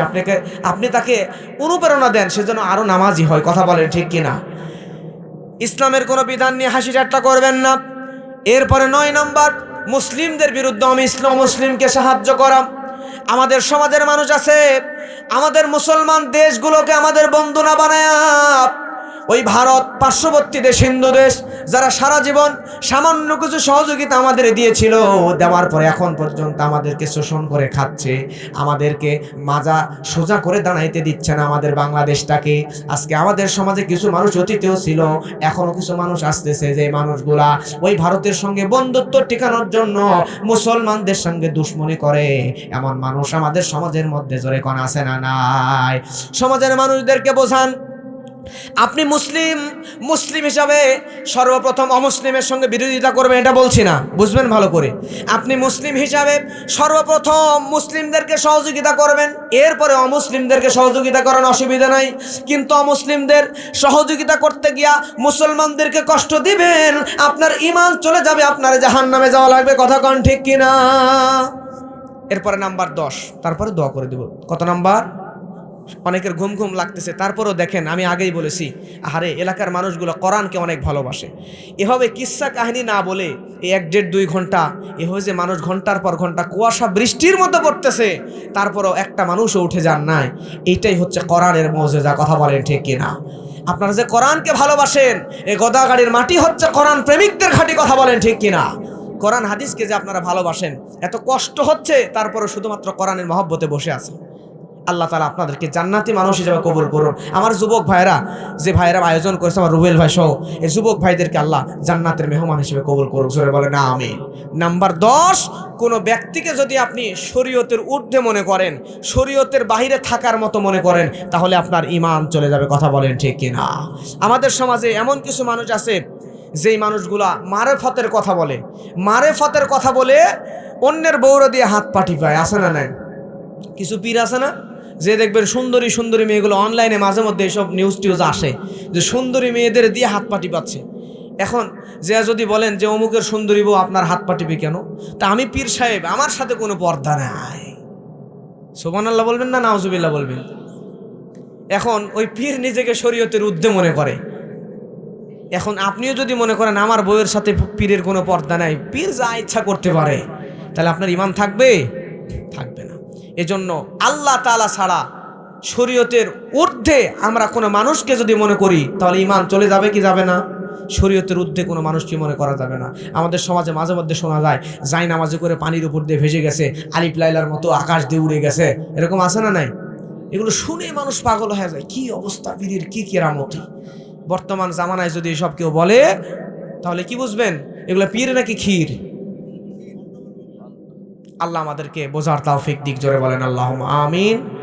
আপনি তাকে অনুপ্রেরণা দেন সেজন্য আরো নামাজি হয়। কথা বলেন ঠিক কিনা? ইসলামের কোনো বিধান নিয়ে হাসি ঠাট্টা করবেন না। এরপরে 9 নাম্বার, মুসলিমদের বিরুদ্ধে মুসলিমকে সাহায্য করা। আমাদের সমাজের মানুষ আছে, আমাদের মুসলমান দেশগুলোকে আমাদের বন্ধু না বানায়, ওই ভারত, পার্শ্ববর্তী দেশ, হিন্দু দেশ, যারা সারা জীবন সামান্য কিছু সহযোগিতা আমাদের দিয়েছিল, দেওয়ার পরে এখন পর্যন্ত আমাদেরকে শোষণ করে খাচ্ছে, আমাদেরকে মাজা সোজা করে দাঁড়াইতে দিচ্ছে না আমাদের বাংলাদেশটাকে। আজকে আমাদের সমাজে কিছু মানুষ অতীতেও ছিল, এখনো কিছু মানুষ আসতেছে, যে মানুষগুলা ওই ভারতের সঙ্গে বন্ধুত্ব টিকানোর জন্য মুসলমানদের সঙ্গে দুশ্মনী করে। এমন মানুষ আমাদের সমাজের মধ্যে জোরে কোন আছে না নাই? সমাজের মানুষদেরকে বোঝান, আপনি মুসলিম হিসাবে সর্বপ্রথম অমুসলিমের সঙ্গে বিরোধিতা করবেন, এটা বলছি না, বুঝবেন ভালো করে। আপনি মুসলিম হিসাবে সর্বপ্রথম মুসলিমদেরকে সহযোগিতা করবেন, এরপরে অমুসলিমদেরকে সহযোগিতা করেন, অসুবিধা নাই। কিন্তু অমুসলিমদের সহযোগিতা করতে গিয়া মুসলমানদেরকে কষ্ট দিবেন, আপনার ঈমান চলে যাবে, আপনার জাহান্নামে যাওয়া লাগবে। কথা কন ঠিক কিনা? এরপরে নাম্বার 10, তারপরে দোয়া করে দেব। কত নাম্বার? অনেকের ঘুম লাগতেছে, তারপরও দেখেন, আমি আগেই বলেছি, আরে এলাকার মানুষগুলো কোরআনকে অনেক ভালোবাসে। এভাবে কিস্সা কাহিনী না বলে এই 1-1.5-2 ঘন্টা এভাবে যে মানুষ ঘন্টার পর ঘন্টা কুয়াশা বৃষ্টির মতো পড়তেছে, তারপরও একটা মানুষও উঠে যান নাই, এইটাই হচ্ছে কোরআনের মুজিজা। কথা বলেন ঠিক কিনা? আপনারা যে কোরআনকে ভালোবাসেন, এই গোদাগাড়ির মাটি হচ্ছে কোরআন প্রেমিকদের ঘাঁটি। কথা বলেন ঠিক কিনা? কোরআন হাদিসকে যে আপনারা ভালোবাসেন, এত কষ্ট হচ্ছে, তারপরও শুধুমাত্র কোরআনের মহব্বতে বসে আছে। আল্লাহ তাআলা আপনাদেরকে জান্নাতি মানুষ হিসেবে কবুল করুন। আমার যুবক ভাইরা, যে ভাইরা আয়োজন করেছে, আমার রুবেল ভাই সহ এই যুবক ভাইদেরকে আল্লাহ জান্নাতের মেহমান হিসেবে কবুল করুন। জোরে বলেন আমিন। নাম্বার 10, কোনো ব্যক্তিকে যদি আপনি শরীয়তের ঊর্ধ্বে মনে করেন, শরীয়তের বাহিরে থাকার মতো মনে করেন, তাহলে আপনার ঈমান চলে যাবে। কথা বলেন ঠিক কিনা? আমাদের সমাজে এমন কিছু মানুষ আছে, যেই মানুষগুলা মারেফতের কথা বলে অন্যের বউরা দিয়ে হাত পাটি পায়। আছে না নাই? কিছু পীর আছে না, যে দেখবেন সুন্দরী সুন্দরী মেয়েগুলো অনলাইনে মাঝে মধ্যে এসব নিউজ টিউজ আসে যে সুন্দরী মেয়েদের দিয়ে হাত পা টিপাচ্ছে। এখন যে যদি বলেন যে অমুকের সুন্দরী বউ আপনার হাত পা টিপে কেন, তা আমি পীর সাহেব, আমার সাথে কোনো পর্দা নাই। সুবহানাল্লাহ বলবেন না নাউজুবিল্লাহ বলবেন? এখন ওই পীর নিজেকে শরীয়তের ঊর্ধ্বে মনে করে। এখন আপনিও যদি মনে করেন আমার বউয়ের সাথে পীরের কোনো পর্দা নাই, পীর যা ইচ্ছা করতে পারে, তাহলে আপনার ঈমান থাকবে? থাকবে না। এজন্য আল্লাহ তাআলা ছাড়া শরীয়তের ঊর্ধ্বে আমরা কোনো মানুষকে যদি মনে করি, তাহলে ঈমান চলে যাবে কি যাবে না? শরীয়তের ঊর্ধ্বে কোনো মানুষকে মনে করা যাবে না। আমাদের সমাজে মাঝে মধ্যে শোনা যায় যাই নামাজি করে পানির উপর দিয়ে ভেসে গেছে, আলিফ লাইলার মতো আকাশ দিয়ে উড়ে গেছে, এরকম আছে না নাই? এগুলো শুনে মানুষ পাগল হয়ে যায়, কি অবস্থা পীরের, কি কেরামতি। বর্তমান জামানায় যদি এসব কেউ বলে, তাহলে কি বুঝবেন এগুলো পীর নাকি ক্ষীর? আল্লাহ আমাদেরকে বোঝার তৌফিক দিক, জোরে বলেন আল্লাহুম্মা আমিন।